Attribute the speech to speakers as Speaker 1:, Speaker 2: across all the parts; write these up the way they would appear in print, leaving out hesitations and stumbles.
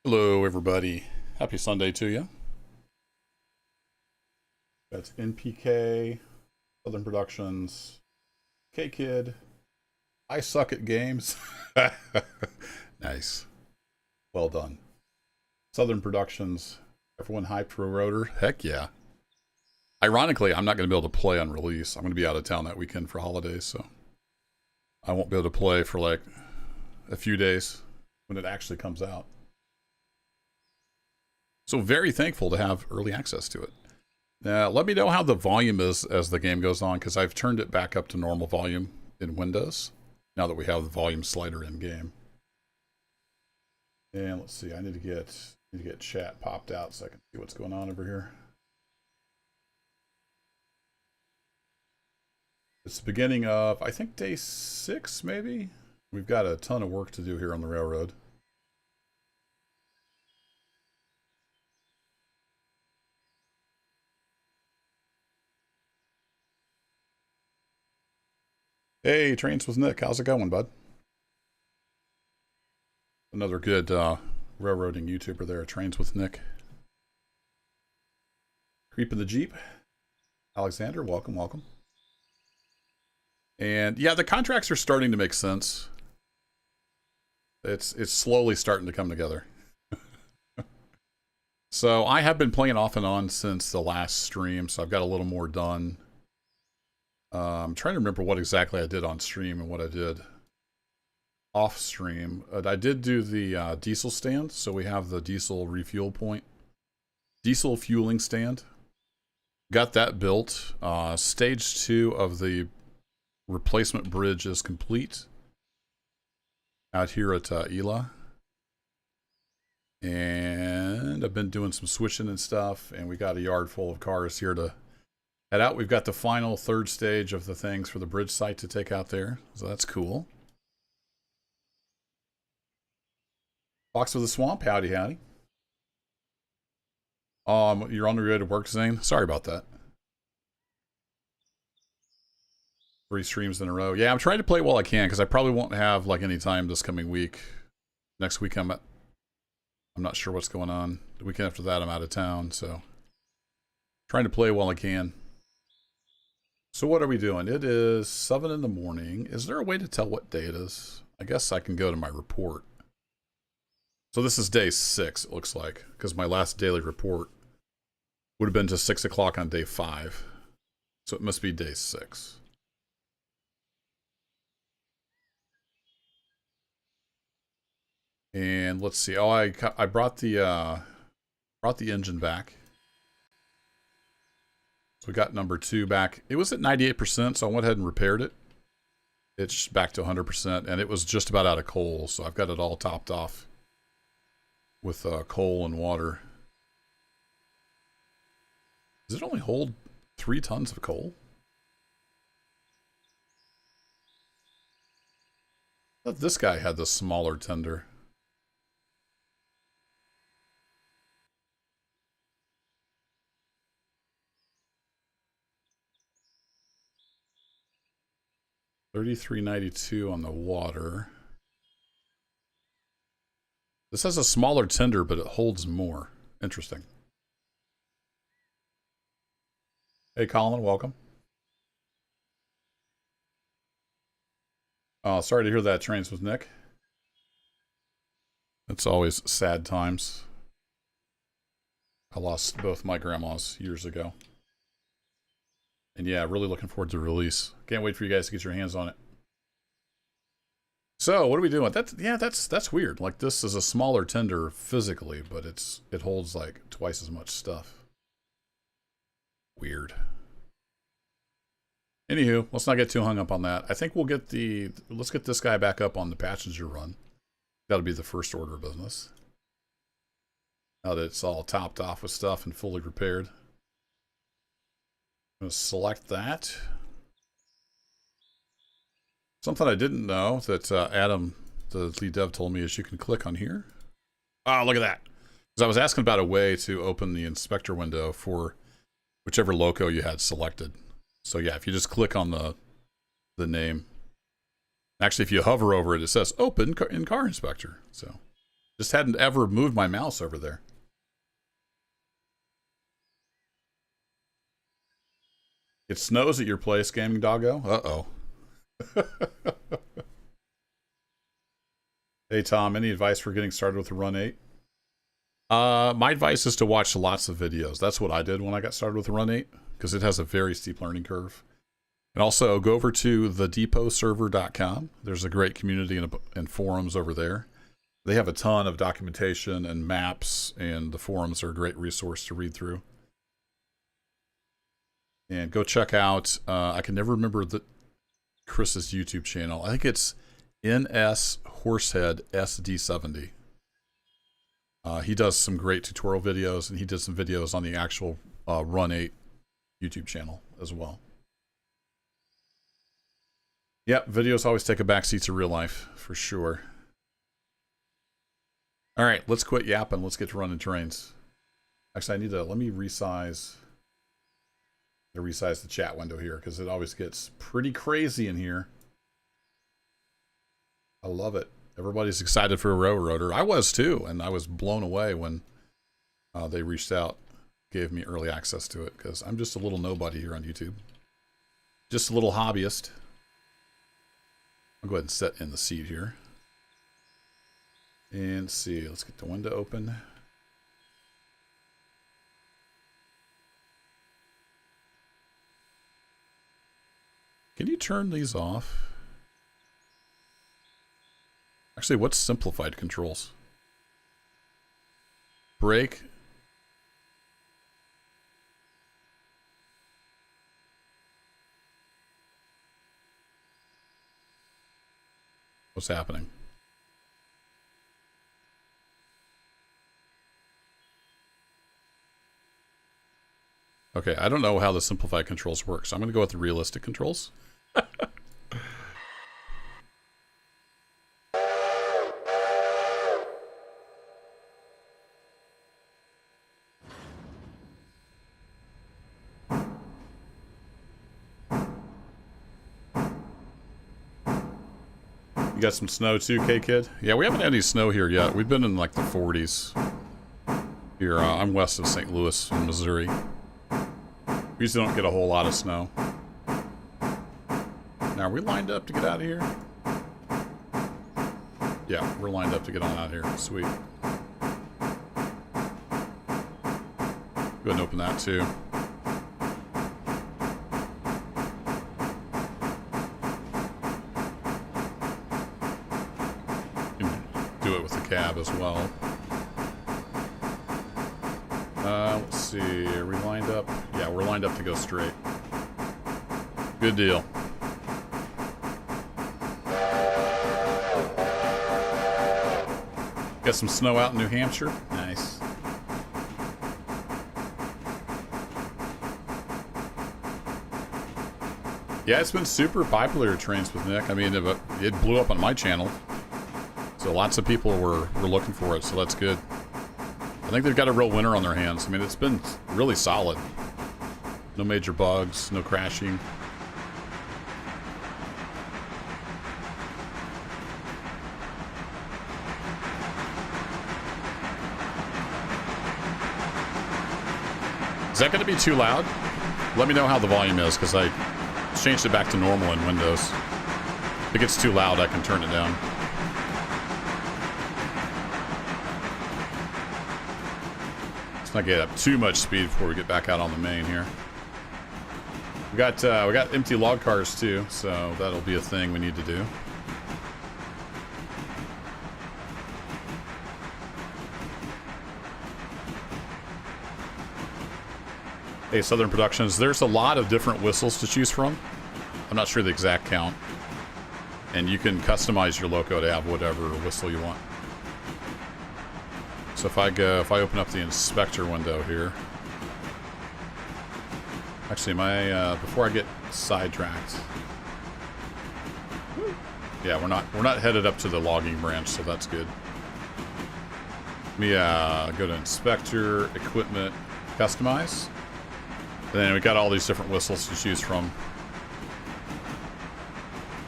Speaker 1: Hello, everybody. Happy Sunday to you. That's NPK, Southern Productions, K-Kid. I suck at games. Nice. Well done. Southern Productions. Everyone hyped for a rotor? Heck yeah. Ironically, I'm not going to be able to play on release. I'm going to be out of town that weekend for holidays, so I won't be able to play for like a few days when it actually comes out. So very thankful to have early access to it. Now, let me know how the volume is as the game goes on, because I've turned it back up to normal volume in Windows, now that we have the volume slider in game. And let's see, I need to get chat popped out so I can see what's going on over here. It's the beginning of, I think, day 6, maybe? We've got a ton of work to do here on the railroad. Hey, Trains with Nick. How's it going, bud? Another good railroading YouTuber there, Trains with Nick. Creep in the Jeep. Alexander, welcome, welcome. And yeah, the contracts are starting to make sense. It's slowly starting to come together. So I have been playing off and on since the last stream, so I've got a little more done. I'm trying to remember what exactly I did on stream and what I did off stream. I did do the diesel stand, so we have the diesel refuel point. Diesel fueling stand. Got that built. Stage 2 of the replacement bridge is complete out here at Ela. And I've been doing some switching and stuff, and we got a yard full of cars here to head out. We've got the final third stage of the things for the bridge site to take out there, so that's cool. Fox of the Swamp, howdy howdy. You're on the way to work, Zane? Sorry about that. 3 streams in a row. Yeah, I'm trying to play while I can, because I probably won't have like any time this coming week. Next week I'm not sure what's going on. The weekend after that I'm out of town, so trying to play while I can. So what are we doing? It is 7 in the morning. Is there a way to tell what day it is? I guess I can go to my report. So this is day 6, it looks like, because my last daily report would have been to 6 o'clock on day 5. So it must be day 6. And let's see. Oh, I brought the engine back. So we got number 2 back. It was at 98%, so I went ahead and repaired it. It's back to 100%, and it was just about out of coal, so I've got it all topped off with coal and water. Does it only hold 3 tons of coal? I thought this guy had the smaller tender. $33.92 on the water. This has a smaller tender, but it holds more. Interesting. Hey, Colin, welcome. Oh, sorry to hear that, Trains with Nick. It's always sad times. I lost both my grandmas years ago. And yeah, really looking forward to release. Can't wait for you guys to get your hands on it. So, what are we doing? That's weird. Like, this is a smaller tender physically, but it holds like twice as much stuff. Weird. Anywho, let's not get too hung up on that. I think let's get this guy back up on the passenger run. That'll be the first order of business. Now that it's all topped off with stuff and fully repaired. I'm going to select that. Something I didn't know that Adam, the lead dev, told me is you can click on here. Oh, look at that. Because I was asking about a way to open the inspector window for whichever loco you had selected. So yeah, if you just click on the name. Actually, if you hover over it, it says open in car inspector. So Just hadn't ever moved my mouse over there. It snows at your place, Gaming Doggo? Uh-oh. Hey, Tom, any advice for getting started with the Run 8? My advice is to watch lots of videos. That's what I did when I got started with the Run 8, because it has a very steep learning curve. And also, go over to thedepotserver.com. There's a great community and forums over there. They have a ton of documentation and maps, and the forums are a great resource to read through. And go check out, I can never remember Chris's YouTube channel. I think it's NS Horsehead SD70. He does some great tutorial videos, and he did some videos on the actual Run 8 YouTube channel as well. Yep, videos always take a backseat to real life, for sure. All right, let's quit yapping. Let's get to running trains. Actually, I need to, let me resize the chat window here, because it always gets pretty crazy in here. I love it. Everybody's excited for a Railroader. I was too, and I was blown away when they reached out, gave me early access to it, because I'm just a little nobody here on YouTube. Just a little hobbyist. I'll go ahead and set in the seat here. And see, let's get the window open. Can you turn these off? Actually, what's simplified controls? Brake. What's happening? Okay, I don't know how the simplified controls work, so I'm going to go with the realistic controls. You got some snow too, K-Kid? Yeah, we haven't had any snow here yet. We've been in like the 40s. Here, I'm west of St. Louis in Missouri. We usually don't get a whole lot of snow. Now, are we lined up to get out of here? Yeah, we're lined up to get on out here. Sweet. Go ahead and open that too. You can do it with the cab as well. Let's see, are we lined up? Yeah, we're lined up to go straight. Good deal. Got some snow out in New Hampshire. Nice. Yeah, it's been super popular, Trains with Nick. I mean, it blew up on my channel. So lots of people were looking for it, so that's good. I think they've got a real winner on their hands. I mean, it's been really solid. No major bugs, no crashing. Is that going to be too loud? Let me know how the volume is, because I changed it back to normal in Windows. If it gets too loud, I can turn it down. Let's not get up too much speed before we get back out on the main here. We got empty log cars too, so that'll be a thing we need to do. Hey, Southern Productions, there's a lot of different whistles to choose from. I'm not sure the exact count. And you can customize your loco to have whatever whistle you want. So if I open up the inspector window here. Actually, before I get sidetracked. Yeah, we're not headed up to the logging branch, so that's good. Let me go to inspector, equipment, customize. And then we got all these different whistles to choose from.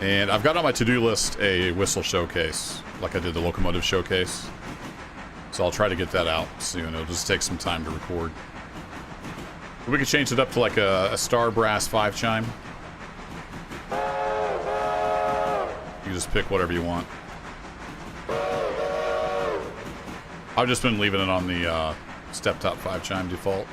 Speaker 1: And I've got on my to-do list a whistle showcase, like I did the locomotive showcase. So I'll try to get that out soon. It'll just take some time to record. But we could change it up to like a star brass 5 chime. You just pick whatever you want. I've just been leaving it on the step top 5 chime default.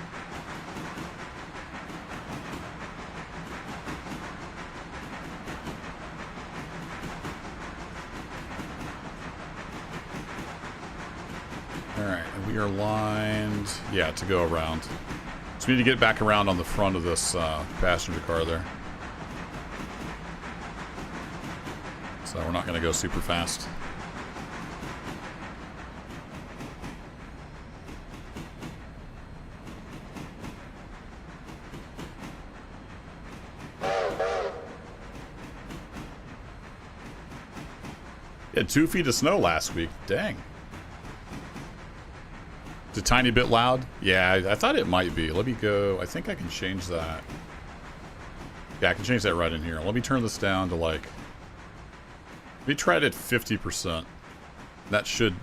Speaker 1: Alright, and we are lined, yeah, to go around. So we need to get back around on the front of this passenger car there. So we're not going to go super fast. We had 2 feet of snow last week. Dang. It's a tiny bit loud? Yeah, I thought it might be. Let me go. I think I can change that. Yeah, I can change that right in here. Let me turn this down to like... Let me try it at 50%. That should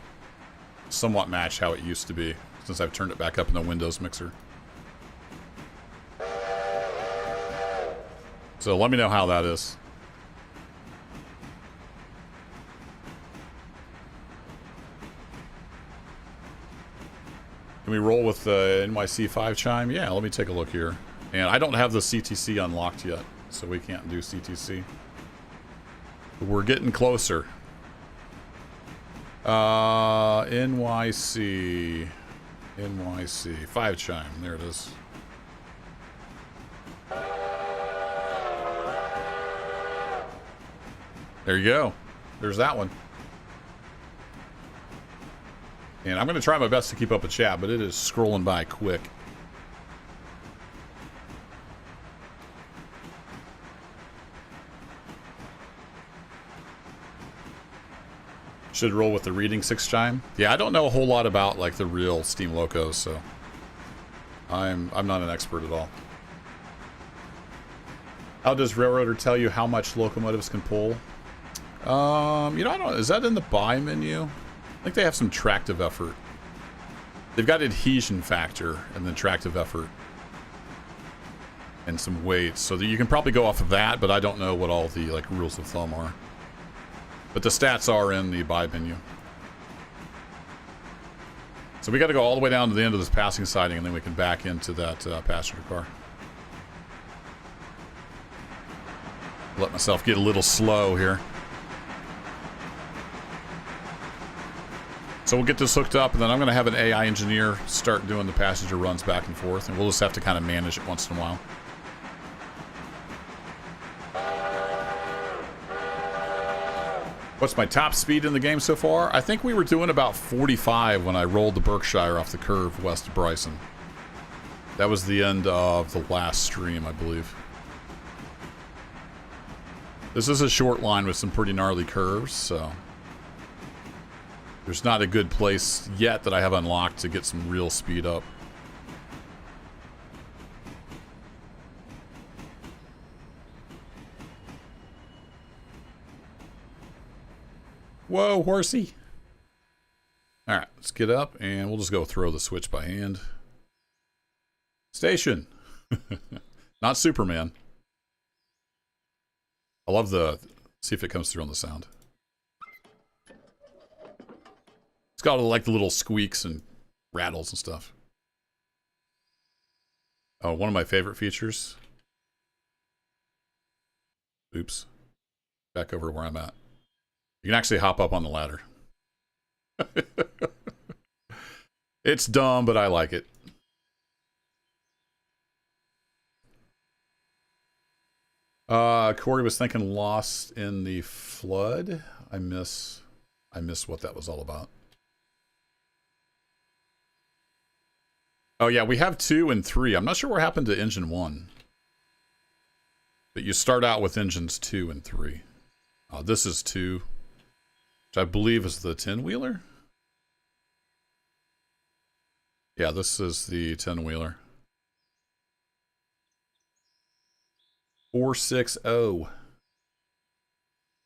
Speaker 1: somewhat match how it used to be, since I've turned it back up in the Windows mixer. So let me know how that is. Can we roll with the NYC 5 chime? Yeah, let me take a look here. And I don't have the CTC unlocked yet, so we can't do CTC. But we're getting closer. NYC 5 chime. There it is. There you go. There's that one. And I'm going to try my best to keep up with chat, but it is scrolling by quick. Should roll with the reading 6 chime. Yeah, I don't know a whole lot about like the real Steam Locos, so I'm not an expert at all. How does Railroader tell you how much locomotives can pull? You know, I don't. Is that in the buy menu? I think they have some tractive effort. They've got adhesion factor and then tractive effort and some weights, so that you can probably go off of that. But I don't know what all the like rules of thumb are. But the stats are in the buy menu. So we got to go all the way down to the end of this passing siding, and then we can back into that passenger car. Let myself get a little slow here. So we'll get this hooked up, and then I'm going to have an AI engineer start doing the passenger runs back and forth, and we'll just have to kind of manage it once in a while. What's my top speed in the game so far? I think we were doing about 45 when I rolled the Berkshire off the curve west of Bryson. That was the end of the last stream, I believe. This is a short line with some pretty gnarly curves, so... There's not a good place yet that I have unlocked to get some real speed up. Whoa, horsey. Alright, let's get up and we'll just go throw the switch by hand. Station. Not Superman. I love the... See if it comes through on the sound. It's got like the little squeaks and rattles and stuff. Oh, one of my favorite features. Oops. Back over to where I'm at. You can actually hop up on the ladder. It's dumb, but I like it. Corey was thinking Lost in the Flood. I miss what that was all about. Oh yeah, we have 2 and 3. I'm not sure what happened to engine 1. But you start out with engines 2 and 3. This is 2. Which I believe is the 10-wheeler? Yeah, this is the 10-wheeler. 460.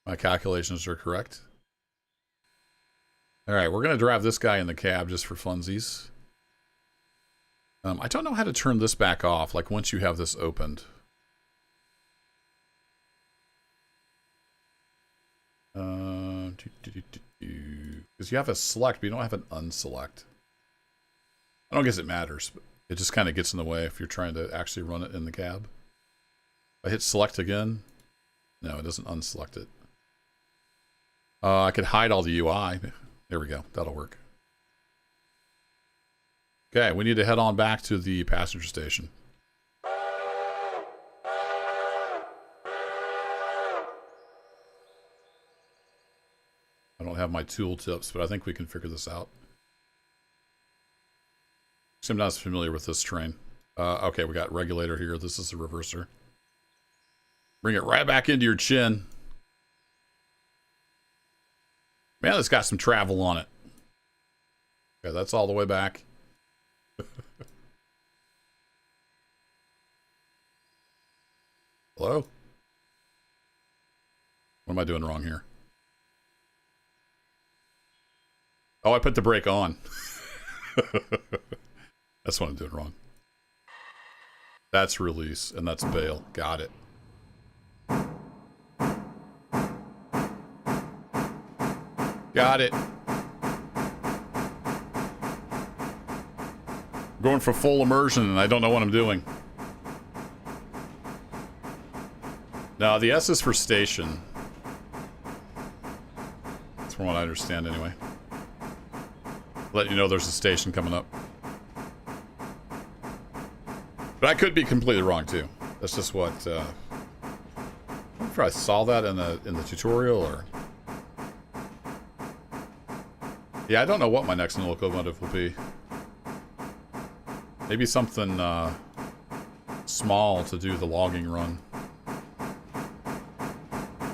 Speaker 1: My calculations are correct. Alright, we're going to drive this guy in the cab just for funsies. I don't know how to turn this back off, like once you have this opened. Because you have a select, but you don't have an unselect. I don't guess it matters, but it just kind of gets in the way if you're trying to actually run it in the cab. If I hit select again, no, it doesn't unselect it. I could hide all the UI. There we go. That'll work. Okay, we need to head on back to the passenger station. I don't have my tool tips, but I think we can figure this out. I'm not as familiar with this train. Okay, we got regulator here. This is the reverser. Bring it right back into your chin. Man, it's got some travel on it. Okay, that's all the way back. Hello? What am I doing wrong here? Oh, I put the brake on. That's what I'm doing wrong. That's release, and that's bail. Got it. Got it. I'm going for full immersion, and I don't know what I'm doing. No, the S is for station. That's from what I understand, anyway. Let you know there's a station coming up. But I could be completely wrong too. That's just what. I don't know if I saw that in the tutorial or. Yeah, I don't know what my next locomotive will be. Maybe something small to do the logging run.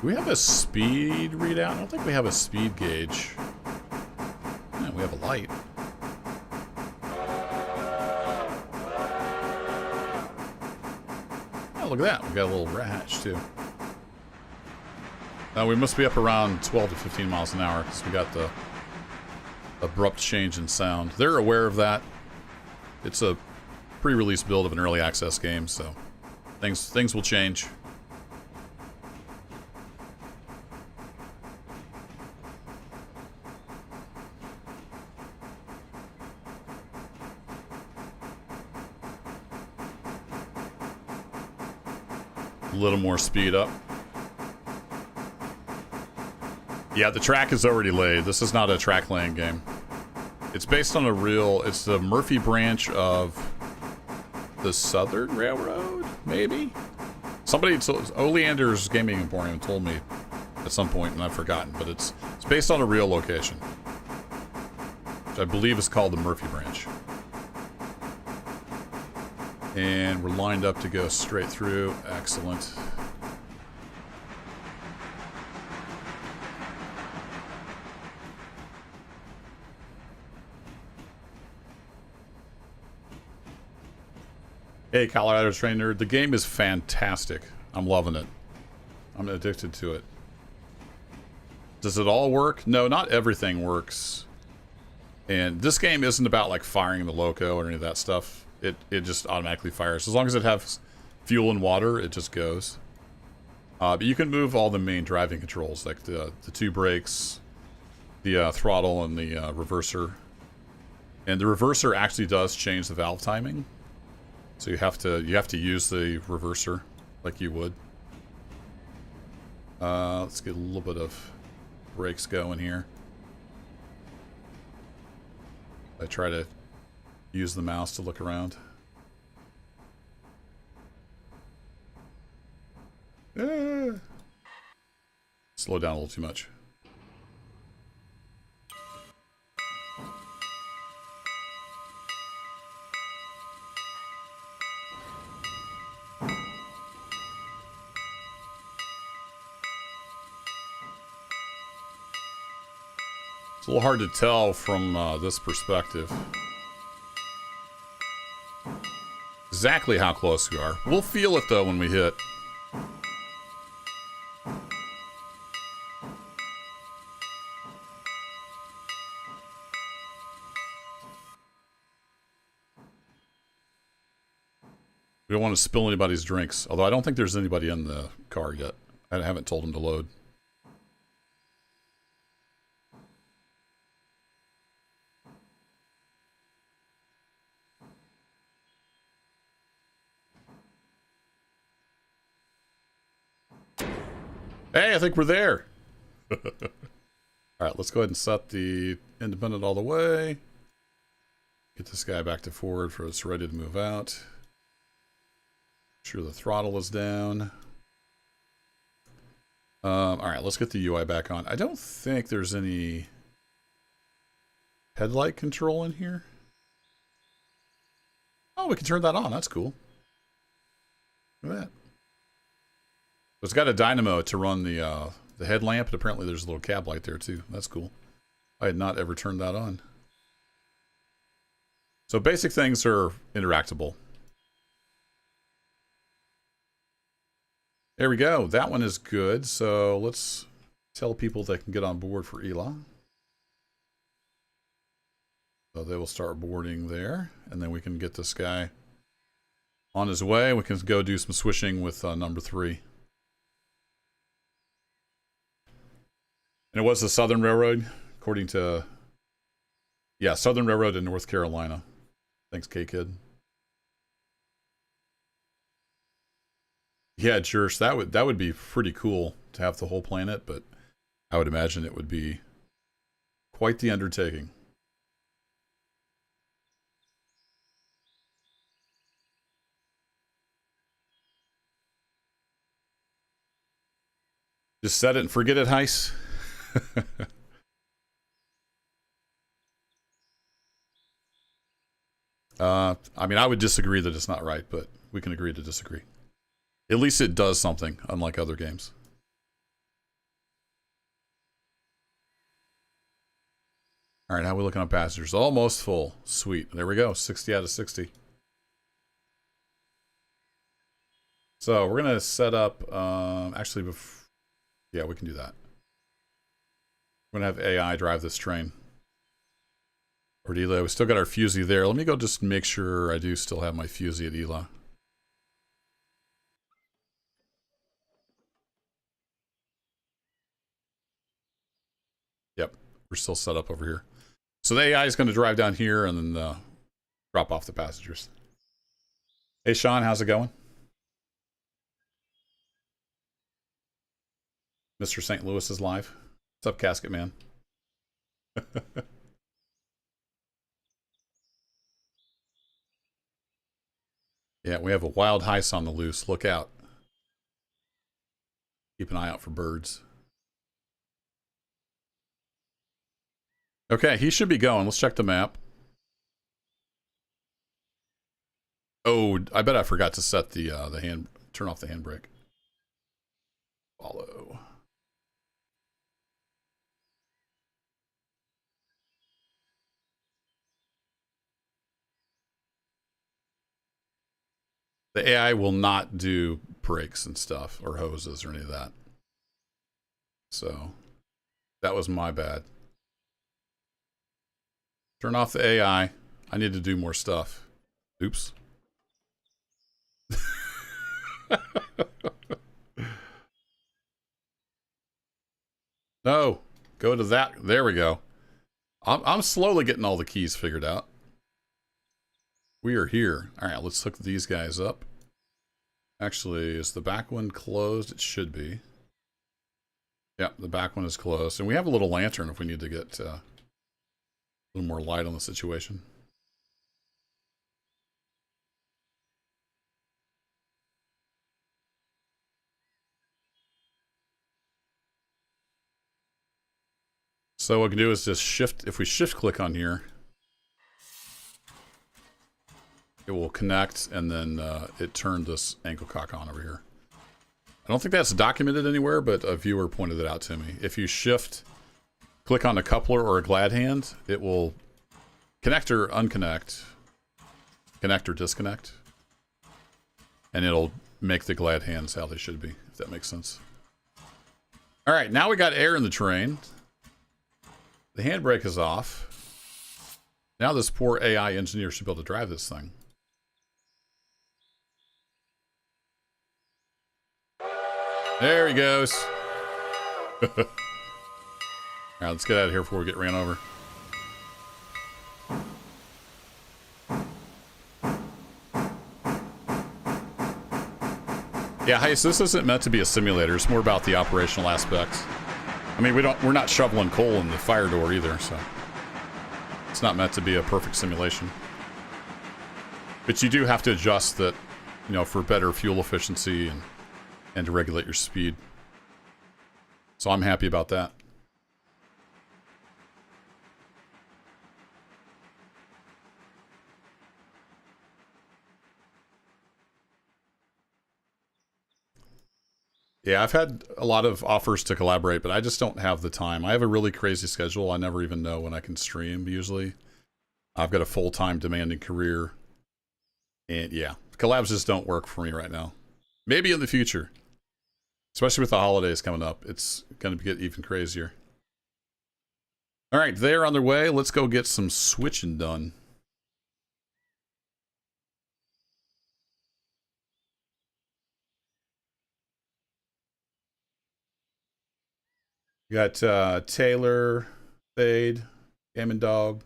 Speaker 1: Do we have a speed readout? I don't think we have a speed gauge. Yeah, we have a light. Oh, look at that. We got a little hatch, too. Now, we must be up around 12 to 15 miles an hour because we got the abrupt change in sound. They're aware of that. It's a pre-release build of an early access game, so things will change. A little more speed up. Yeah, the track is already laid. This is not a track laying game. It's based on it's the Murphy branch of the Southern Railroad, maybe? Somebody, Oleander's Gaming Emporium told me at some point, and I've forgotten, but it's based on a real location, which I believe is called the Murphy branch. And we're lined up to go straight through. Excellent. Hey, Colorado Train Nerd. The game is fantastic. I'm loving it. I'm addicted to it. Does it all work? No, not everything works. And this game isn't about like firing the loco or any of that stuff. It just automatically fires. As long as it has fuel and water, it just goes. But you can move all the main driving controls, like the two brakes, the throttle, and the reverser. And the reverser actually does change the valve timing. So you have to use the reverser like you would. Let's get a little bit of brakes going here. I try to use the mouse to look around. Slow down a little too much. It's a little hard to tell from this perspective exactly how close we are. We'll feel it though when we hit. We don't want to spill anybody's drinks. Although I don't think there's anybody in the car yet. I haven't told him to load. Hey, I think we're there. All right, let's go ahead and set the independent all the way. Get this guy back to forward for it's ready to move out. Make sure the throttle is down. All right, let's get the UI back on. I don't think there's any headlight control in here. Oh, we can turn that on. That's cool. Look at that. It's got a dynamo to run the headlamp, and apparently there's a little cab light there too. That's cool. I had not ever turned that on. So basic things are interactable. There we go. That one is good. So let's tell people they can get on board for Eli. So they will start boarding there, and then we can get this guy on his way. We can go do some swishing with number 3. And it was the Southern Railroad, according to... Yeah, Southern Railroad in North Carolina. Thanks, K-Kid. Yeah, Jersh, that would be pretty cool to have the whole planet, but I would imagine it would be quite the undertaking. Just set it and forget it, Heiss. I mean, I would disagree that it's not right, but we can agree to disagree. At least it does something, unlike other games. All right, how are we looking on passengers? Almost full. Sweet. There we go. 60 out of 60. So we're going to set up... actually, yeah, we can do that. We're going to have AI drive this train. Or Eli. We still got our fusee there. Let me go just make sure I do still have my fusee at Eli. Yep, we're still set up over here. So the AI is going to drive down here and then drop off the passengers. Hey, Sean, how's it going? Mr. St. Louis is live. What's up, Casket Man? Yeah, we have a wild heist on the loose. Look out. Keep an eye out for birds. Okay, he should be going. Let's check the map. Oh, I bet I forgot to set the turn off the handbrake. Follow. The AI will not do brakes and stuff or hoses or any of that. So that was my bad. Turn off the AI. I need to do more stuff. Oops. No, go to that. There we go. I'm slowly getting all the keys figured out. We are here. All right, let's hook these guys up. Actually, is the back one closed? It should be. Yeah, the back one is closed. And we have a little lantern if we need to get a little more light on the situation. So what we can do is just shift, if we shift click on here, it will connect and then it turned this ankle cock on over here. I don't think that's documented anywhere, but a viewer pointed it out to me. If you shift, click on a coupler or a glad hand, it will connect or unconnect, connect or disconnect, and it'll make the glad hands how they should be, if that makes sense. All right, now we got air in the train. The handbrake is off. Now this poor AI engineer should be able to drive this thing. There he goes. Alright, let's get out of here before we get ran over. Yeah, hey, so this isn't meant to be a simulator. It's more about the operational aspects. I mean, we're not shoveling coal in the fire door either, so it's not meant to be a perfect simulation. But you do have to adjust that, you know, for better fuel efficiency and to regulate your speed. So I'm happy about that. Yeah, I've had a lot of offers to collaborate, but I just don't have the time. I have a really crazy schedule. I never even know when I can stream, usually. I've got a full-time demanding career. And yeah, collabs just don't work for me right now. Maybe in the future. Especially with the holidays coming up. It's going to get even crazier. Alright, they're on their way. Let's go get some switching done. You got Taylor, Fade, Game and Dog,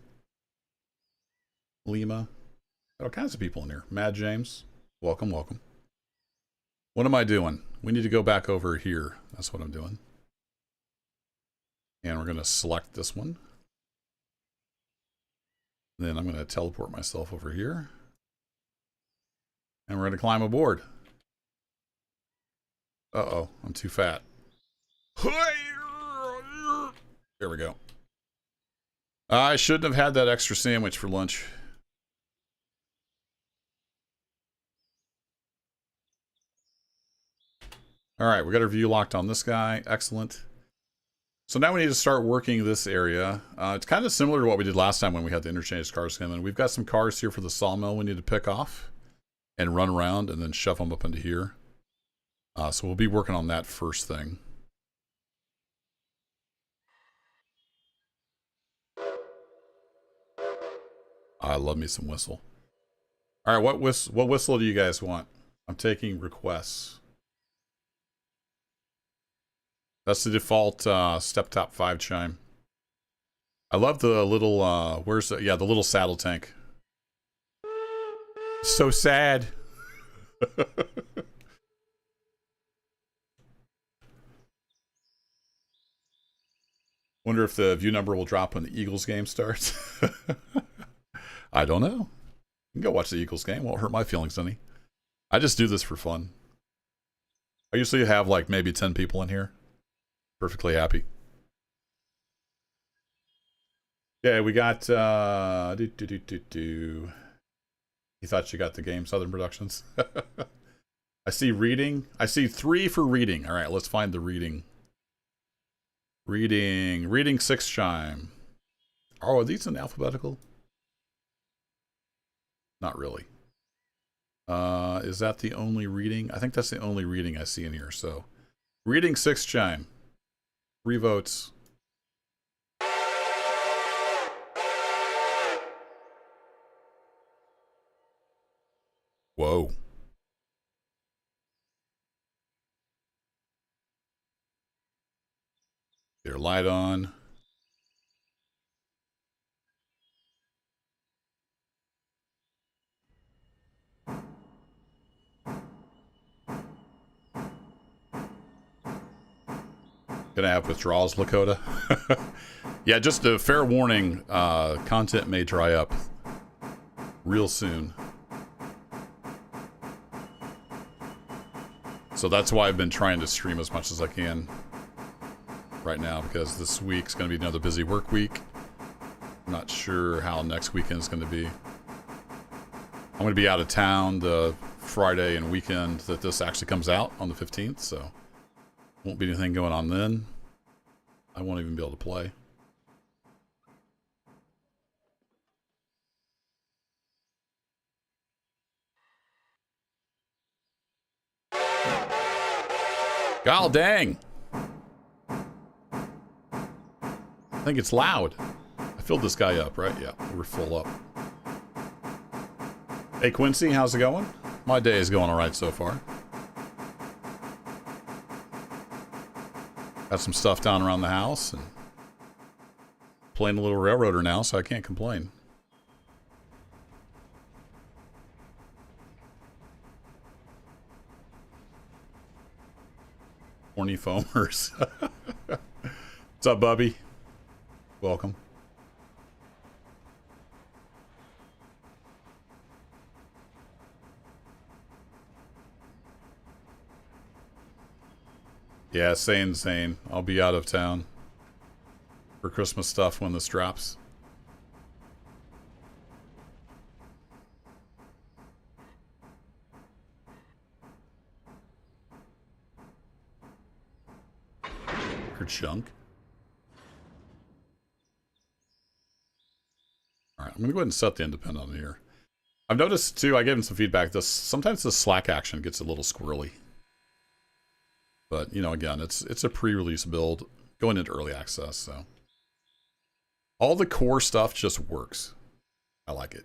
Speaker 1: Lima. Got all kinds of people in here. Mad James. Welcome, welcome. What am I doing? We need to go back over here. That's what I'm doing. And we're going to select this one. Then I'm going to teleport myself over here. And we're going to climb aboard. Uh-oh, I'm too fat. There we go. I shouldn't have had that extra sandwich for lunch. Alright, we got our view locked on this guy. Excellent. So now we need to start working this area. It's kind of similar to what we did last time when we had the interchange cars come in. We've got some cars here for the sawmill we need to pick off and run around and then shove them up into here. So we'll be working on that first thing. I love me some whistle. Alright, what whistle do you guys want? I'm taking requests. That's the default step top 5 chime. I love the little, where's the, yeah, the little saddle tank. So sad. Wonder if the view number will drop when the Eagles game starts. I don't know. You can go watch the Eagles game. Won't hurt my feelings any. I just do this for fun. I usually have like maybe 10 people in here. Perfectly happy. Yeah, we got You thought you got the game, Southern Productions. I see reading. I see 3 for reading. All right, let's find the reading. Reading 6 chime. Oh, are these in alphabetical? Not really. Is that the only reading? I think that's the only reading I see in here. So, reading 6 chime. 3 votes. Whoa. Their light on. Gonna have withdrawals, Lakota. Yeah, just a fair warning, content may dry up real soon. So that's why I've been trying to stream as much as I can right now, because this week's going to be another busy work week. I'm not sure how next weekend's going to be. I'm going to be out of town the Friday and weekend that this actually comes out on the 15th, so won't be anything going on then. I won't even be able to play. God dang! I think it's loud. I filled this guy up, right? Yeah, we're full up. Hey Quincy, how's it going? My day is going alright so far. Got some stuff down around the house and playing a little railroader now, so I can't complain. Horny foamers. What's up, Bubby? Welcome. Yeah, sane. I'll be out of town for Christmas stuff when this drops. Her chunk. Alright, I'm gonna go ahead and set the independent on here. I've noticed too, I gave him some feedback, sometimes the Slack action gets a little squirrely. But, you know, again, it's a pre-release build going into early access, so. All the core stuff just works. I like it.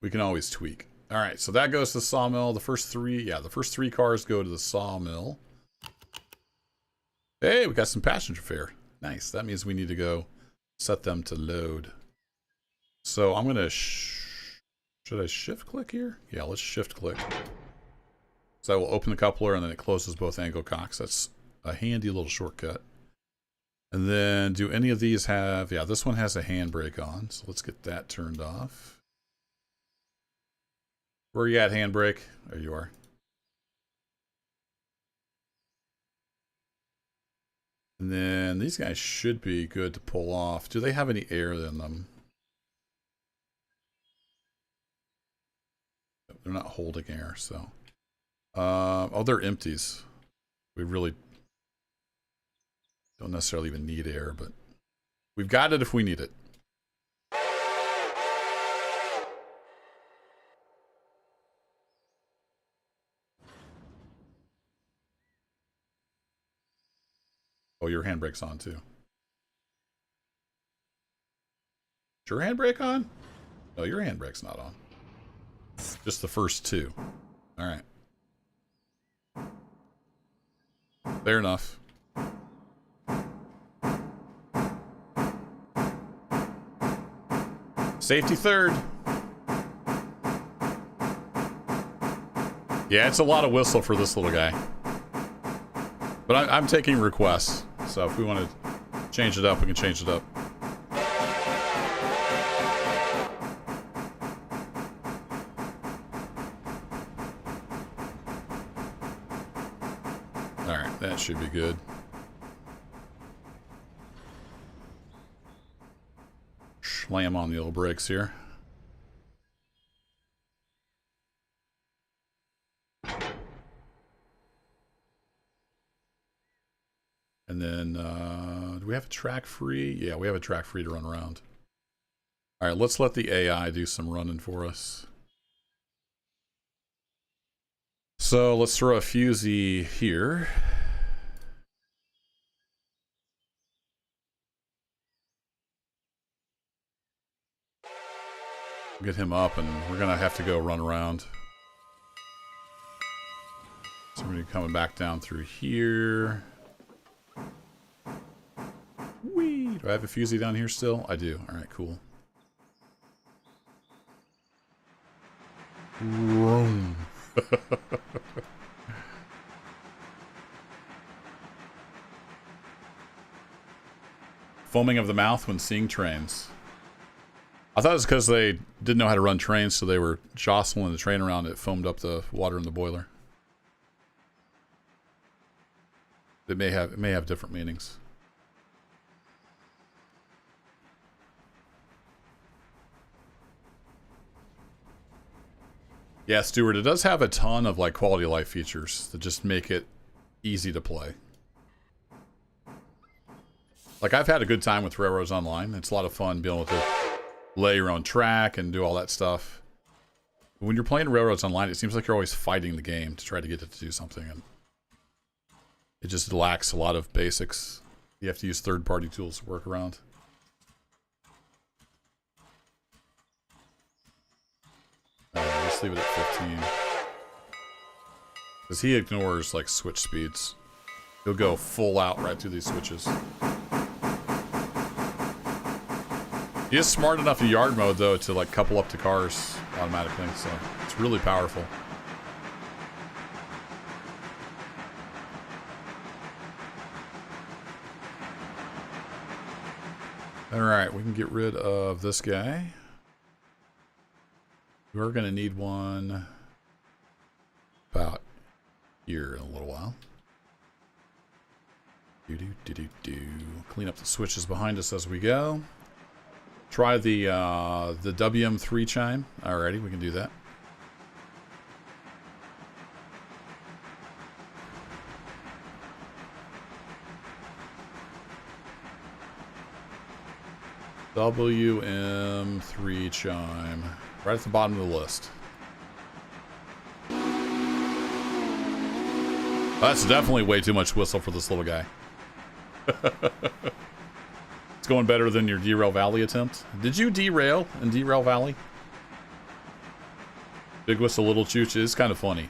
Speaker 1: We can always tweak. Alright, so that goes to the sawmill. The first three cars go to the sawmill. Hey, we got some passenger fare. Nice. That means we need to go set them to load. So I'm going to... should I shift click here? Yeah, let's shift click. So I will open the coupler and then it closes both angle cocks. That's a handy little shortcut. And then do any of these have... yeah, this one has a handbrake on. So let's get that turned off. Where are you at, handbrake? There you are. And then these guys should be good to pull off. Do they have any air in them? They're not holding air, so... oh, they're empties. We really don't necessarily even need air, but we've got it if we need it. Oh, your handbrake's on too. Is your handbrake on? No, your handbrake's not on. Just the first two. All right. Fair enough. Safety third. Yeah, it's a lot of whistle for this little guy. But I'm taking requests. So if we want to change it up, we can change it up. Alright, that should be good. Slam on the old brakes here. And then, do we have a track free? Yeah, we have a track free to run around. All right, let's let the AI do some running for us. So let's throw a fusee here. Get him up, and we're gonna have to go run around. So we're gonna be coming back down through here. Whee! Do I have a fusee down here still? I do. All right, cool. Vroom. Foaming of the mouth when seeing trains. I thought it was because they didn't know how to run trains, so they were jostling the train around. It foamed up the water in the boiler. It may have different meanings. Yeah, Stuart, it does have a ton of like quality of life features that just make it easy to play. Like, I've had a good time with Railroads Online. It's a lot of fun being able to lay your own track and do all that stuff. But when you're playing Railroads Online, it seems like you're always fighting the game to try to get it to do something, and it just lacks a lot of basics. You have to use third-party tools to work around. Let's leave it at 15. Because he ignores, like, switch speeds. He'll go full out right through these switches. He is smart enough in yard mode, though, to, like, couple up to cars automatically, so it's really powerful. Alright, we can get rid of this guy. We're going to need one about here in a little while. Clean up the switches behind us as we go. Try the WM3 chime. Alrighty, we can do that. WM3 chime. Right at the bottom of the list. That's definitely way too much whistle for this little guy. It's going better than your Derail Valley attempt. Did you derail in Derail Valley? Big whistle, little chooch is kind of funny.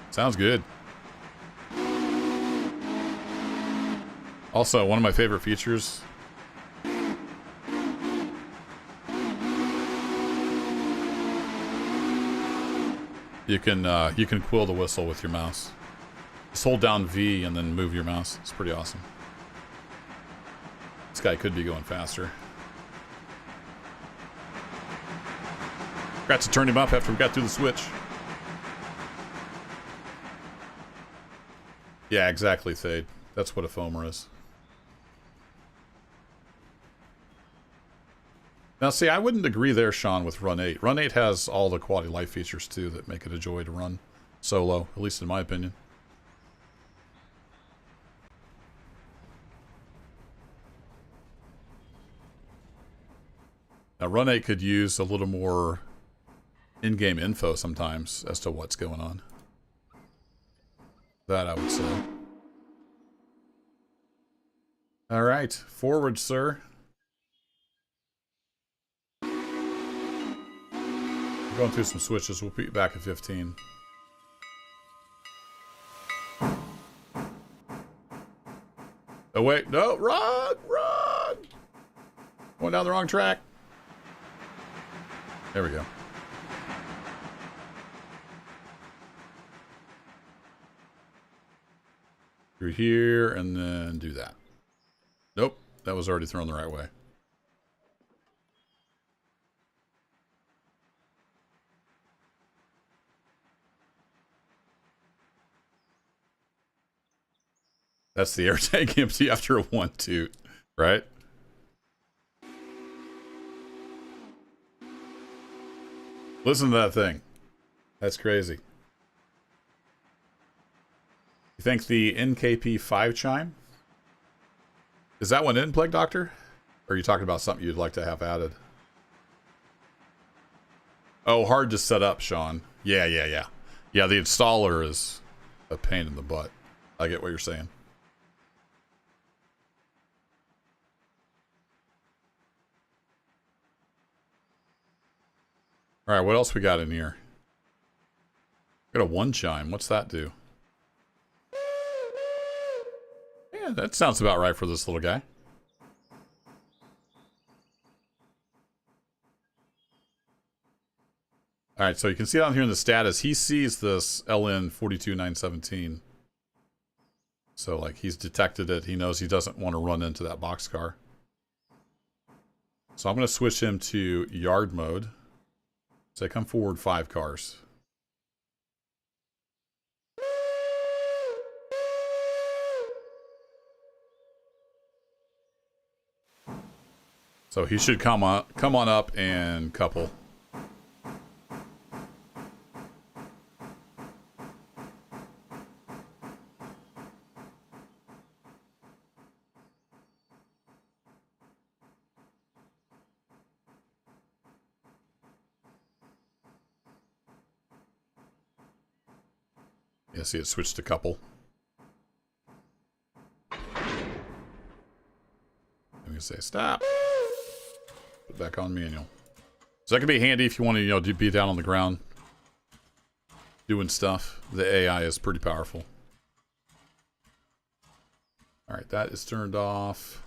Speaker 1: Sounds good. Also, one of my favorite features. You can quill the whistle with your mouse. Just hold down V and then move your mouse. It's pretty awesome. This guy could be going faster. Forgot to turn him up after we got through the switch. Yeah, exactly, Thade. That's what a foamer is. Now, see, I wouldn't agree there, Sean, with Run 8. Run 8 has all the quality of life features, too, that make it a joy to run solo, at least in my opinion. Now, Run 8 could use a little more in-game info sometimes as to what's going on. That, I would say. All right, forward, sir. Going through some switches. We'll be back at 15. Oh, wait. No, run! Run! Going down the wrong track. There we go. Through here, and then do that. Nope. That was already thrown the right way. That's the air tank empty after a 1-toot, right? Listen to that thing. That's crazy. You think the NKP5 chime? Is that one in, Plague Doctor? Or are you talking about something you'd like to have added? Oh, hard to set up, Sean. Yeah. Yeah, the installer is a pain in the butt. I get what you're saying. Alright, what else we got in here? Got a 1 chime. What's that do? Yeah, that sounds about right for this little guy. Alright, so you can see down here in the status, he sees this LN 42917. So, like, he's detected it. He knows he doesn't want to run into that boxcar. So I'm going to switch him to yard mode. Say, come forward 5 cars. So he should come on up and couple. Yeah, see it switched to couple. say stop. Put back on manual. So that could be handy if you want to, you know, be down on the ground doing stuff. The AI is pretty powerful. All right, that is turned off.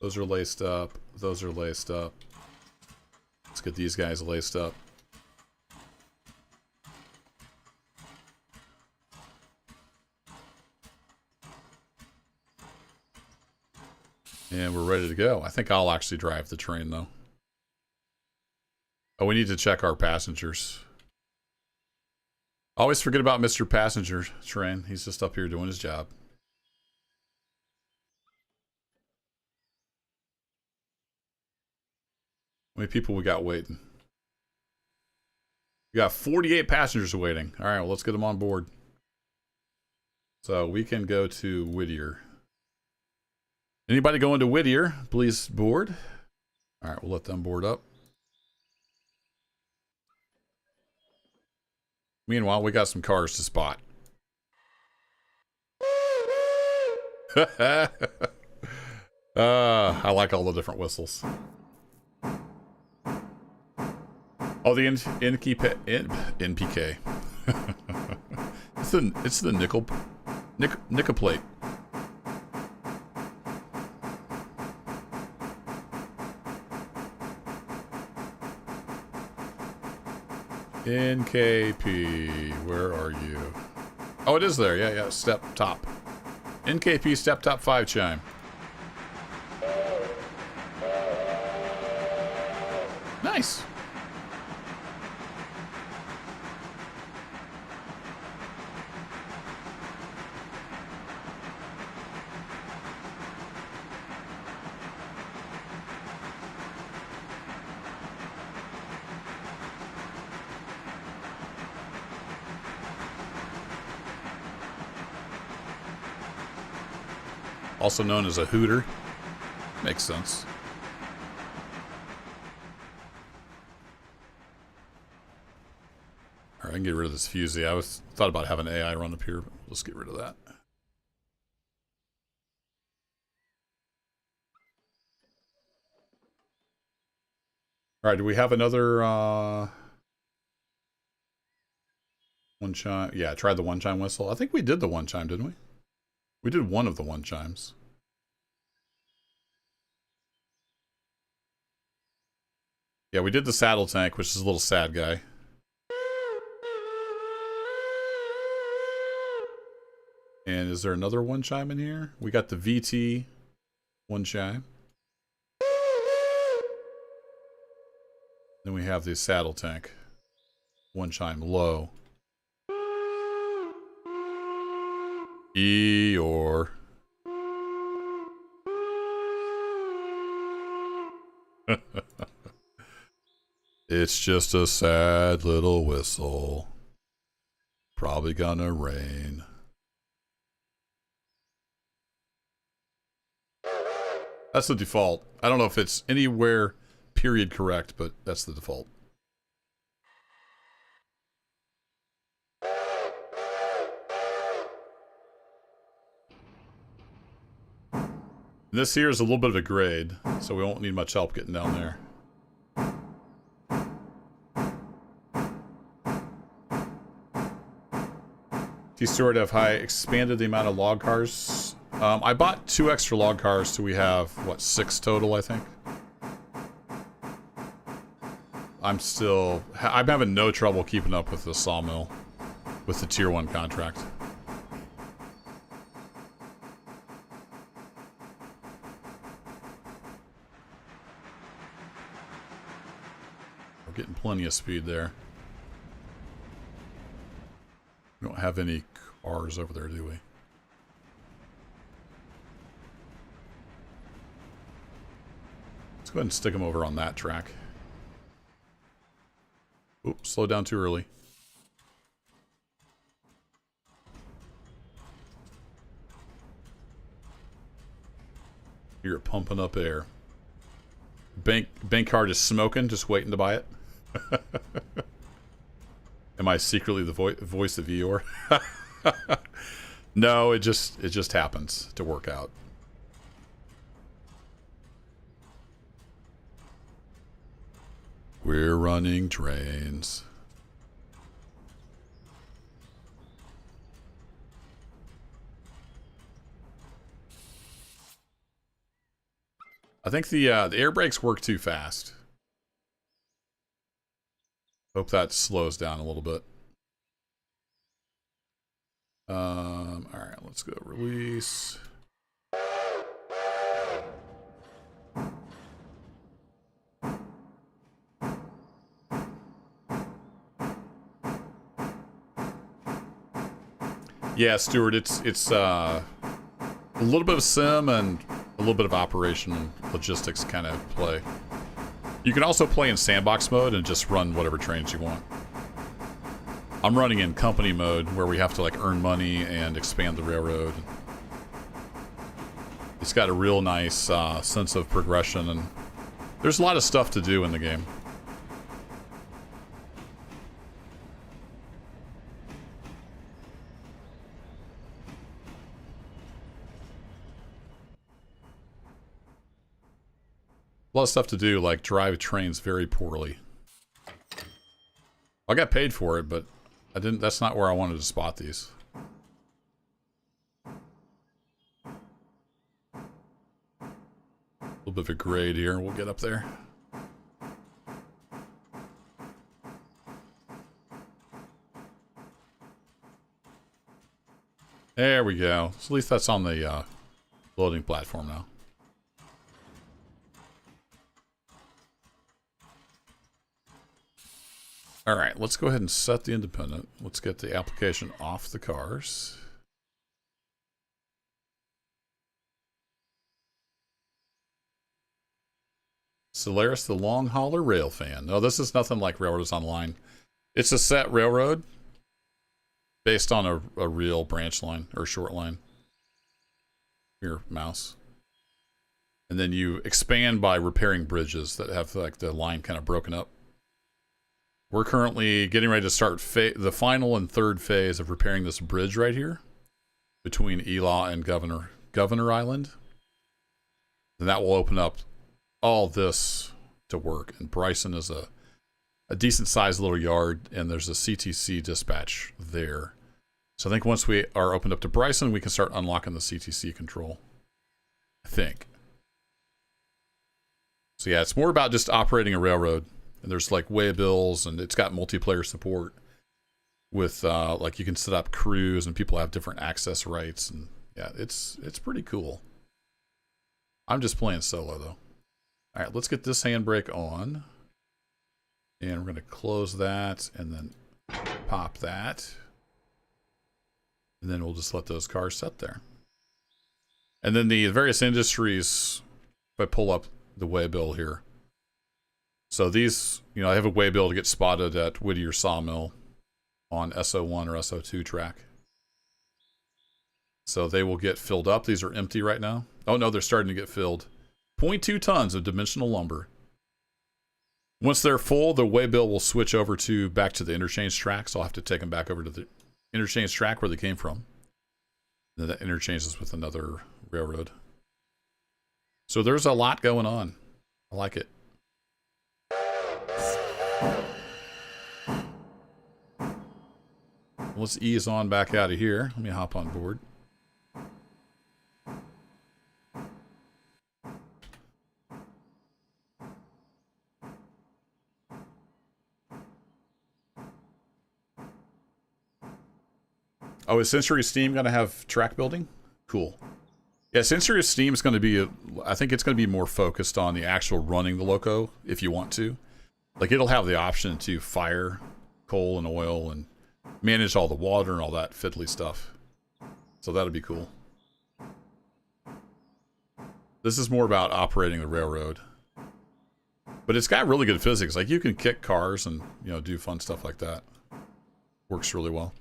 Speaker 1: Those are laced up. Those are laced up. Let's get these guys laced up. And we're ready to go. I think I'll actually drive the train, though. Oh, we need to check our passengers. Always forget about Mr. Passenger Train. He's just up here doing his job. How many people we got waiting? We got 48 passengers waiting. All right, well, let's get them on board. So we can go to Whittier. Anybody going to Whittier, please board. All right, we'll let them board up. Meanwhile, we got some cars to spot. I like all the different whistles. Oh, the NPK. it's the nickel plate. NKP, where are you? Oh, it is there. Yeah, step top. NKP step top 5 chime. Nice. Also known as a hooter. Makes sense. Alright, I can get rid of this fusee. I thought about having AI run up here, but let's get rid of that. Alright, do we have another one chime? Yeah, try the one chime whistle. I think we did the one chime, didn't we? We did one of the one chimes. Yeah, we did the saddle tank, which is a little sad guy. And is there another one chime in here? We got the VT one chime. Then we have the saddle tank one chime low. Eeyore. It's just a sad little whistle. Probably gonna rain. That's the default. I don't know if it's anywhere period correct, but that's the default. This here is a little bit of a grade, so we won't need much help getting down there. T-Stewart have high expanded the amount of log cars. I bought 2 extra log cars, so we have, what, 6 total, I think? I'm having no trouble keeping up with the sawmill, with the Tier 1 contract. Getting plenty of speed there. We don't have any cars over there, do we? Let's go ahead and stick them over on that track. Oops, slow down too early. You're pumping up air. Bank card is smoking, just waiting to buy it. Am I secretly the voice of Eeyore? No, it just happens to work out. We're running trains. I think the air brakes work too fast. Hope that slows down a little bit. All right, let's go release. Yeah, Stuart, it's a little bit of sim and a little bit of operation and logistics kind of play. You can also play in sandbox mode and just run whatever trains you want. I'm running in company mode where we have to like earn money and expand the railroad. It's got a real nice sense of progression, and there's a lot of stuff to do in the game. A lot of stuff to do, like drive trains very poorly. I got paid for it, but I didn't. That's not where I wanted to spot these. A little bit of a grade here. We'll get up there. There we go. So at least that's on the loading platform now. All right, let's go ahead and set the independent. Let's get the application off the cars. Solaris the Long Hauler Rail Fan. No, this is nothing like Railroads Online. It's a set railroad based on a real branch line or short line. Your mouse. And then you expand by repairing bridges that have like the line kind of broken up. We're currently getting ready to start the final and third phase of repairing this bridge right here between Elaw and Governor Island. And that will open up all this to work. And Bryson is a decent sized little yard, and there's a CTC dispatch there. So I think once we are opened up to Bryson, we can start unlocking the CTC control. I think. So yeah, it's more about just operating a railroad. And there's like waybills, and it's got multiplayer support with like you can set up crews and people have different access rights, and yeah, it's pretty cool. I'm just playing solo though. All right, let's get this handbrake on, and we're gonna close that and then pop that, and then we'll just let those cars sit there. And then the various industries, if I pull up the waybill here. So these, you know, I have a waybill to get spotted at Whittier Sawmill on SO1 or SO2 track. So they will get filled up. These are empty right now. Oh no, they're starting to get filled. 0.2 tons of dimensional lumber. Once they're full, the waybill will switch over to back to the interchange track. So I'll have to take them back over to the interchange track where they came from. And then that interchanges with another railroad. So there's a lot going on. I like it. Let's ease on back out of here. Let me hop on board. Oh, is Century of Steam going to have track building? Cool. Yeah, Century of Steam is going to be, I think it's going to be more focused on the actual running the loco if you want to. Like, it'll have the option to fire coal and oil and manage all the water and all that fiddly stuff. So that'll be cool. This is more about operating the railroad. But it's got really good physics. Like, you can kick cars and, you know, do fun stuff like that. Works really well.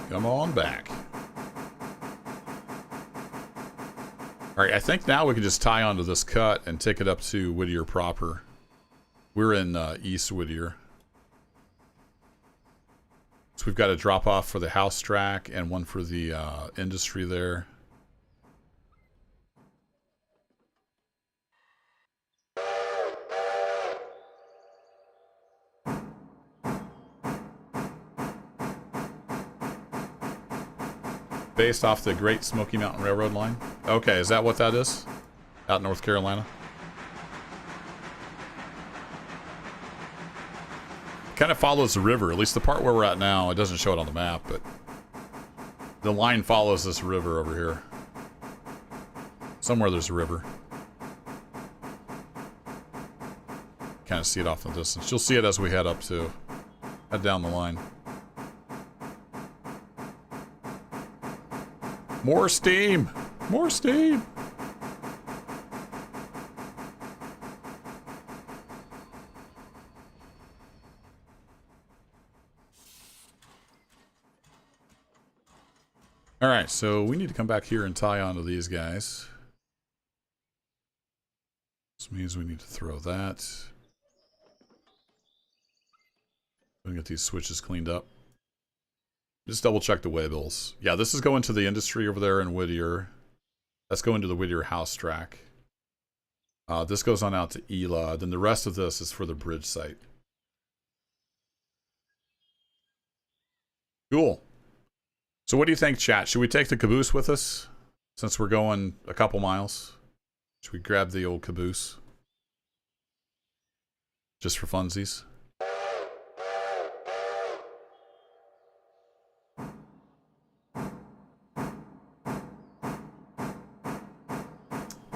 Speaker 1: Come on back. All right, I think now we can just tie onto this cut and take it up to Whittier proper. We're in East Whittier. So we've got a drop off for the house track and one for the industry there. Based off the Great Smoky Mountain Railroad line. Okay, is that what that is? Out in North Carolina? Kind of follows the river, at least the part where we're at now. It doesn't show it on the map, but the line follows this river over here. Somewhere there's a river. Kind of see it off in the distance. You'll see it as we head up to head down the line. More steam! More steam! Alright, so we need to come back here and tie onto these guys. This means we need to throw that. We can get these switches cleaned up. Just double check the waybills. Yeah, this is going to the industry over there in Whittier. That's going to the Whittier house track. This goes on out to Elad, and the rest of this is for the bridge site. Cool. So what do you think, chat? Should we take the caboose with us? Since we're going a couple miles. Should we grab the old caboose? Just for funsies?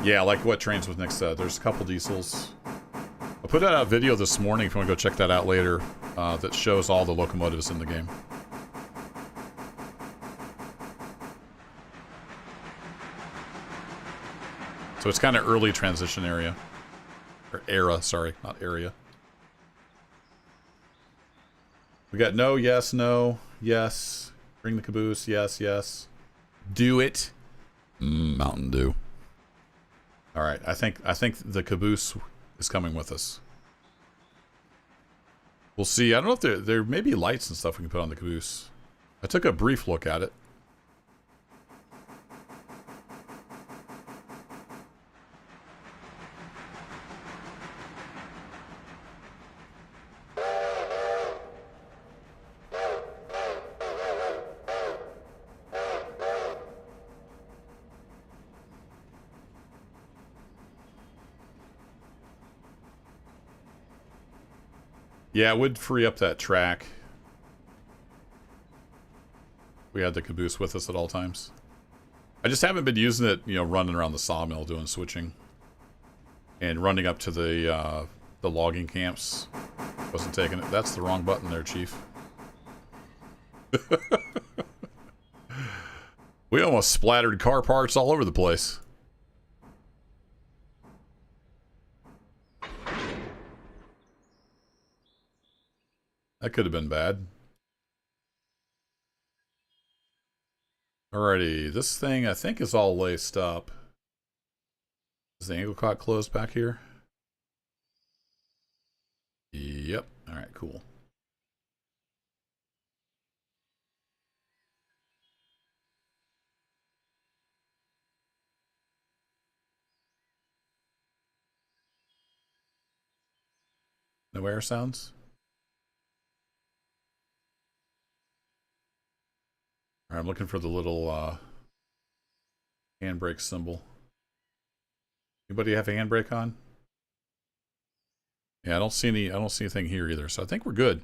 Speaker 1: Yeah, like what Trains with Nick said. There's a couple diesels. I put out a video this morning if you want to go check that out later that shows all the locomotives in the game. So it's kind of early transition area. Or era, sorry, not area. We got no, yes, no, yes. Bring the caboose, yes, yes. Do it. Mountain Dew. All right, I think the caboose is coming with us. We'll see. I don't know if there may be lights and stuff we can put on the caboose. I took a brief look at it. Yeah, it would free up that track. We had the caboose with us at all times. I just haven't been using it, you know, running around the sawmill doing switching. And running up to the logging camps. Wasn't taking it. That's the wrong button there, Chief. We almost splattered car parts all over the place. That could have been bad. Alrighty, this thing I think is all laced up. Is the angle cock closed back here? Yep. Alright, cool. No air sounds? Alright, I'm looking for the little handbrake symbol. Anybody have a handbrake on? Yeah, I don't see anything here either, so I think we're good.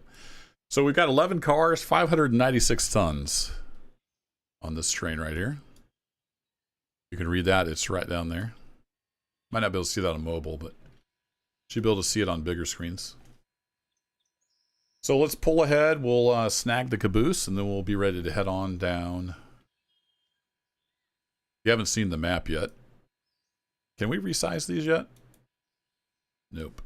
Speaker 1: So we've got 11 cars, 596 tons on this train right here. You can read that, it's right down there. Might not be able to see that on mobile, but should be able to see it on bigger screens. So let's pull ahead, we'll snag the caboose, and then we'll be ready to head on down. You haven't seen the map yet. Can we resize these yet? Nope.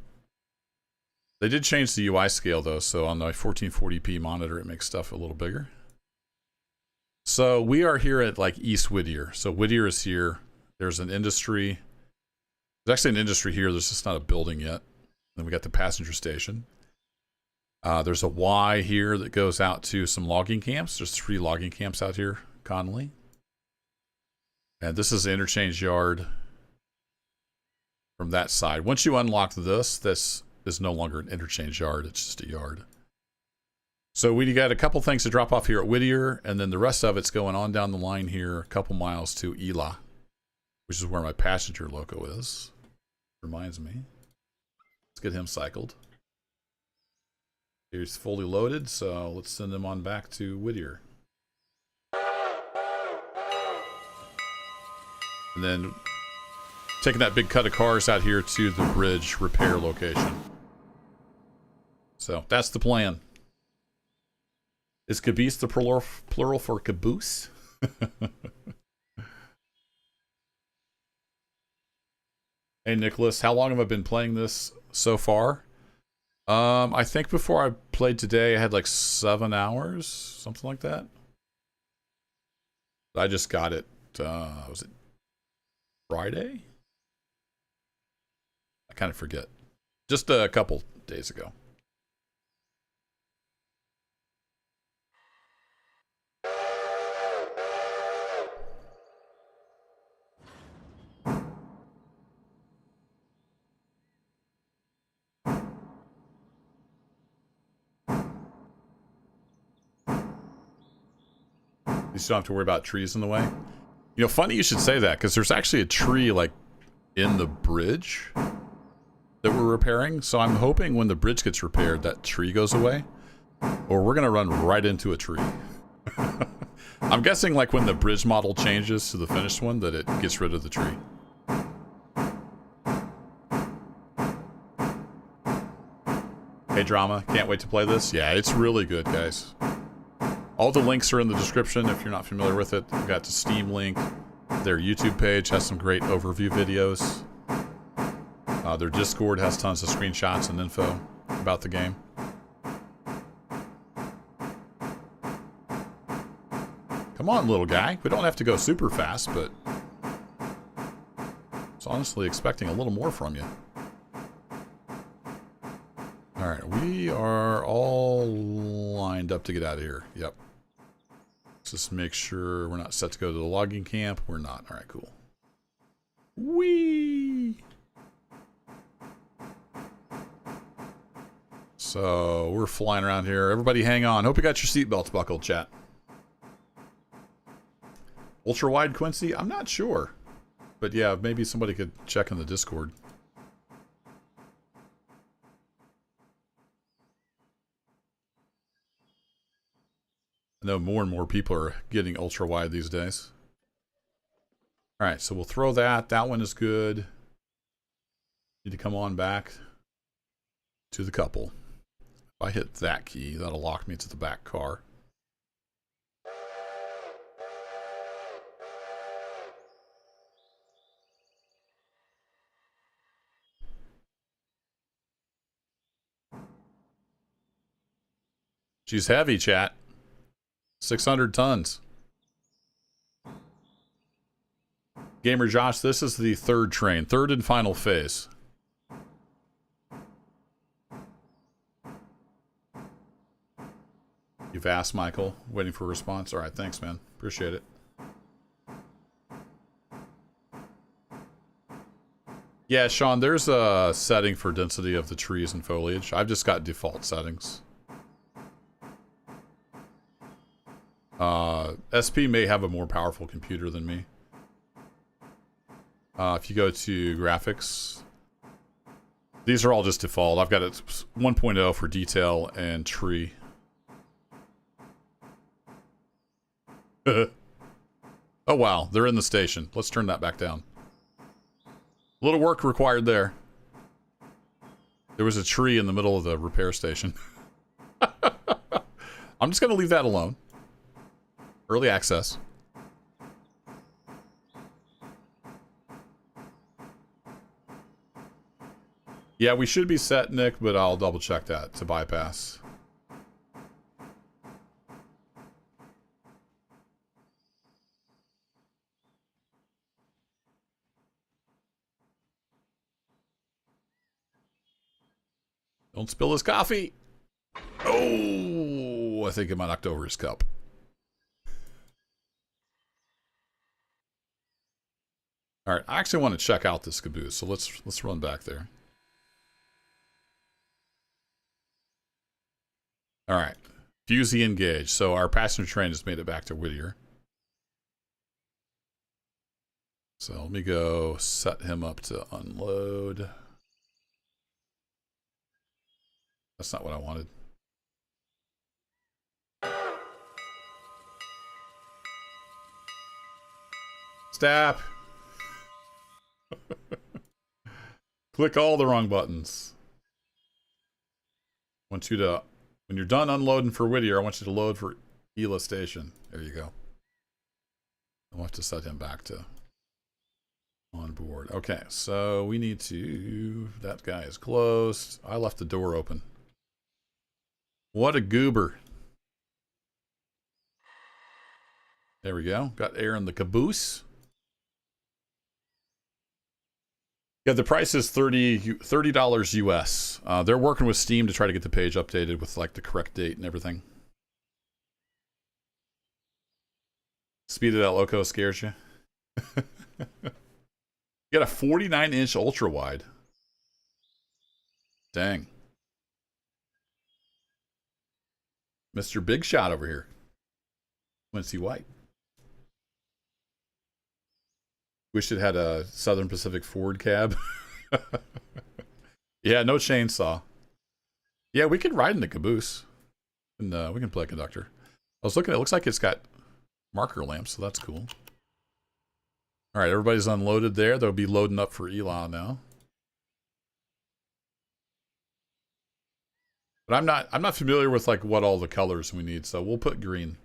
Speaker 1: They did change the UI scale, though, so on the 1440p monitor, it makes stuff a little bigger. So we are here at, like, East Whittier. So Whittier is here. There's an industry. There's actually an industry here. There's just not a building yet. Then we got the passenger station. There's a Y here that goes out to some logging camps. There's 3 logging camps out here, Connolly. And this is the interchange yard from that side. Once you unlock this is no longer an interchange yard. It's just a yard. So we got a couple things to drop off here at Whittier, and then the rest of it's going on down the line here a couple miles to Ela, which is where my passenger loco is. Reminds me. Let's get him cycled. He's fully loaded, so let's send him on back to Whittier. And then taking that big cut of cars out here to the bridge repair location. So that's the plan. Is caboose the plural for caboose? Hey, Nicholas, how long have I been playing this so far? I think before I played today, I had like 7 hours, something like that. I just got it, was it Friday? I kind of forget. Just a couple days ago. You still don't have to worry about trees in the way. You know, funny you should say that, because there's actually a tree, like, in the bridge that we're repairing. So I'm hoping when the bridge gets repaired, that tree goes away. Or we're going to run right into a tree. I'm guessing, like, when the bridge model changes to the finished one, that it gets rid of the tree. Hey, Drama, can't wait to play this. Yeah, it's really good, guys. All the links are in the description if you're not familiar with it. We've got the Steam link. Their YouTube page has some great overview videos. Their Discord has tons of screenshots and info about the game. Come on, little guy. We don't have to go super fast, but I was honestly expecting a little more from you. Alright, we are all lined up to get out of here. Yep. Let's just make sure we're not set to go to the logging camp. We're not. Alright, cool. Whee! So, we're flying around here. Everybody hang on. Hope you got your seatbelts buckled, chat. Ultra wide, Quincy? I'm not sure. But yeah, maybe somebody could check in the Discord. I know more and more people are getting ultra wide these days. Alright, so we'll throw that. That one is good. Need to come on back to the couple. If I hit that key, that'll lock me to the back car. She's heavy, chat. 600 tons. Gamer Josh, this is the third train. Third and final phase. You've asked, Michael. Waiting for a response. Alright, thanks, man. Appreciate it. Yeah, Sean, there's a setting for density of the trees and foliage. I've just got default settings. SP may have a more powerful computer than me. If you go to graphics, these are all just default. I've got it 1.0 for detail and tree. Oh wow, they're in the station. Let's turn that back down. A little work required there. There was a tree in the middle of the repair station. I'm just going to leave that alone. Early access. Yeah, we should be set, Nick, but I'll double check that to bypass. Don't spill his coffee. Oh, I think I might knocked over his cup. All right, I actually want to check out this caboose, so let's run back there. All right, Fusey engaged. So our passenger train has made it back to Whittier. So let me go set him up to unload. That's not what I wanted. Stop. Click all the wrong buttons. I want you to, when you're done unloading for Whittier, I want you to load for Ela Station. There you go. I'll have to set him back to on board. Okay, so we need to, that guy is closed. I left the door open. What a goober. There we go. Got air in the caboose. Yeah, the price is $30 US. They're working with Steam to try to get the page updated with like the correct date and everything. Speed of that loco scares you. You got a 49-inch ultra wide. Dang. Mr. Big Shot over here. Quincy White. Wish it had a Southern Pacific Ford cab. Yeah, no chainsaw. Yeah, we could ride in the caboose. And we can play conductor. I was looking, it looks like it's got marker lamps, so that's cool. All right, everybody's unloaded there. They'll be loading up for Elon now. But I'm not familiar with like what all the colors we need, so we'll put green.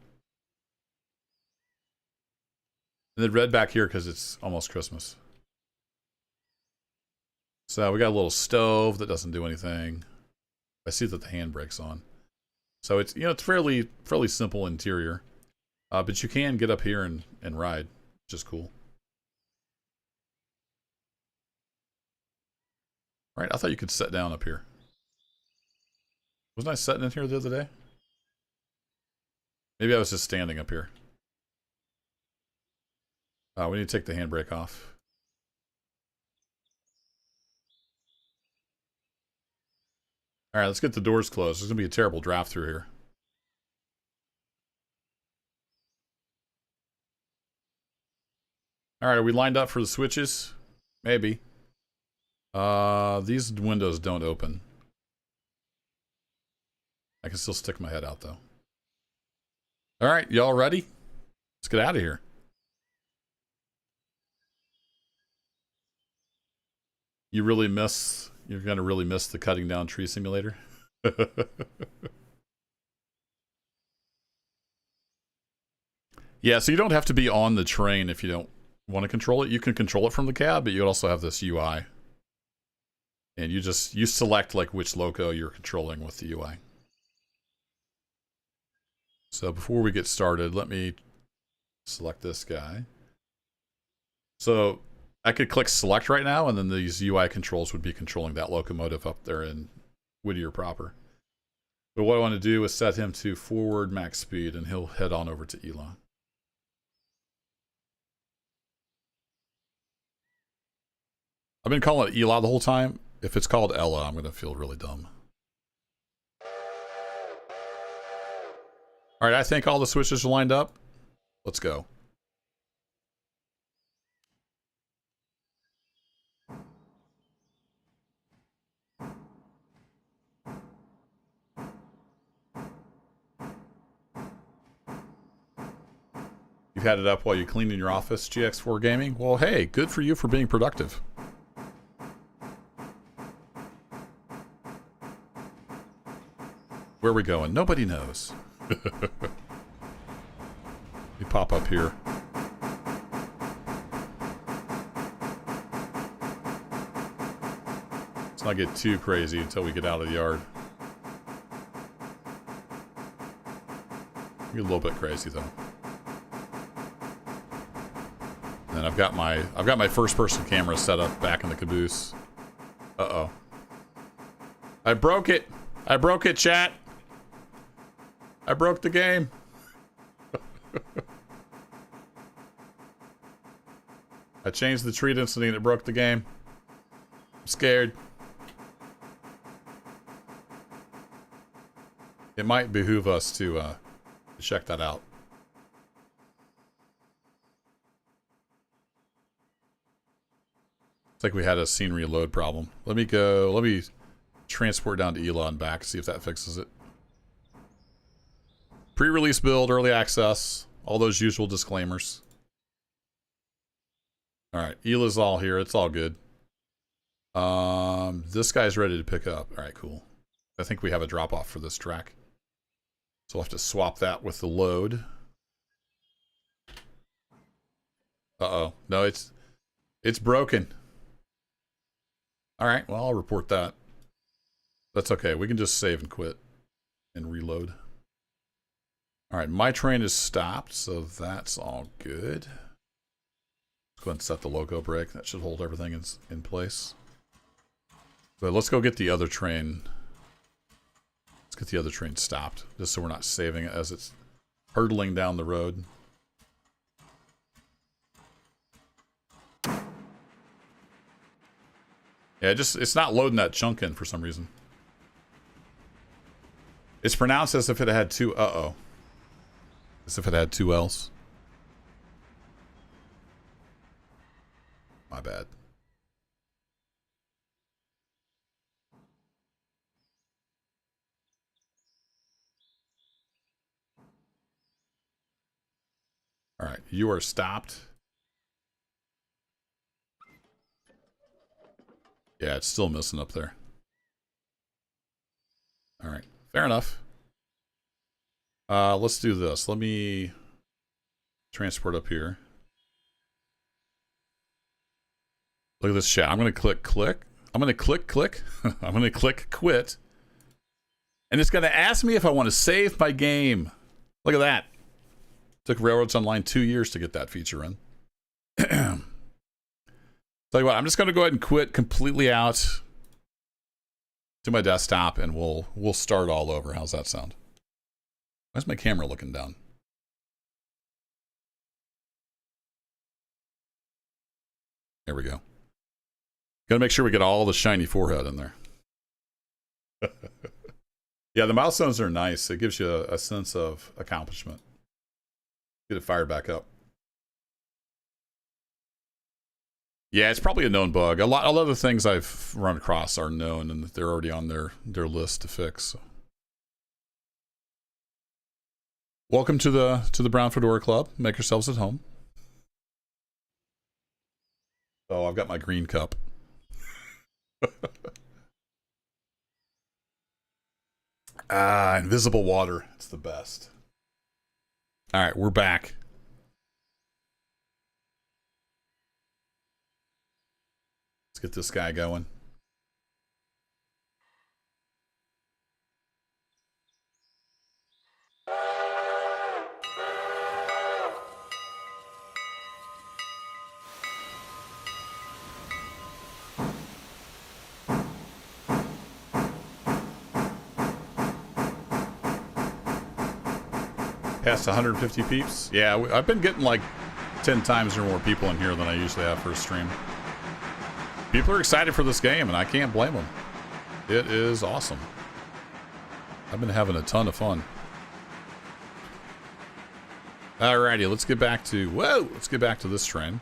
Speaker 1: And then red back here because it's almost Christmas. So we got a little stove that doesn't do anything. I see that the handbrake's on. So it's, you know, it's fairly simple interior. But you can get up here and ride, which is cool. All right, I thought you could sit down up here. Wasn't I sitting in here the other day? Maybe I was just standing up here. We need to take the handbrake off. All right, let's get the doors closed. There's going to be a terrible draft through here. All right, are we lined up for the switches? Maybe. These windows don't open. I can still stick my head out, though. All right, y'all ready? Let's get out of here. You're going to really miss the cutting down tree simulator. Yeah, so you don't have to be on the train if you don't want to control it. You can control it from the cab, but you also have this UI. And you select like which loco you're controlling with the UI. So before we get started, let me select this guy. So I could click select right now, and then these UI controls would be controlling that locomotive up there in Whittier proper. But what I want to do is set him to forward max speed, and he'll head on over to Elon. I've been calling it Eli the whole time. If it's called Ella, I'm going to feel really dumb. All right, I think all the switches are lined up. Let's go. You've had it up while you clean in your office, GX4 Gaming? Well, hey, good for you for being productive. Where are we going? Nobody knows. We pop up here. Let's not get too crazy until we get out of the yard. Get a little bit crazy though. And I've got my first person camera set up back in the caboose. Uh-oh. I broke it, chat. I broke the game. I changed the tree density and it broke the game. I'm scared. It might behoove us to check that out. It's like we had a scenery load problem. Let me transport down to Elon and back, see if that fixes it. Pre-release build, early access, all those usual disclaimers. Alright, Ela's all here, it's all good. This guy's ready to pick up. Alright, cool. I think we have a drop-off for this track. So we'll have to swap that with the load. Uh-oh. No, it's broken. Alright, well, I'll report that. That's okay. We can just save and quit and reload. Alright, my train is stopped, so that's all good. Let's go ahead and set the loco brake. That should hold everything in place. But let's go get the other train. Let's get the other train stopped, just so we're not saving it as it's hurtling down the road. Yeah, it's not loading that chunk in for some reason. It's pronounced as if it had two, as if it had two L's. My bad. All right, you are stopped. Yeah, it's still missing up there. All right, fair enough. Let's do this. Let me transport up here. Look at this chat. I'm going to click. I'm going to click. I'm going to click quit. And it's going to ask me if I want to save my game. Look at that. Took Railroads Online 2 years to get that feature in. Tell you what, I'm just going to go ahead and quit completely out to my desktop, and we'll start all over. How's that sound? Why's my camera looking down? There we go. Got to make sure we get all the shiny forehead in there. Yeah, the milestones are nice. It gives you a sense of accomplishment. Get it fired back up. Yeah, it's probably a known bug. A lot of the things I've run across are known, and they're already on their list to fix. So. Welcome to the Brown Fedora Club. Make yourselves at home. Oh, I've got my green cup. Invisible water. It's the best. All right, we're back. Let's get this guy going. Past 150 peeps? Yeah, I've been getting like 10 times or more people in here than I usually have for a stream. People are excited for this game, and I can't blame them. It is awesome. I've been having a ton of fun. Alrighty, let's get back to... Whoa! Let's get back to this train.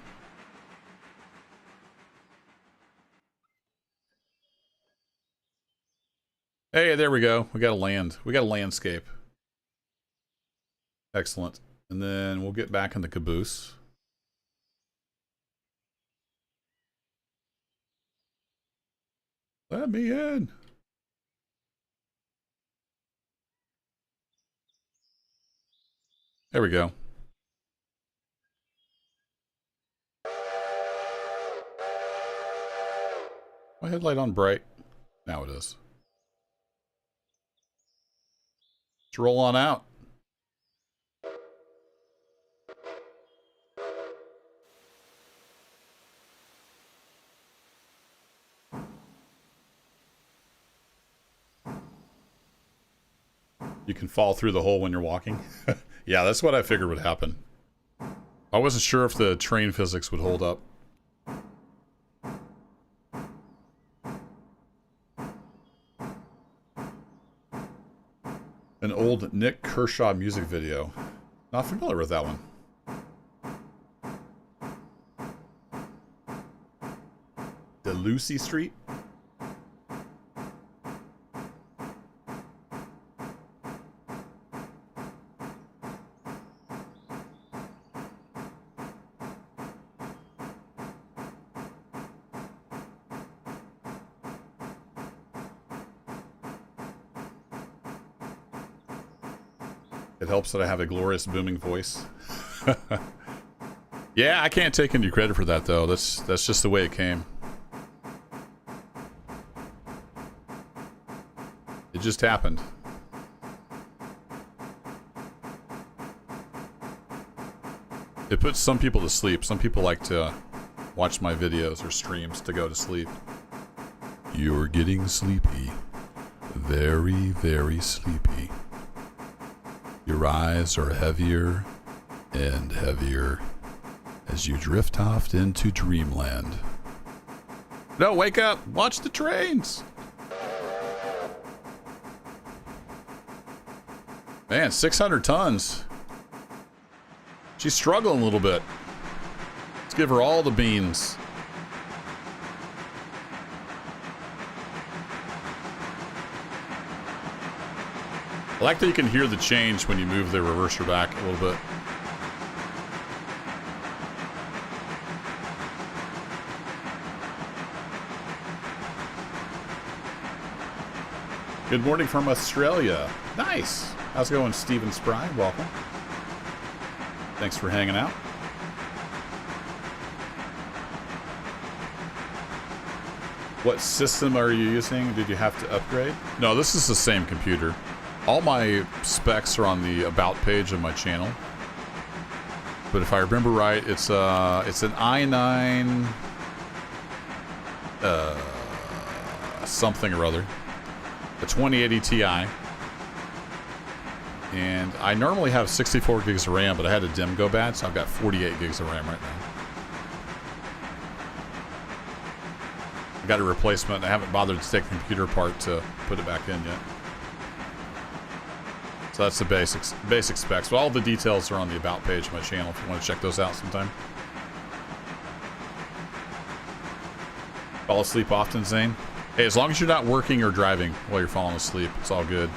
Speaker 1: Hey, there we go. We got a land. We got a landscape. Excellent. And then we'll get back in the caboose. Let me in. There we go. My headlight on bright. Now it is. Let's roll on out. You can fall through the hole when you're walking. Yeah, that's what I figured would happen. I wasn't sure if the train physics would hold up. An old Nick Kershaw music video. Not familiar with that one. The Lucy Street? It helps that I have a glorious booming voice. Yeah, I can't take any credit for that though. That's just the way it came. It just happened. It puts some people to sleep. Some people like to watch my videos or streams to go to sleep. You're getting sleepy. Very, very sleepy. Your eyes are heavier and heavier as you drift off into dreamland. No, wake up! Watch the trains! Man, 600 tons. She's struggling a little bit. Let's give her all the beans. I like that you can hear the change when you move the reverser back a little bit. Good morning from Australia. Nice. How's it going, Stephen Spry? Welcome. Thanks for hanging out. What system are you using? Did you have to upgrade? No, this is the same computer. All my specs are on the About page of my channel. But if I remember right, it's an i9 something or other. A 2080 Ti. And I normally have 64 gigs of RAM, but I had a DIMM go bad, so I've got 48 gigs of RAM right now. I got a replacement. I haven't bothered to take the computer apart to put it back in yet. So that's the basic specs. But all the details are on the About page of my channel if you want to check those out sometime. Fall asleep often, Zane? Hey, as long as you're not working or driving while you're falling asleep, it's all good.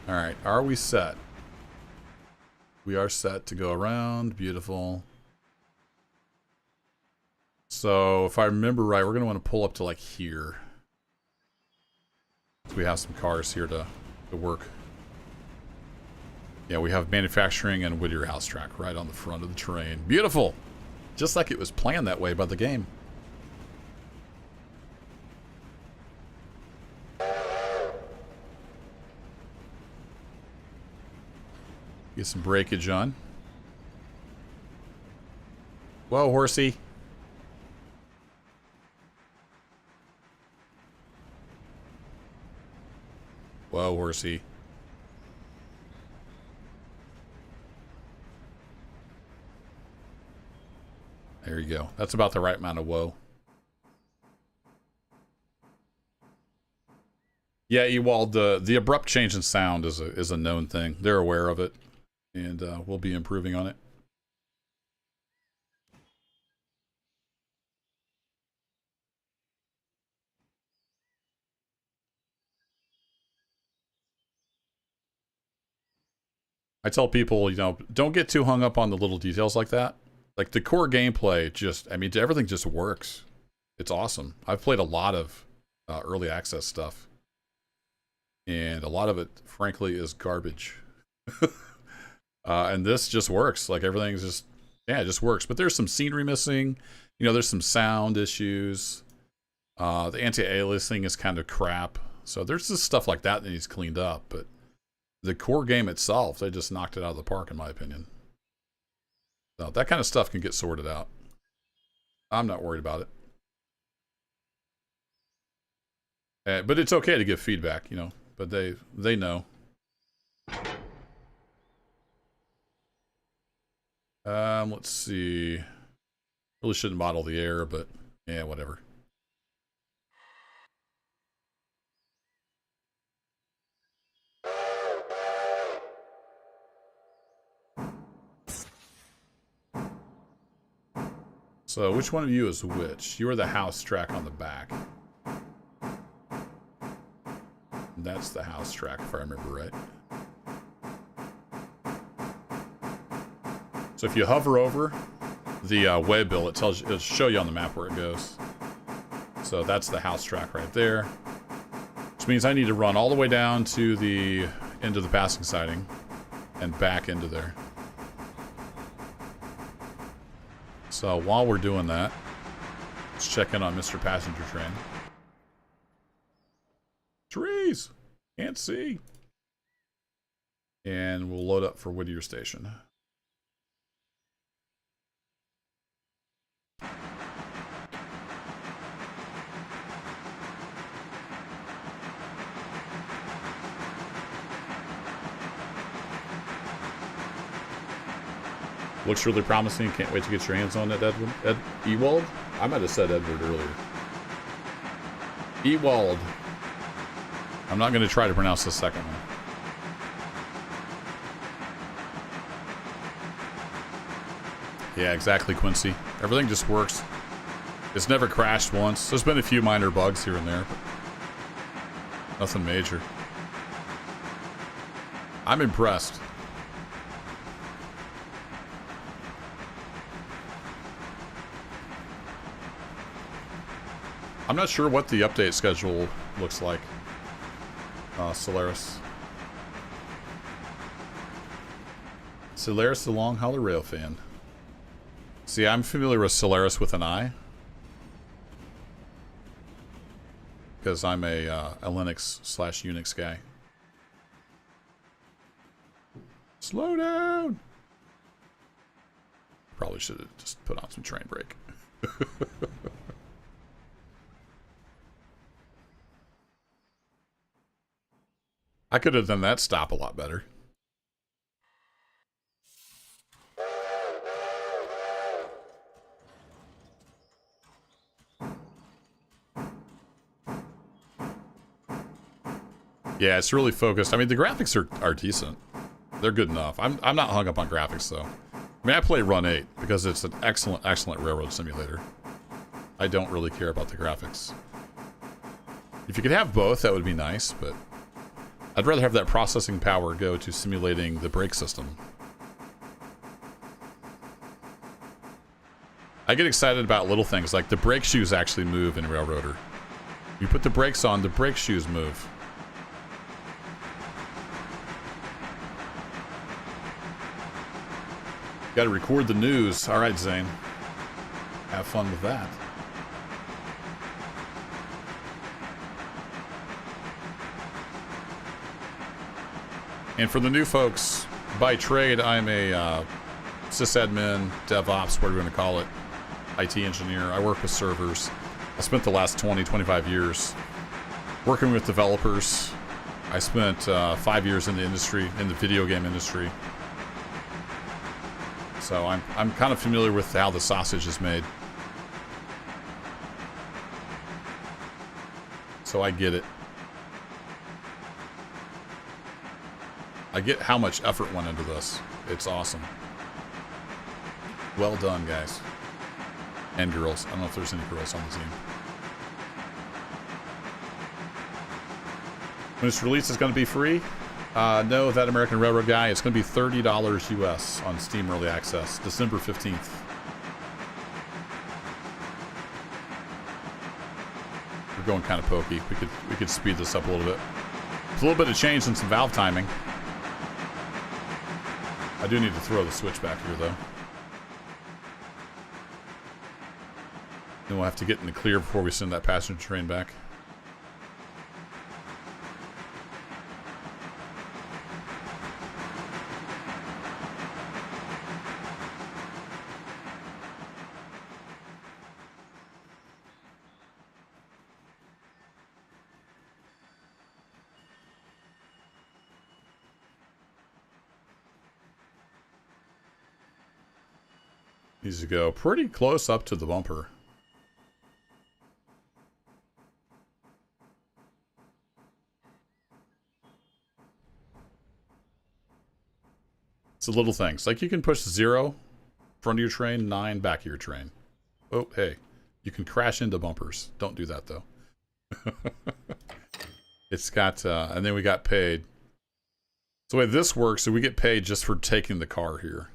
Speaker 1: Alright, are we set? We are set to go around. Beautiful. So, if I remember right, we're going to want to pull up to like here. So we have some cars here to work. Yeah, we have manufacturing and Whittier House Track right on the front of the train. Beautiful! Just like it was planned that way by the game. Get some breakage on. Whoa, horsey. Whoa, horsey. There you go. That's about the right amount of whoa. Yeah, Ewald, the abrupt change in sound is a known thing. They're aware of it, and we'll be improving on it. I tell people, you know, don't get too hung up on the little details like that. Like the core gameplay, just, I mean, everything just works. It's awesome. I've played a lot of early access stuff, and a lot of it, frankly, is garbage. And this just works. Like everything's just, yeah, it just works. But there's some scenery missing. You know, there's some sound issues. The anti-aliasing is kind of crap. So there's just stuff like that needs cleaned up. But the core game itself, they just knocked it out of the park, in my opinion. So that kind of stuff can get sorted out. I'm not worried about it. But it's okay to give feedback, you know. But they know. Let's see. Really shouldn't model the air, but yeah, whatever. So, which one of you is which? You are the house track on the back. That's the house track, if I remember right. So if you hover over the way bill, it'll show you on the map where it goes. So that's the house track right there. Which means I need to run all the way down to the end of the passing siding and back into there. So while we're doing that, let's check in on Mr. Passenger Train. Trees! Can't see. And we'll load up for Whittier Station. Looks really promising. Can't wait to get your hands on it, Ewald? I might have said Edward earlier. Ewald. I'm not going to try to pronounce the second one. Yeah, exactly, Quincy. Everything just works. It's never crashed once. There's been a few minor bugs here and there, but nothing major. I'm impressed. I'm not sure what the update schedule looks like. Solaris. Solaris, the Long Hauler Rail fan. See, I'm familiar with Solaris with an I. Because I'm a Linux/Unix guy. Slow down! Probably should have just put on some train brake. I could have done that stop a lot better. Yeah, it's really focused. I mean, the graphics are decent. They're good enough. I'm not hung up on graphics, though. I mean, I play Run 8 because it's an excellent railroad simulator. I don't really care about the graphics. If you could have both, that would be nice, but I'd rather have that processing power go to simulating the brake system. I get excited about little things, like the brake shoes actually move in Railroader. You put the brakes on, the brake shoes move. Got to record the news. All right, Zane. Have fun with that. And for the new folks, by trade, I'm a sysadmin, DevOps, whatever you want to call it, IT engineer. I work with servers. I spent the last 20, 25 years working with developers. I spent 5 years in the industry, in the video game industry. So I'm kind of familiar with how the sausage is made. So I get it. I get how much effort went into this. It's awesome. Well done, guys. And girls. I don't know if there's any girls on the team. When it's released, it's going to be free. No, that American Railroad guy, it's going to be $30 US on Steam Early Access, December 15th. We're going kind of pokey. We could speed this up a little bit. There's a little bit of change in some valve timing. I do need to throw the switch back here, though. Then we'll have to get in the clear before we send that passenger train back. Needs to go pretty close up to the bumper. It's the little things. Like you can push 0 front of your train, 9 back of your train. Oh, hey. You can crash into bumpers. Don't do that, though. It's got, and then we got paid. So the way this works, so we get paid just for taking the car here.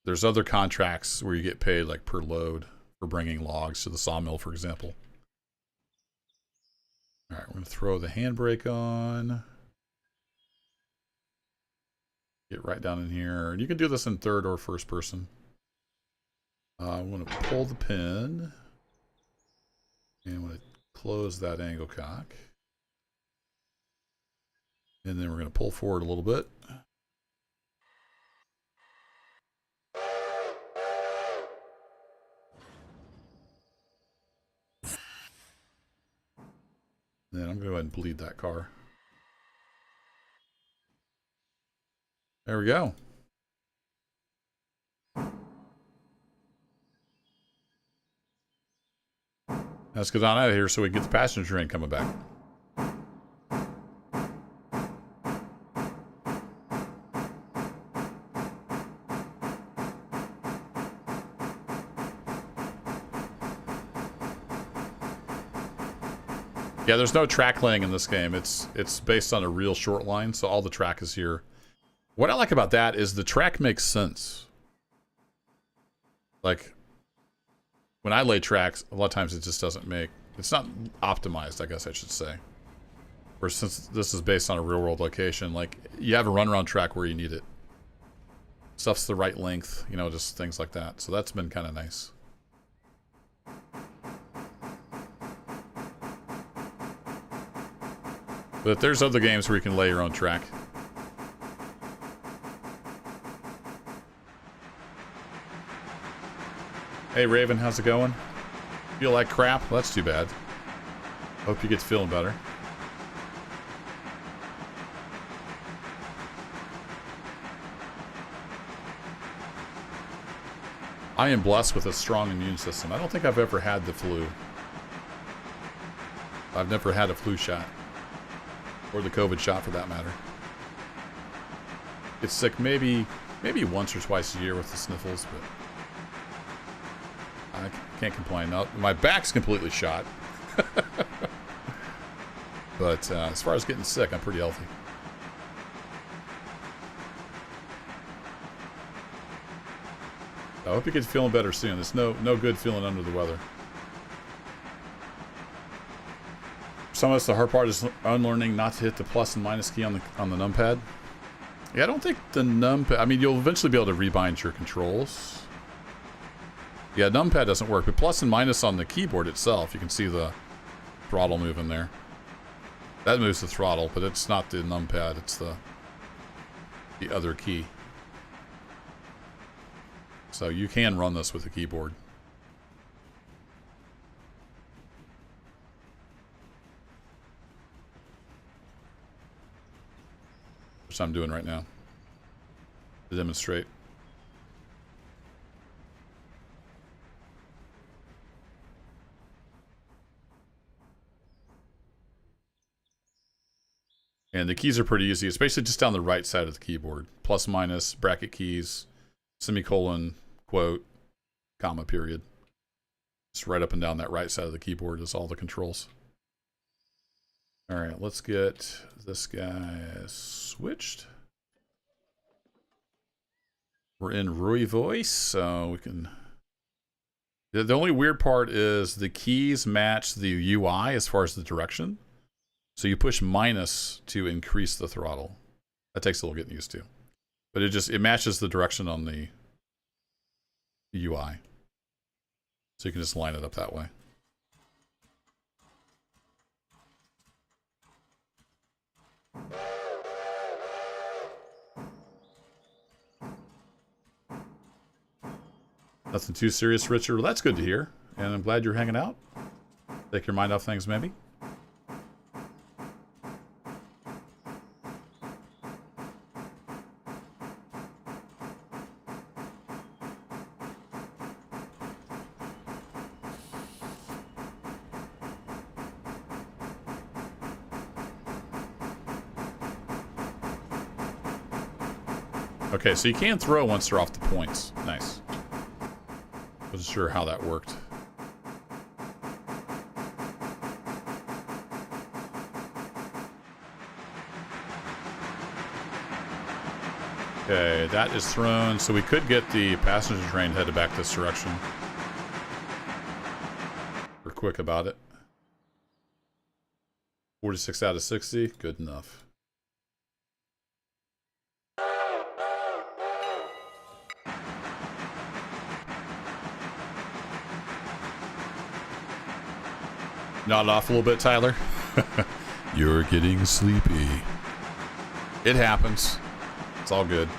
Speaker 1: There's other contracts where you get paid like per load for bringing logs to the sawmill, for example. All right, we're going to throw the handbrake on. Get right down in here. And you can do this in third or first person. I'm going to pull the pin. And I'm going to close that angle cock. And then we're going to pull forward a little bit. Then I'm going to go ahead and bleed that car. There we go. Let's get on out of here so we can get the passenger train coming back. Yeah, there's no track laying in this game. It's based on a real short line, so all the track is here. What I like about that is the track makes sense. Like, when I lay tracks, a lot of times it just doesn't make... It's not optimized, I guess I should say. Whereas since this is based on a real-world location, like, you have a runaround track where you need it. Stuff's the right length, you know, just things like that. So that's been kind of nice. But there's other games where you can lay your own track. Hey Raven, how's it going? Feel like crap? Well, that's too bad. Hope you get to feeling better. I am blessed with a strong immune system. I don't think I've ever had the flu. I've never had a flu shot. Or the COVID shot, for that matter. Get sick maybe once or twice a year with the sniffles, but I can't complain. Now, my back's completely shot. But as far as getting sick, I'm pretty healthy. I hope you get feeling better soon. There's no good feeling under the weather. Some of us, the hard part is unlearning not to hit the plus and minus key on the numpad. Yeah, I don't think the numpad... I mean, you'll eventually be able to rebind your controls. Yeah, numpad doesn't work, but plus and minus on the keyboard itself, you can see the throttle moving there. That moves the throttle, but it's not the numpad, it's the other key. So you can run this with the keyboard. Which I'm doing right now to demonstrate. And the keys are pretty easy. It's basically just down the right side of the keyboard. Plus, minus, bracket keys, semicolon, quote, comma, period. Just right up and down that right side of the keyboard is all the controls. All right, let's get this guy switched. We're in Rui voice, so we can... The only weird part is the keys match the UI as far as the direction. So you push minus to increase the throttle. That takes a little getting used to. But it matches the direction on the UI. So you can just line it up that way. Nothing too serious, Richard. Well, that's good to hear. And I'm glad you're hanging out. Take your mind off things, maybe. Okay, so you can throw once they're off the points. Nice. Wasn't sure how that worked. Okay, that is thrown. So we could get the passenger train headed back this direction. We're quick about it. 46 out of 60. Good enough. Nod off a little bit, Tyler. You're getting sleepy. It happens. It's all good.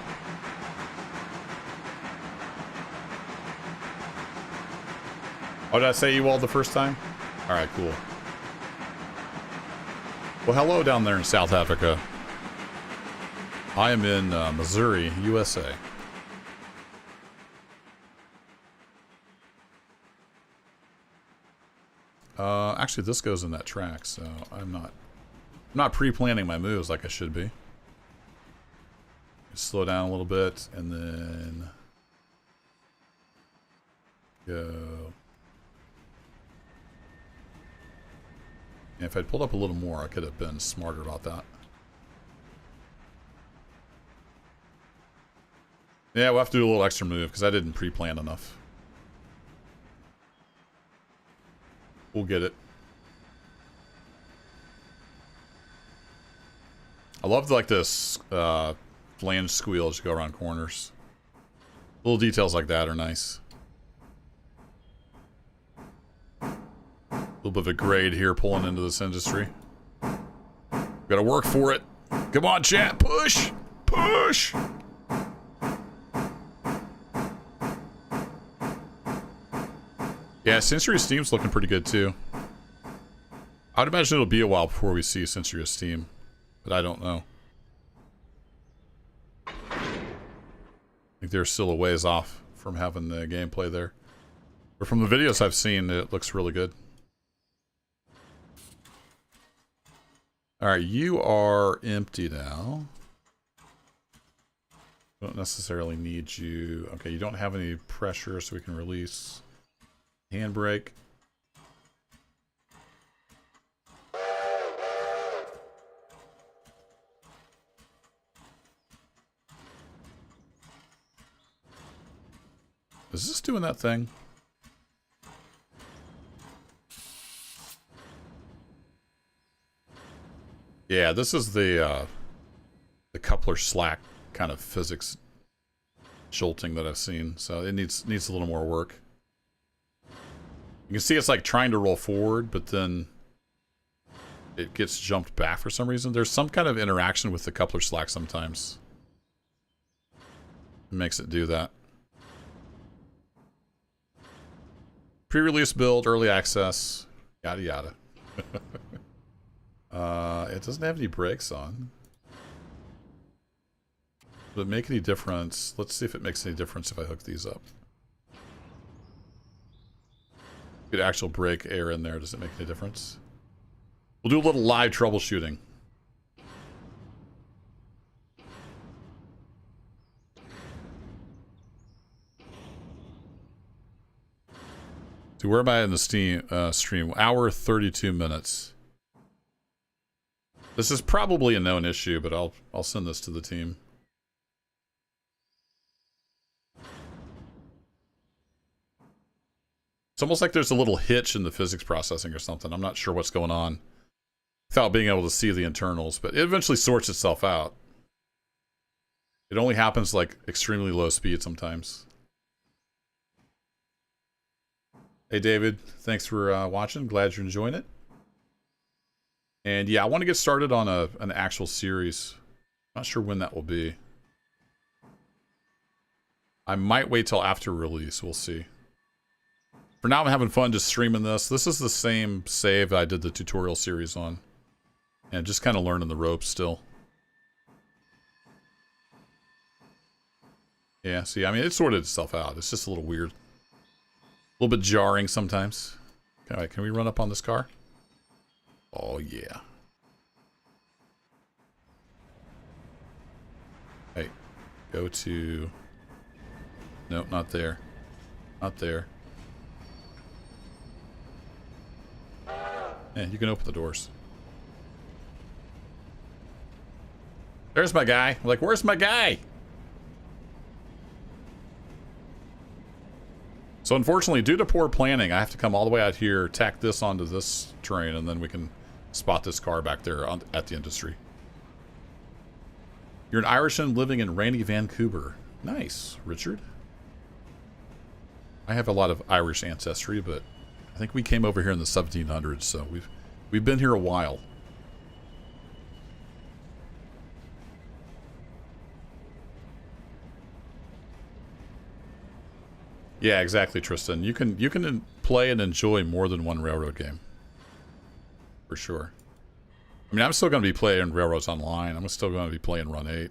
Speaker 1: Oh, did I say you all the first time? All right, cool. Well, hello down there in South Africa. I am in Missouri, USA. Actually, this goes in that track, so I'm not pre-planning my moves like I should be. Just slow down a little bit, and then go. Yeah, if I'd pulled up a little more, I could have been smarter about that. Yeah, we'll have to do a little extra move, because I didn't pre-plan enough. We'll get it. I love like this flange squeal as you go around corners. Little details like that are nice. A little bit of a grade here pulling into this industry. Gotta work for it. Come on, chat. Push! Push! Yeah, Century of Steam's looking pretty good too. I would imagine it'll be a while before we see Century of Steam, but I don't know. I think they're still a ways off from having the gameplay there. But from the videos I've seen, it looks really good. Alright, you are empty now. Don't necessarily need you. Okay, you don't have any pressure, so we can release. Handbrake. Is this doing that thing? Yeah, this is the coupler slack kind of physics jolting that I've seen, so it needs a little more work. You can see it's like trying to roll forward, but then it gets jumped back for some reason. There's some kind of interaction with the coupler slack sometimes. It makes it do that. Pre-release build, early access, yada yada. It doesn't have any brakes on. Does it make any difference? Let's see if it makes any difference if I hook these up. Get actual brake air in there. Does it make any difference? We'll do a little live troubleshooting. So where am I in the stream? Hour 32 minutes. This is probably a known issue, but I'll send this to the team. It's almost like there's a little hitch in the physics processing or something. I'm not sure what's going on without being able to see the internals, but it eventually sorts itself out. It only happens like extremely low speed sometimes. Hey David, thanks for watching. Glad you're enjoying it. And yeah, I want to get started on an actual series. Not sure when that will be. I might wait till after release. We'll see. For now, I'm having fun just streaming this. This is the same save that I did the tutorial series on. And just kind of learning the ropes still. Yeah, see, I mean, it sorted itself out. It's just a little weird. A little bit jarring sometimes. Alright, can we run up on this car? Oh, yeah. Hey, Go to... Nope, not there. Not there. Yeah, you can open the doors. There's my guy. I'm like, where's my guy? So unfortunately, due to poor planning, I have to come all the way out here, tack this onto this train, and then we can spot this car back there at the industry. You're an Irishman living in rainy Vancouver. Nice, Richard. I have a lot of Irish ancestry, but I think we came over here in the 1700s, so we've been here a while. Yeah, exactly, Tristan. You can play and enjoy more than one railroad game. For sure. I mean, I'm still going to be playing Railroads Online. I'm still going to be playing Run 8.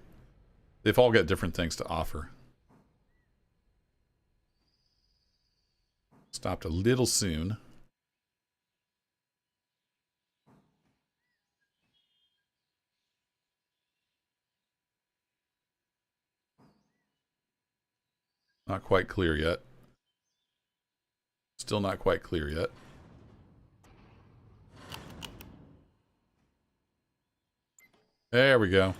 Speaker 1: They've all got different things to offer. Stopped a little soon. Not quite clear yet. Still not quite clear yet. There we go.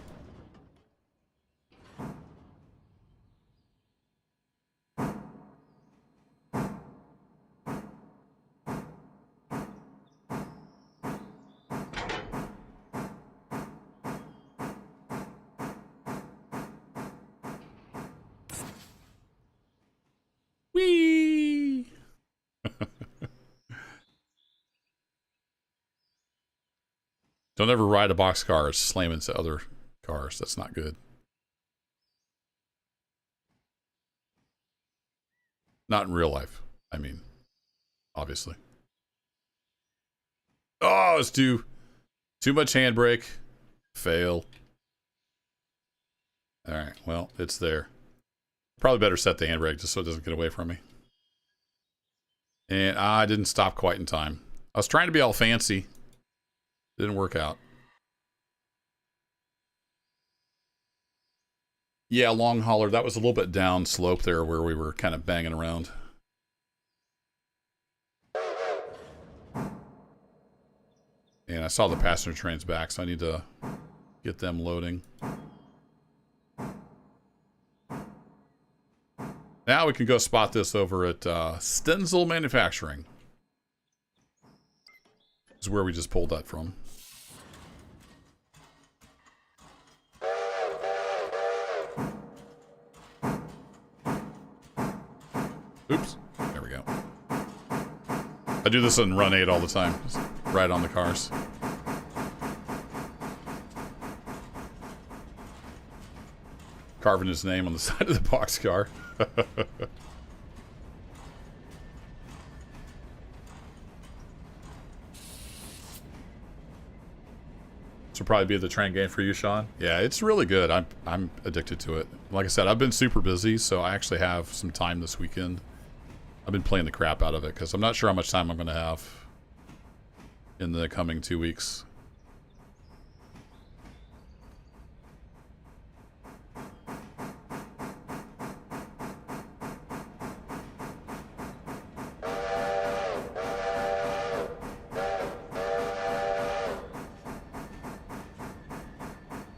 Speaker 1: Whee! Don't ever ride a boxcar or slam into other cars. That's not good. Not in real life. I mean, obviously. Oh, it's too much handbrake. Fail. Alright, well, it's there. Probably better set the handbrake just so it doesn't get away from me. And I didn't stop quite in time. I was trying to be all fancy. Didn't work out. Yeah, long hauler. That was a little bit down slope there where we were kind of banging around. And I saw the passenger trains back, so I need to get them loading. Now we can go spot this over at Stenzel Manufacturing. This is where we just pulled that from. Oops. There we go. I do this in Run 8 all the time. Just right on the cars. Carving his name on the side of the boxcar. This will probably be the train game for you, Sean. Yeah, it's really good. I'm addicted to it. Like I said, I've been super busy, so I actually have some time this weekend. I've been playing the crap out of it because I'm not sure how much time I'm going to have in the coming 2 weeks.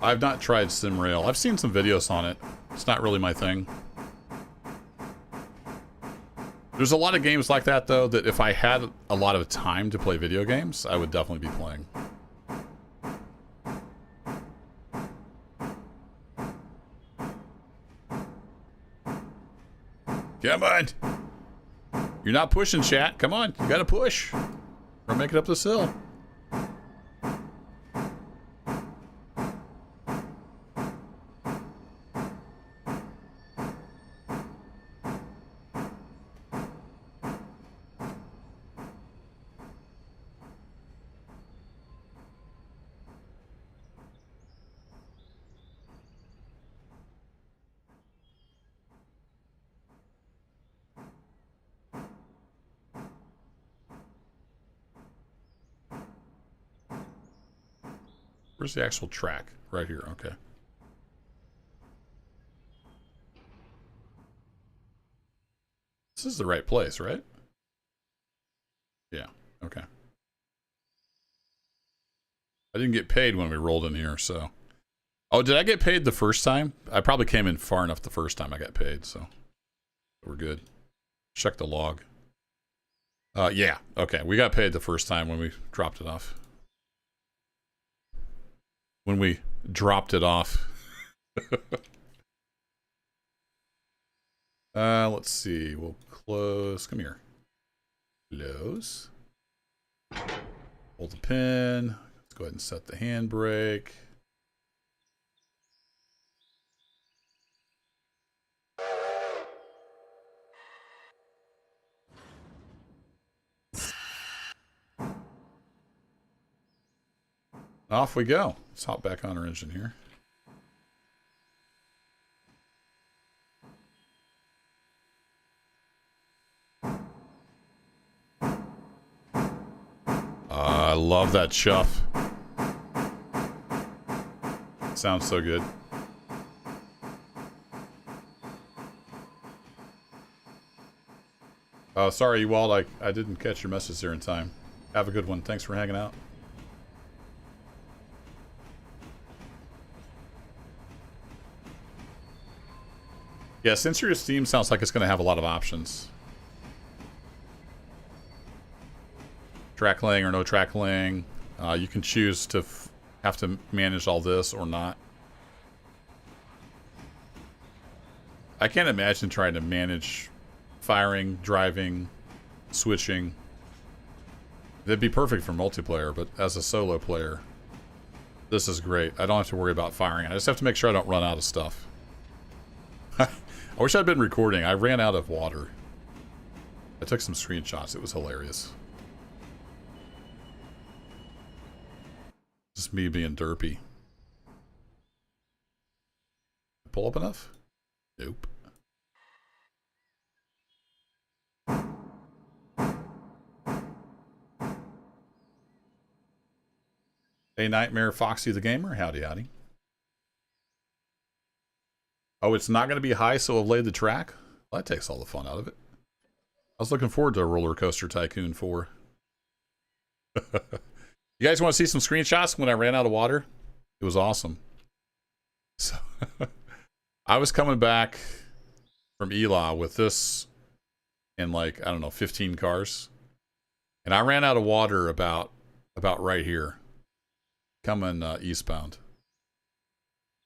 Speaker 1: I've not tried SimRail. I've seen some videos on it. It's not really my thing. There's a lot of games like that, though, that if I had a lot of time to play video games, I would definitely be playing. Come on! You're not pushing, chat. Come on, you gotta push. We're making up this hill. Where's the actual track? Right here, okay. This is the right place, right? Yeah, okay. I didn't get paid when we rolled in here, so. Oh, did I get paid the first time? I probably came in far enough the first time I got paid, so we're good. Check the log. Yeah, okay. We got paid the first time when we dropped it off. When we dropped it off. Let's see. We'll close. Come here. Close. Hold the pin. Let's go ahead and set the handbrake. Off we go. Let's hop back on our engine here. I love that chuff. Sounds so good. Oh, sorry, Walt. I didn't catch your message there in time. Have a good one. Thanks for hanging out. Yeah, Century of Steam sounds like it's going to have a lot of options. Track laying or no track laying. You can choose to have to manage all this or not. I can't imagine trying to manage firing, driving, switching. That'd be perfect for multiplayer, but as a solo player, this is great. I don't have to worry about firing. I just have to make sure I don't run out of stuff. I wish I'd been recording. I ran out of water. I took some screenshots. It was hilarious. Just me being derpy. Pull up enough? Nope. Hey, Nightmare Foxy the Gamer. Howdy, howdy. Oh, it's not going to be high, so I've laid the track? Well, that takes all the fun out of it. I was looking forward to Roller Coaster Tycoon 4. You guys want to see some screenshots when I ran out of water? It was awesome. So I was coming back from Elah with this in like, I don't know, 15 cars. And I ran out of water about right here. Coming eastbound.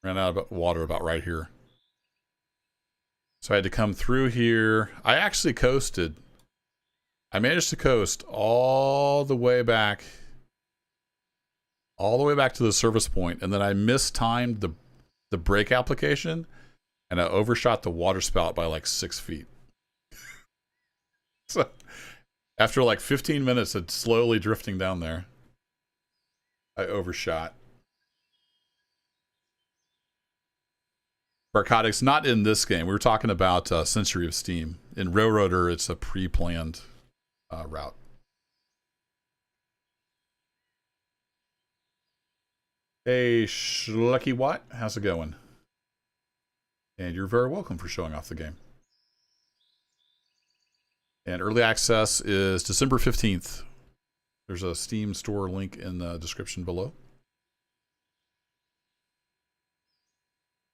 Speaker 1: Ran out of water about right here. So I had to come through here. I actually coasted. I managed to coast all the way back to the service point, and then I mistimed the brake application, and I overshot the water spout by like 6 feet. So after like 15 minutes of slowly drifting down there, I overshot. Narcotics, not in this game. We were talking about Century of Steam. In Railroader, it's a pre-planned route. Hey, Schlucky Watt, how's it going? And you're very welcome for showing off the game. And early access is December 15th. There's a Steam store link in the description below.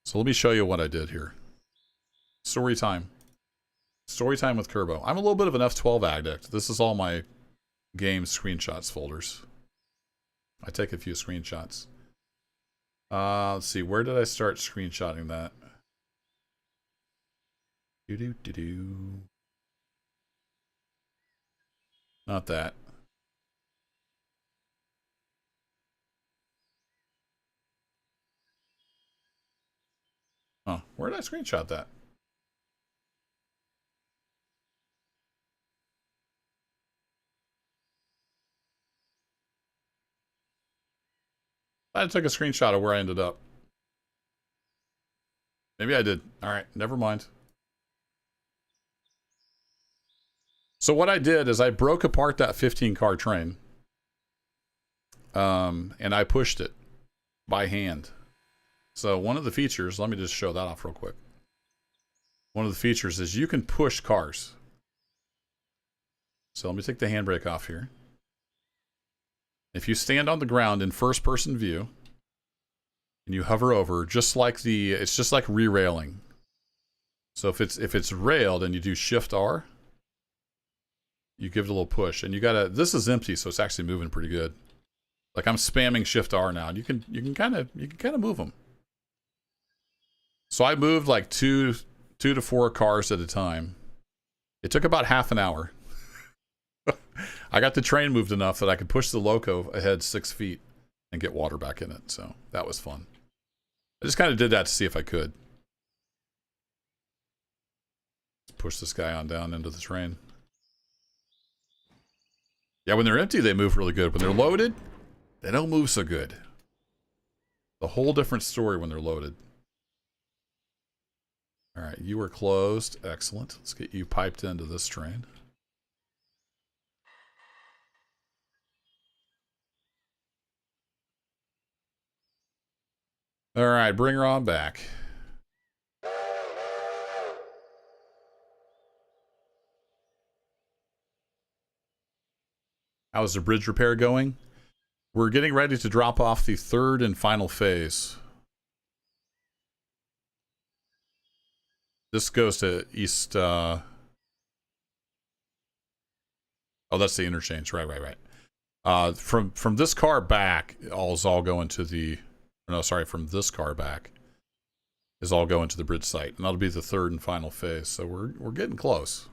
Speaker 1: So let me show you what I did here. Story time. Story time with Kerbo. I'm a little bit of an F12 addict. This is all my game screenshots folders. I take a few screenshots. Let's see. Where did I start screenshotting that? Do-do-do-do. Not that. Oh, where did I screenshot that? I took a screenshot of where I ended up. Maybe I did. All right, never mind. So what I did is I broke apart that 15-car train. And I pushed it by hand. So one of the features, let me just show that off real quick. One of the features is you can push cars. So let me take the handbrake off here. If you stand on the ground in first-person view, and you hover over, just like it's just like re-railing. So if it's railed and you do Shift R, you give it a little push, and you gotta. This is empty, so it's actually moving pretty good. Like I'm spamming Shift R now, and you can kind of move them. So I moved like two to 4 cars at a time. It took about half an hour. I got the train moved enough that I could push the loco ahead 6 feet and get water back in it. So that was fun. I just kind of did that to see if I could. Let's push this guy on down into the train. Yeah, when they're empty, they move really good. When they're loaded, they don't move so good. A whole different story when they're loaded. All right, you are closed. Excellent. Let's get you piped into this train. All right, bring her on back. How's the bridge repair going? We're getting ready to drop off the 3rd and final phase. This goes to East... Oh, that's the interchange. Right. From this car back, is all going to the... No, sorry, from this car back is all going to the bridge site. And that'll be the 3rd and final phase. So we're getting close.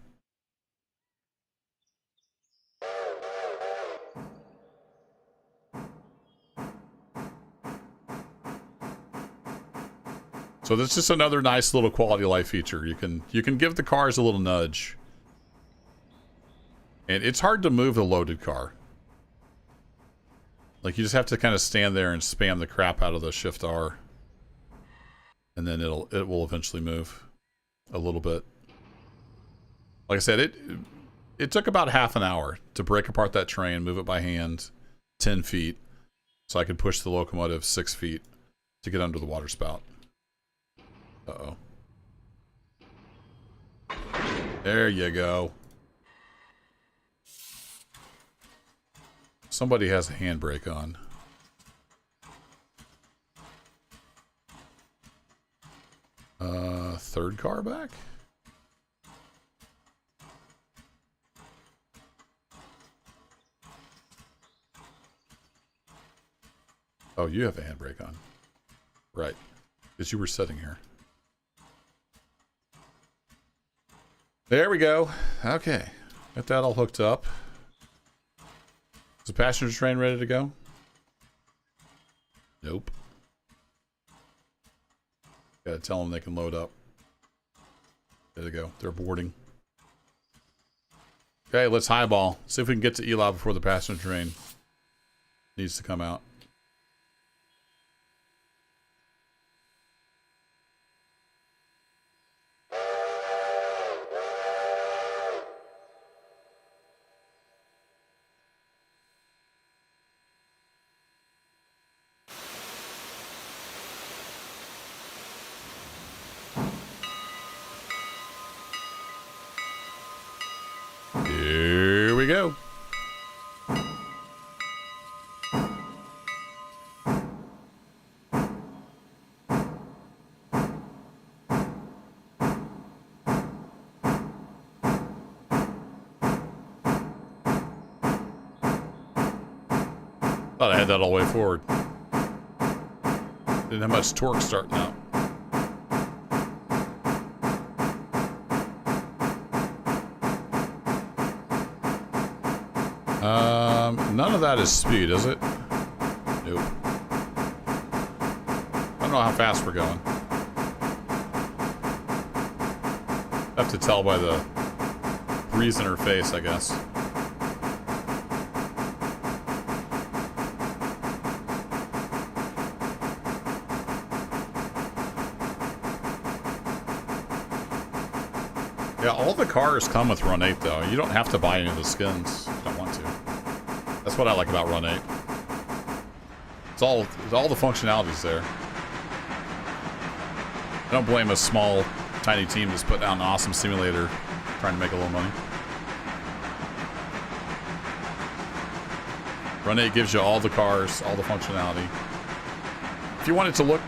Speaker 1: So that's just another nice little quality of life feature. You can give the cars a little nudge. And it's hard to move a loaded car. Like, you just have to kind of stand there and spam the crap out of the Shift R. And then it will eventually move a little bit. Like I said, it took about half an hour to break apart that train, move it by hand 10 feet, so I could push the locomotive 6 feet to get under the water spout. Uh-oh. There you go. Somebody has a handbrake on. Third car back? Oh, you have a handbrake on. Right. Because you were sitting here. There we go. Okay. Got that all hooked up. Is the passenger train ready to go? Nope. Gotta tell them they can load up. There they go. They're boarding. Okay, let's highball. See if we can get to Eli before the passenger train needs to come out. Here we go. Thought I had that all the way forward. Didn't have much torque starting out. None of that is speed, is it? Nope. I don't know how fast we're going. Have to tell by the breeze in her face, I guess. Yeah, all the cars come with Run 8, though. You don't have to buy any of the skins if you don't want to. That's what I like about Run 8. It's all the functionality's there. I don't blame a small, tiny team that's put down an awesome simulator trying to make a little money. Run 8 gives you all the cars, all the functionality. If you want it to look,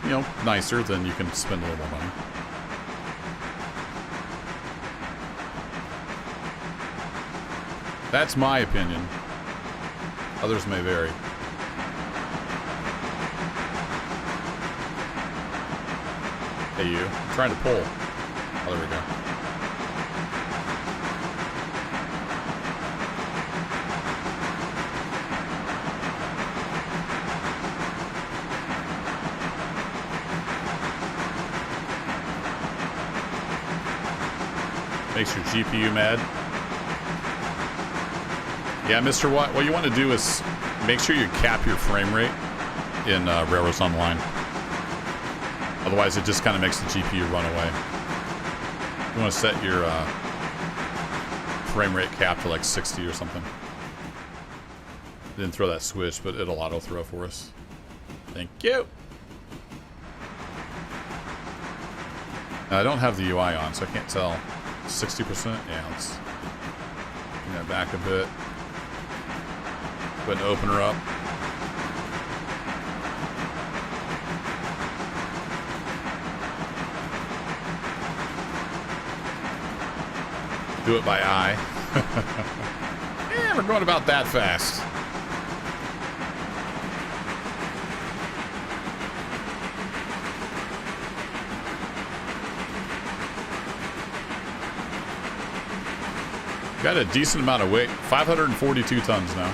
Speaker 1: you know, nicer, then you can spend a little more money. That's my opinion. Others may vary. Hey, you. I'm trying to pull. Oh, there we go. Makes your GPU mad. Yeah, Mr. Watt, what you want to do is make sure you cap your frame rate in Railroads Online. Otherwise, it just kind of makes the GPU run away. You want to set your frame rate cap to like 60 or something. Didn't throw that switch, but it'll auto throw for us. Thank you. Now, I don't have the UI on, so I can't tell. 60%? Yeah, let's bring that back a bit. Go ahead and open her up. Do it by eye. Yeah, we're going about that fast. Got a decent amount of weight. 542 tons now.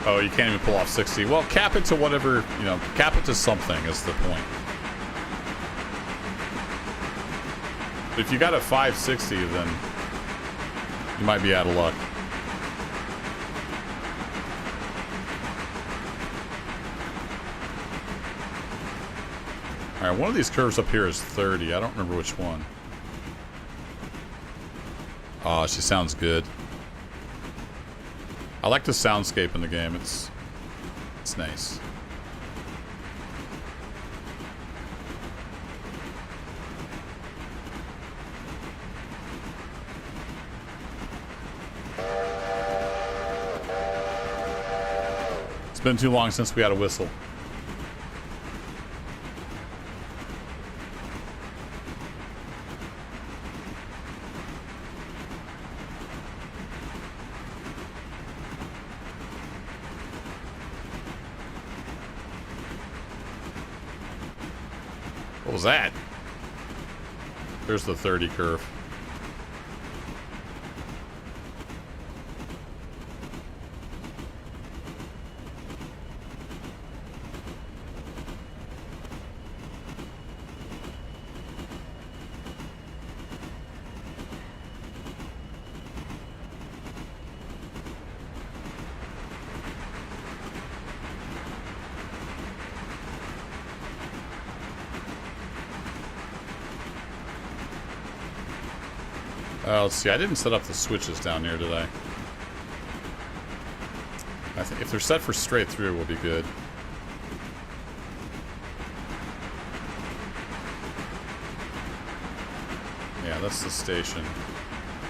Speaker 1: Oh, you can't even pull off 60. Well, cap it to whatever, you know, cap it to something is the point. If you got a 560, then you might be out of luck. Alright, one of these curves up here is 30. I don't remember which one. Oh, she sounds good. I like the soundscape in the game. It's nice. It's been too long since we had a whistle. What was that? There's the 30 curve. Let's see. I didn't set up the switches down here, did I? I think if they're set for straight through, we'll be good. Yeah, that's the station.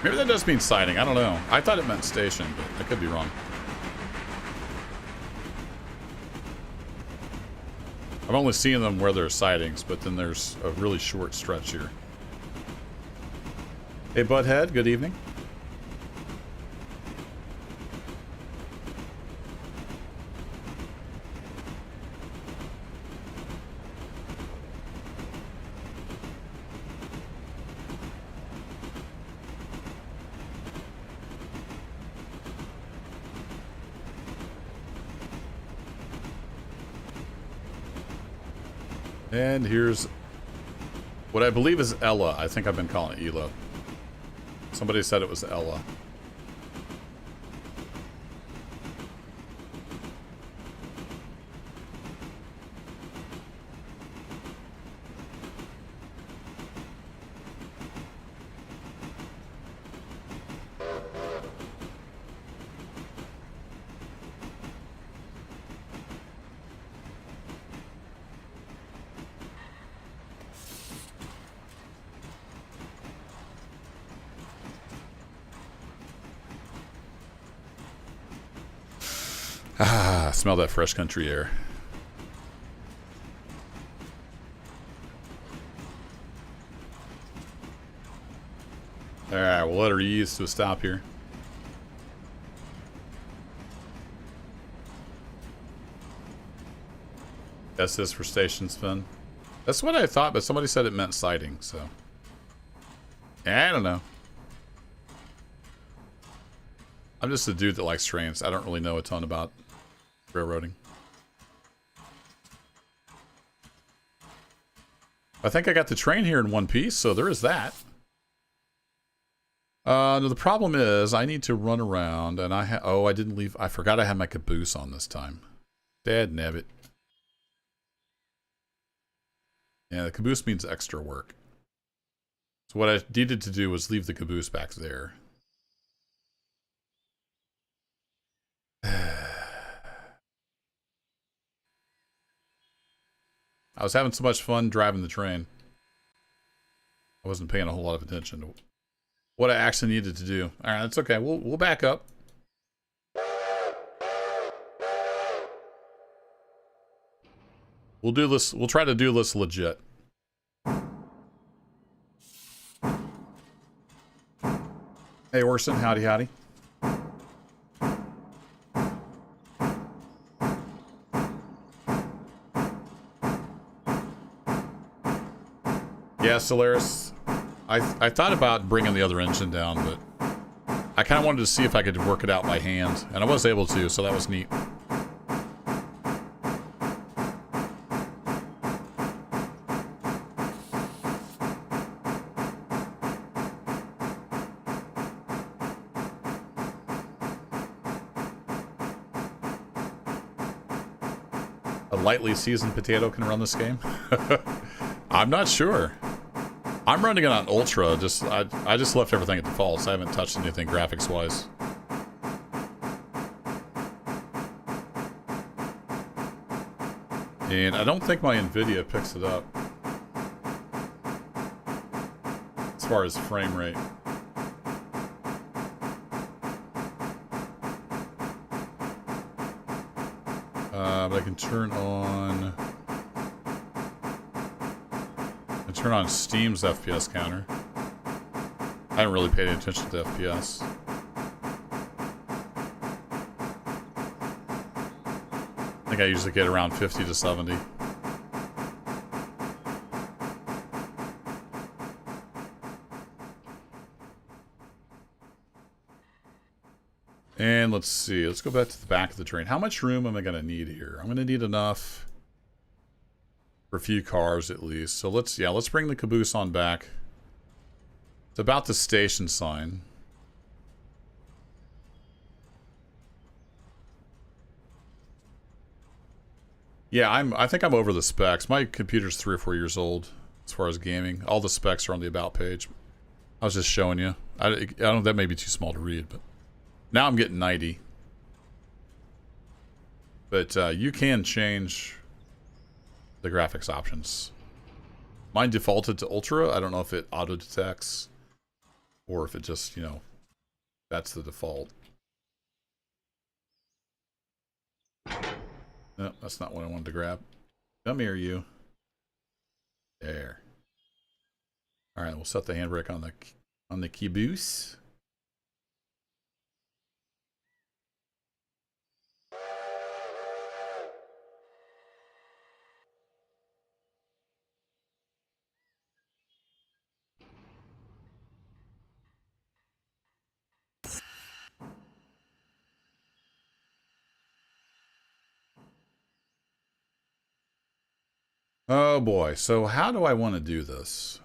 Speaker 1: Maybe that does mean siding. I don't know. I thought it meant station, but I could be wrong. I'm only seeing them where there are sidings, but then there's a really short stretch here. Hey, Butthead, good evening. And here's what I believe is Ella. I think I've been calling it Ela. Somebody said it was Ella. Smell that fresh country air. Alright, we'll let her ease to a stop here. SS for station spin. That's what I thought, but somebody said it meant sighting, so. I don't know. I'm just a dude that likes trains. I don't really know a ton about railroading. I think I got the train here in one piece, so there is that. The problem is I need to run around, and I didn't leave. I forgot I had my caboose on this time. Dad nabbit. Yeah, the caboose means extra work. So what I needed to do was leave the caboose back there. I was having so much fun driving the train. I wasn't paying a whole lot of attention to what I actually needed to do. All right, that's okay. We'll back up. We'll do this. We'll try to do this legit. Hey, Orson. Howdy, howdy. Yeah, Solaris. I thought about bringing the other engine down, but I kind of wanted to see if I could work it out by hand, and I was able to, so that was neat. A lightly seasoned potato can run this game? I'm not sure. I'm running it on Ultra. I just left everything at default, so I haven't touched anything graphics-wise. And I don't think my NVIDIA picks it up as far as frame rate. But I can turn on Steam's FPS counter. I haven't really paid any attention to FPS. I think I usually get around 50 to 70. And let's see. Let's go back to the back of the train. How much room am I going to need here? I'm going to need enough for a few cars at least. So let's bring the caboose on back. It's about the station sign. Yeah, I think I'm over the specs. My computer's 3 or 4 years old as far as gaming. All the specs are on the about page. I was just showing you. I don't know, that may be too small to read, but now I'm getting 90. But you can change the graphics options. Mine defaulted to Ultra. I don't know if it auto detects or if it just, that's the default. No, that's not what I wanted to grab. Come here, you. There. All right, we'll set the handbrake on the caboose. Oh boy, so how do I want to do this?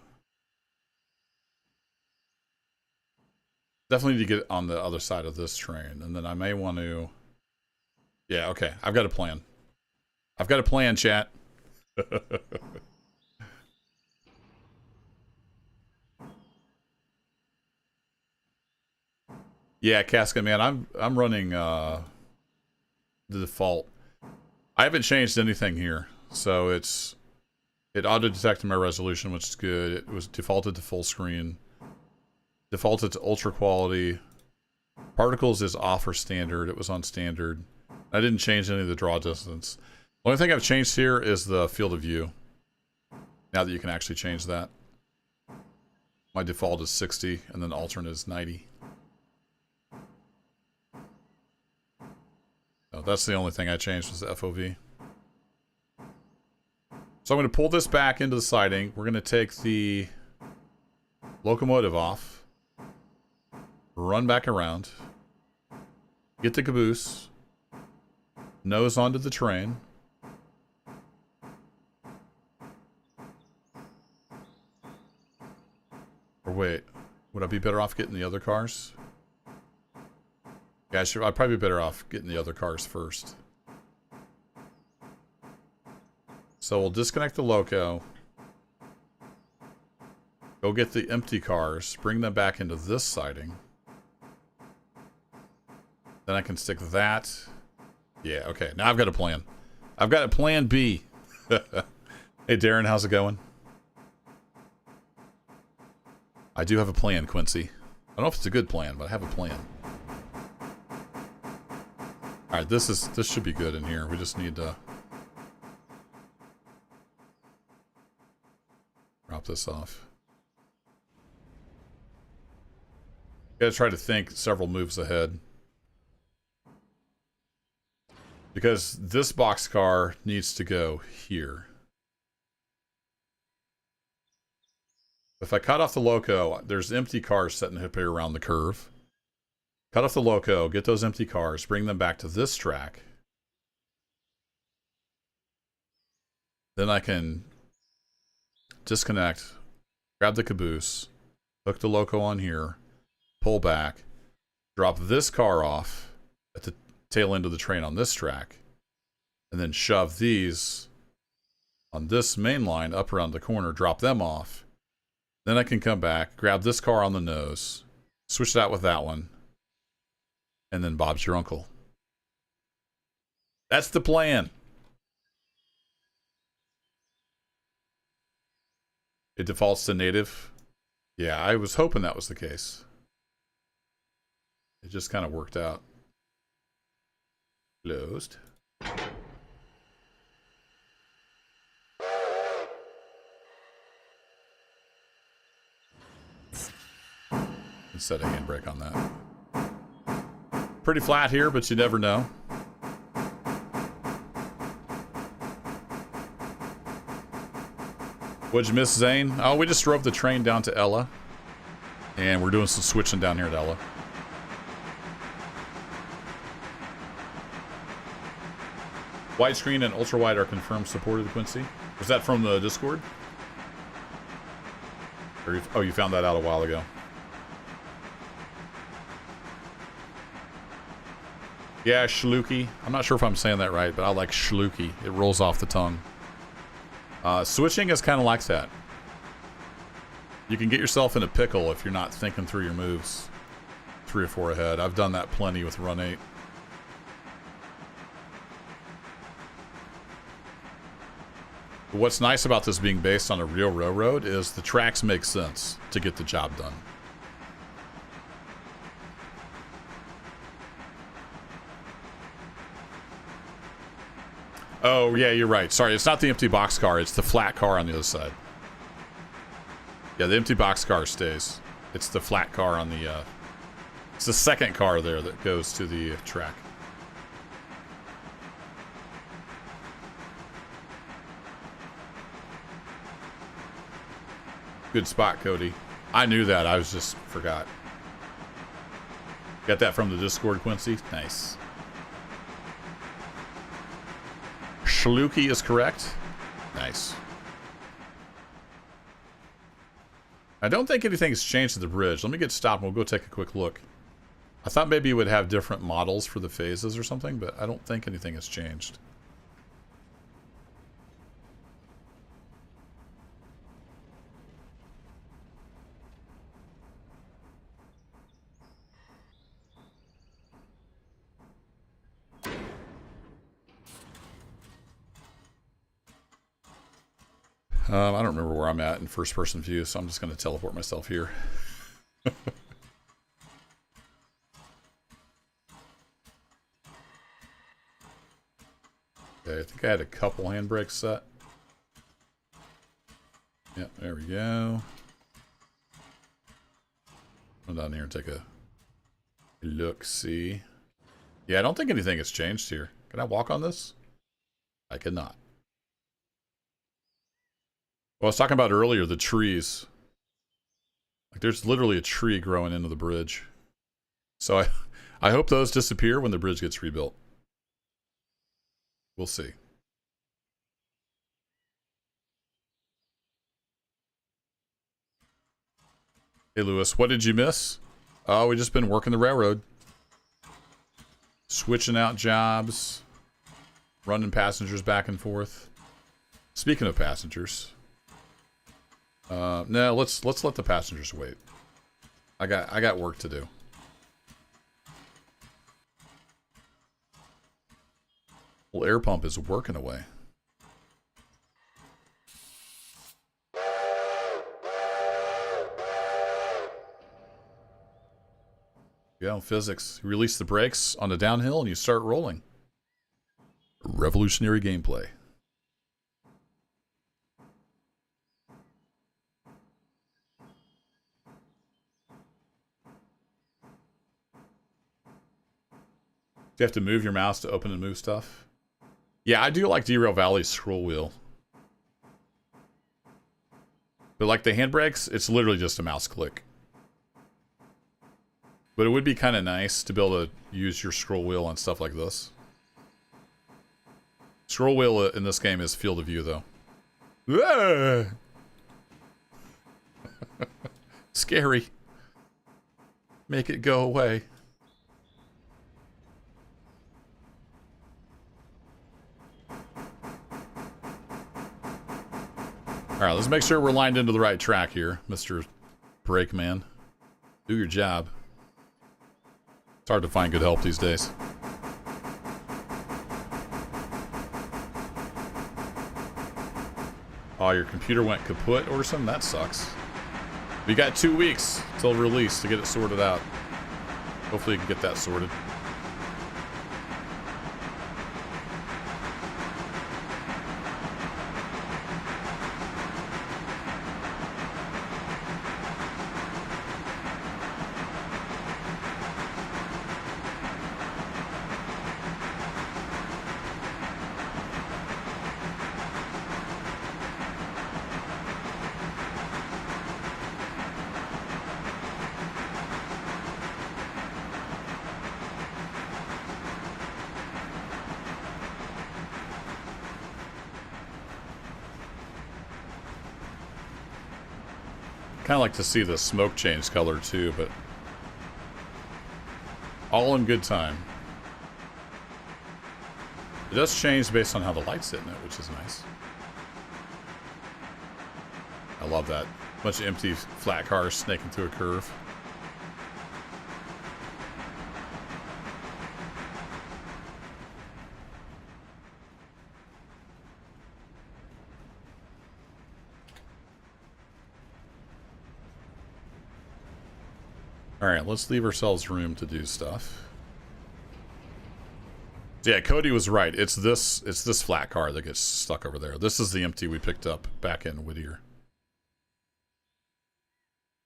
Speaker 1: Definitely need to get on the other side of this train, and then I may want to... Yeah, okay, I've got a plan. I've got a plan, chat. Yeah, Casket Man, I'm running the default. I haven't changed anything here, so it auto-detected my resolution, which is good. It was defaulted to full screen. Defaulted to ultra quality. Particles is off or standard. It was on standard. I didn't change any of the draw distance. The only thing I've changed here is the field of view. Now that you can actually change that. My default is 60, and then alternate is 90. So that's the only thing I changed was the FOV. So I'm going to pull this back into the siding. We're going to take the locomotive off. Run back around. Get the caboose. Nose onto the train. Or wait, would I be better off getting the other cars? Yeah, I'd probably be better off getting the other cars first. So we'll disconnect the loco. Go get the empty cars. Bring them back into this siding. Then I can stick that. Yeah, okay. Now I've got a plan. I've got a plan B. Hey, Darren, how's it going? I do have a plan, Quincy. I don't know if it's a good plan, but I have a plan. Alright, this should be good in here. We just need to drop this off. Gotta try to think several moves ahead. Because this boxcar needs to go here. If I cut off the loco, there's empty cars sitting up here around the curve. Cut off the loco, get those empty cars, bring them back to this track. Then I can disconnect, grab the caboose, hook the loco on here, pull back, drop this car off at the tail end of the train on this track, and then shove these on this main line up around the corner, drop them off. Then I can come back, grab this car on the nose, switch that with that one, and then Bob's your uncle. That's the plan. It defaults to native. Yeah, I was hoping that was the case. It just kind of worked out. Closed. Set a handbrake on that. Pretty flat here, but you never know. What'd you miss, Zane? Oh, we just drove the train down to Ella. And we're doing some switching down here at Ella. Widescreen and ultrawide are confirmed supported, Quincy. Was that from the Discord? Or oh, you found that out a while ago. Yeah, Schluki. I'm not sure if I'm saying that right, but I like Schluki. It rolls off the tongue. Switching is kind of like that. You can get yourself in a pickle if you're not thinking through your moves 3 or 4 ahead. I've done that plenty with Run 8. What's nice about this being based on a real railroad is the tracks make sense to get the job done. Oh, yeah, you're right. Sorry, it's not the empty boxcar. It's the flat car on the other side. Yeah, the empty boxcar stays. It's the flat car on the... it's the second car there that goes to the track. Good spot, Cody. I knew that. I was just forgot. Got that from the Discord, Quincy? Nice. Schluki is correct. Nice. I don't think anything's changed at the bridge. Let me get stopped and we'll go take a quick look. I thought maybe you would have different models for the phases or something, but I don't think anything has changed. I don't remember where I'm at in first-person view, so I'm just going to teleport myself here. think I had a couple handbrakes set. Yep, there we go. Come down here and take a look, see. Yeah, I don't think anything has changed here. Can I walk on this? I cannot. Well, I was talking about earlier, the trees. Like, there's literally a tree growing into the bridge. So I hope those disappear when the bridge gets rebuilt. We'll see. Hey, Lewis, what did you miss? Oh, we just been working the railroad. Switching out jobs. Running passengers back and forth. Speaking of passengers. No, let's let the passengers wait. I got work to do. Well, air pump is working away. Yeah, physics. You release the brakes on the downhill and you start rolling. Revolutionary gameplay. Do you have to move your mouse to open and move stuff? Yeah, I do like Derail Valley's scroll wheel. But like the handbrakes, it's literally just a mouse click. But it would be kind of nice to be able to use your scroll wheel on stuff like this. Scroll wheel in this game is field of view, though. Scary. Make it go away. Alright, let's make sure we're lined into the right track here, Mr. Brakeman. Do your job. It's hard to find good help these days. Oh, your computer went kaput or something? That sucks. We got 2 weeks till release to get it sorted out. Hopefully you can get that sorted. Kind of like to see the smoke change color too, but all in good time. It does change based on how the light's hitting it, which is nice. I love that. Bunch of empty flat cars snaking through a curve. Alright, let's leave ourselves room to do stuff. Yeah, Cody was right. It's this flat car that gets stuck over there. This is the empty we picked up back in Whittier.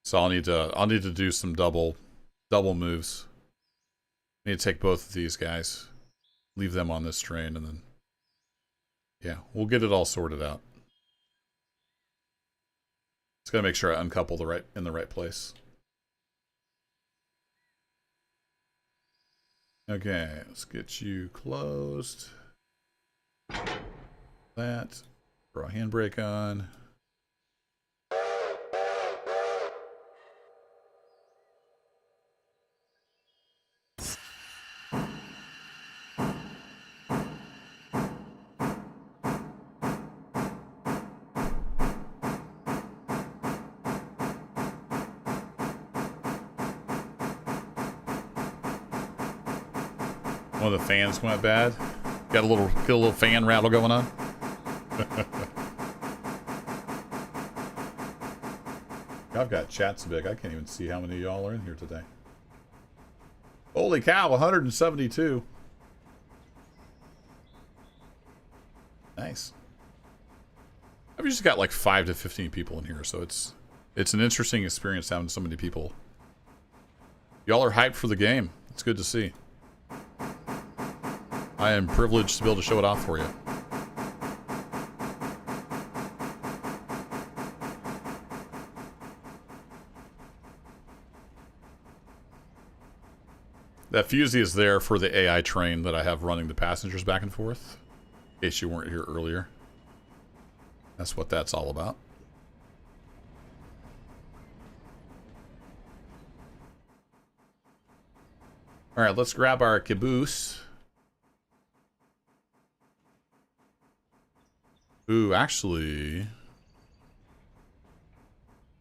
Speaker 1: So I'll need to do some double moves. I need to take both of these guys, leave them on this train, and then yeah, we'll get it all sorted out. Just gotta make sure I uncouple in the right place. Okay, let's get you closed. That. Throw a handbrake on. One of the fans went bad. Got a little fan rattle going on. I've got chat so big I can't even see how many of y'all are in here today. Holy cow, 172. Nice. I've just got like 5 to 15 people in here, so it's an interesting experience having so many people. Y'all are hyped for the game. It's good to see. I am privileged to be able to show it off for you. That Fusey is there for the AI train that I have running the passengers back and forth. In case you weren't here earlier. That's what that's all about. Alright, let's grab our caboose. Ooh, actually...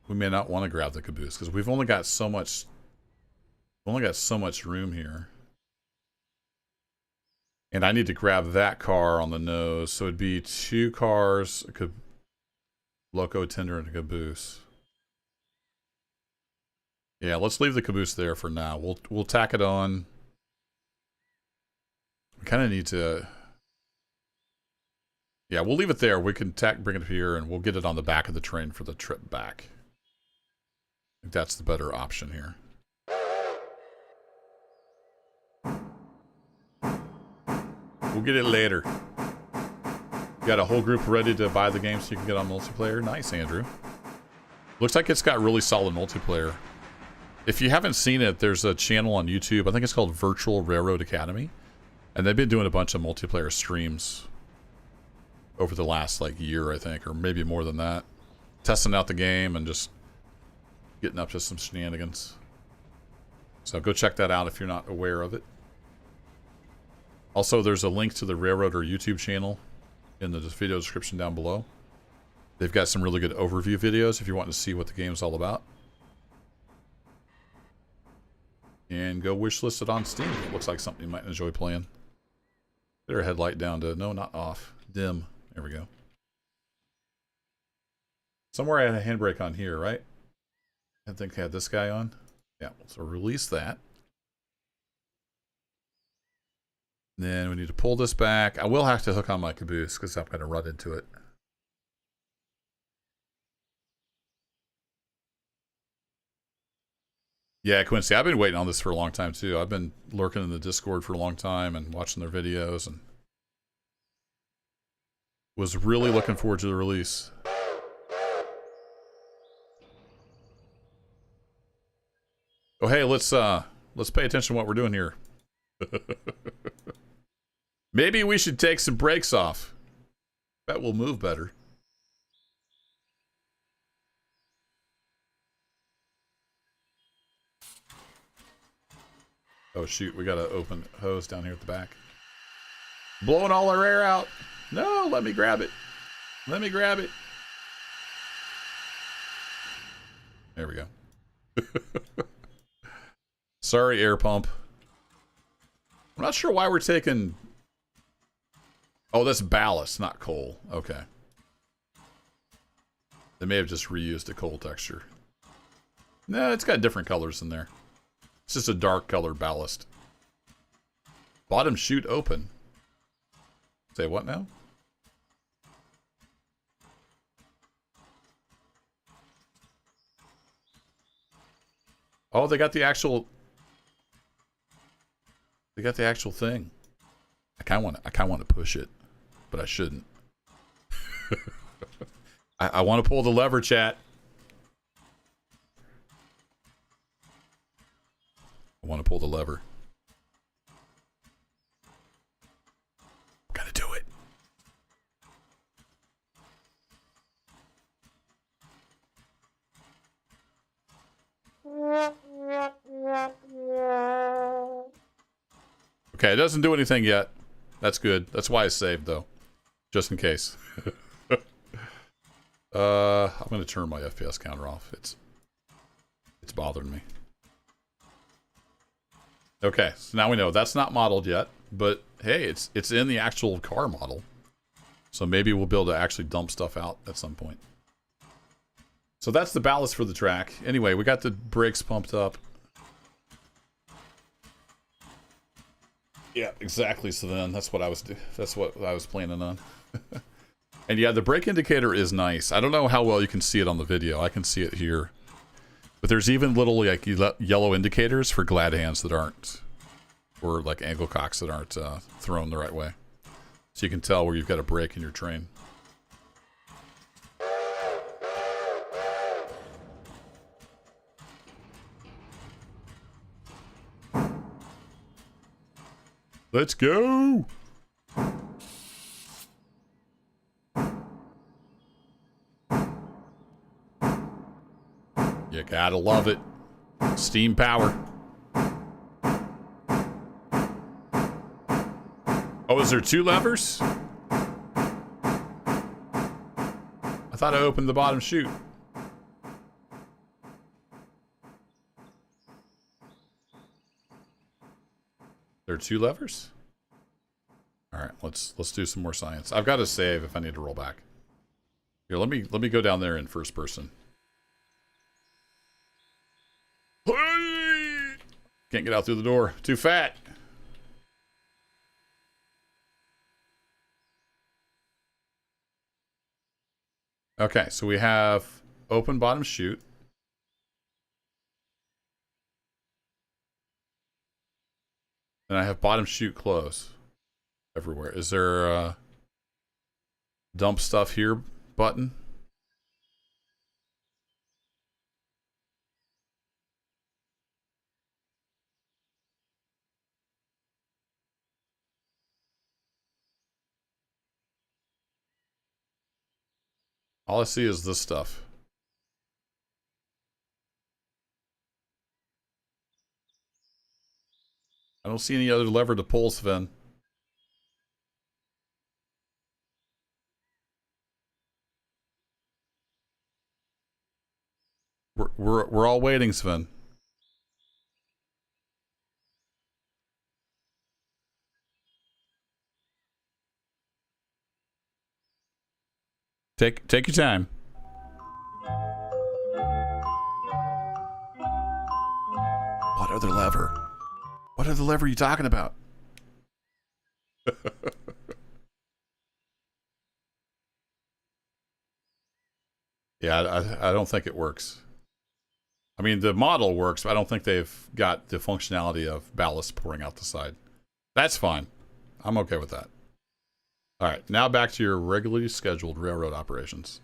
Speaker 1: we may not want to grab the caboose, because we've only got so much... room here. And I need to grab that car on the nose, so it'd be 2 cars, a loco tender, and a caboose. Yeah, let's leave the caboose there for now. We'll tack it on. We kind of need to... yeah, we'll leave it there. We can bring it up here, and we'll get it on the back of the train for the trip back. I think that's the better option here. We'll get it later. You got a whole group ready to buy the game so you can get on multiplayer? Nice, Andrew. Looks like it's got really solid multiplayer. If you haven't seen it, there's a channel on YouTube. I think it's called Virtual Railroad Academy. And they've been doing a bunch of multiplayer streams over the last, like, year, I think. Or maybe more than that. Testing out the game and just getting up to some shenanigans. So go check that out if you're not aware of it. Also, there's a link to the Railroader YouTube channel in the video description down below. They've got some really good overview videos if you want to see what the game's all about. And go wishlist it on Steam. It looks like something you might enjoy playing. Get our headlight down to, no, not off. Dim. There we go. Somewhere I had a handbrake on here, right? I think I had this guy on. Yeah, so release that. Then we need to pull this back. I will have to hook on my caboose because I'm going to run into it. Yeah, Quincy, I've been waiting on this for a long time too. I've been lurking in the Discord for a long time and watching their videos and was really looking forward to the release. Oh, hey, let's pay attention to what we're doing here. Maybe we should take some brakes off. Bet we'll move better. Oh shoot, we got an open hose down here at the back. Blowing all our air out. No, let me grab it. Let me grab it. There we go. Sorry, air pump. I'm not sure why we're taking... oh, that's ballast, not coal. Okay. They may have just reused the coal texture. No, it's got different colors in there. It's just a dark color ballast. Bottom chute open. Say what now? Oh, they got the actual... they got the actual thing. I kind of want to push it, but I shouldn't. I want to pull the lever, chat. I want to pull the lever. Gotta do it. Okay, it doesn't do anything yet. That's good. That's why I saved, though. Just in case. I'm going to turn my FPS counter off. It's bothering me. Okay, so now we know that's not modeled yet, but hey, it's in the actual car model. So maybe we'll be able to actually dump stuff out at some point. So that's the ballast for the track. Anyway, we got the brakes pumped up. Yeah, exactly. So then that's what I was planning on. And yeah, the brake indicator is nice. I don't know how well you can see it on the video. I can see it here. But there's even little like yellow indicators for glad hands that aren't, or like angle cocks that aren't thrown the right way. So you can tell where you've got a brake in your train. Let's go! You gotta love it. Steam power. Oh, is there 2 levers? I thought I opened the bottom chute. There are 2 levers? Alright, let's do some more science. I've got to save if I need to roll back. Here, let me go down there in first person. Can't get out through the door. Too fat. Okay, so we have open bottom chute. And I have bottom chute close everywhere. Is there a dump stuff here button? All I see is this stuff. I don't see any other lever to pull, Sven. We're all waiting, Sven. Take your time. What other lever? What other lever are you talking about? Yeah, I don't think it works. I mean, the model works, but I don't think they've got the functionality of ballast pouring out the side. That's fine. I'm okay with that. All right, now back to your regularly scheduled railroad operations.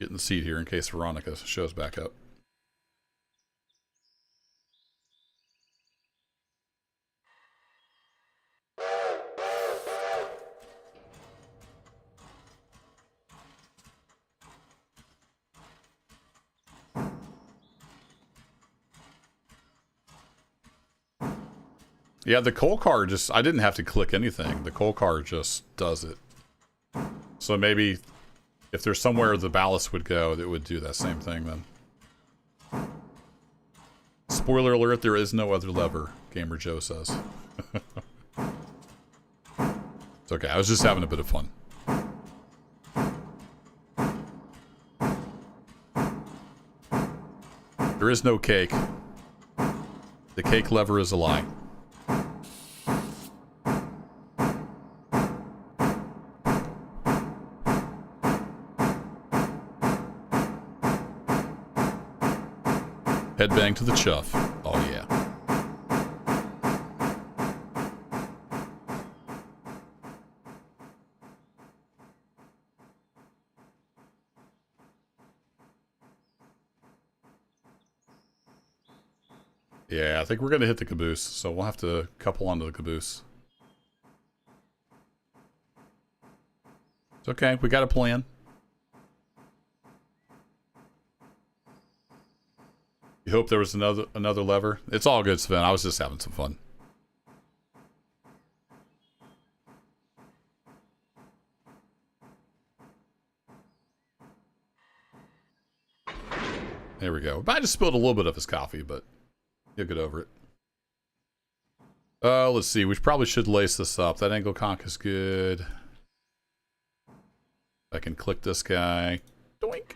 Speaker 1: Get in the seat here in case Veronica shows back up. Yeah, the coal car just, I didn't have to click anything. The coal car just does it. So maybe if there's somewhere the ballast would go, it would do that same thing then. Spoiler alert, there is no other lever, Gamer Joe says. It's okay, I was just having a bit of fun. There is no cake. The cake lever is a lie. Headbang to the chuff. Oh, yeah. Yeah, I think we're going to hit the caboose, so we'll have to couple onto the caboose. It's okay, we got a plan. You hope there was another lever? It's all good, Sven. I was just having some fun. There we go. I just spilled a little bit of his coffee, but you'll get over it. Let's see. We probably should lace this up. That angle conch is good. I can click this guy. Doink.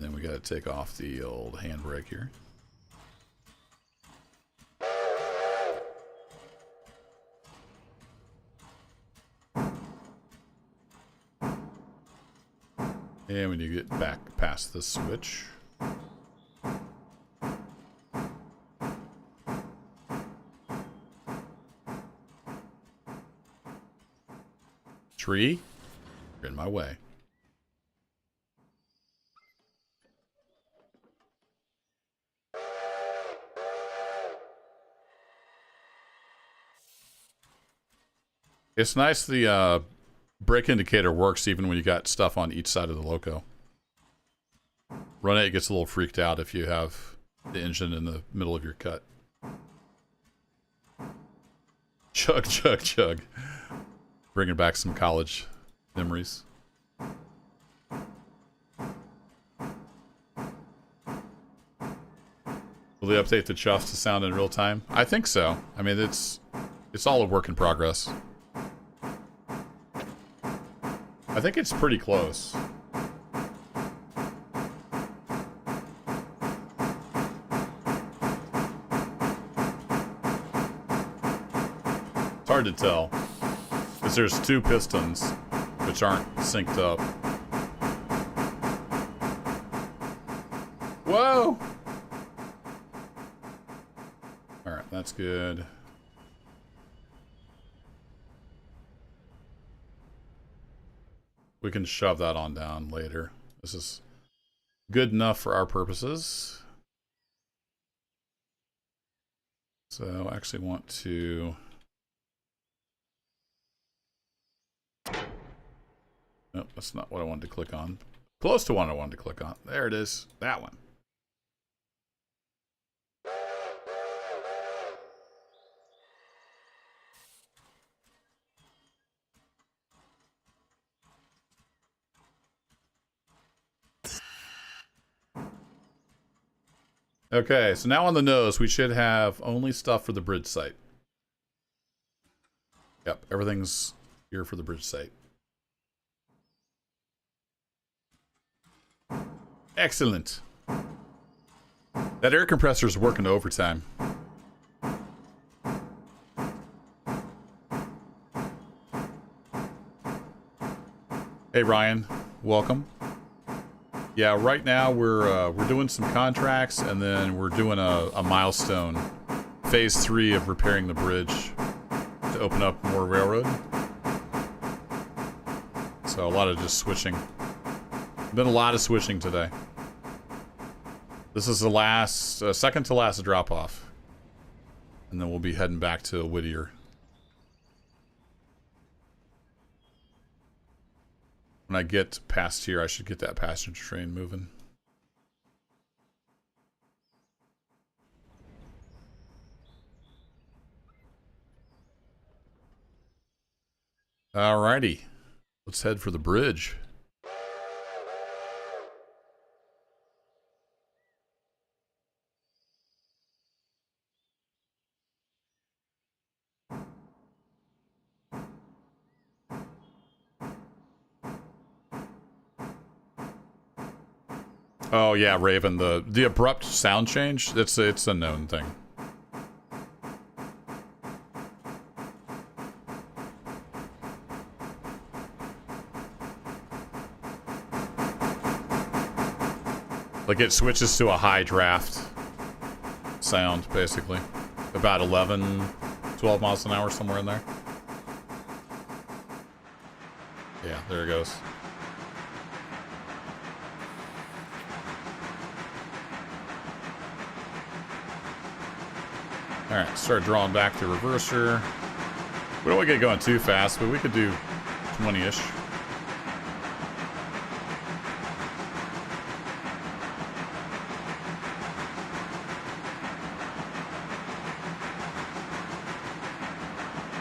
Speaker 1: Then we gotta take off the old handbrake here. And when you get back past this switch. Tree, you're in my way. It's nice the brake indicator works even when you got stuff on each side of the loco. Run it gets a little freaked out if you have the engine in the middle of your cut. Chug, chug, chug. Bringing back some college memories. Will they update the chuffs to sound in real time? I think so. I mean, it's all a work in progress. I think it's pretty close. It's hard to tell. Because there's two pistons, which aren't synced up. Whoa! Alright, that's good. We can shove that on down later. This is good enough for our purposes. So I actually want to... Nope, that's not what I wanted to click on. Close to one I wanted to click on. There it is. That one. Okay, so now on the nose, we should have only stuff for the bridge site. Yep, everything's here for the bridge site. Excellent. That air compressor is working overtime. Hey Ryan, welcome. Yeah, right now we're doing some contracts, and then we're doing a milestone, phase 3 of repairing the bridge to open up more railroad. So a lot of just switching. Been a lot of switching today. This is the last, second to last drop off, and then we'll be heading back to Whittier. When I get past here, I should get that passenger train moving. Alrighty. Let's head for the bridge. Oh yeah, Raven, the abrupt sound change, it's a known thing. Like it switches to a high draft sound, basically. About 11, 12 miles an hour, somewhere in there. Yeah, there it goes. Alright, start drawing back the reverser. We don't want to get going too fast, but we could do 20-ish.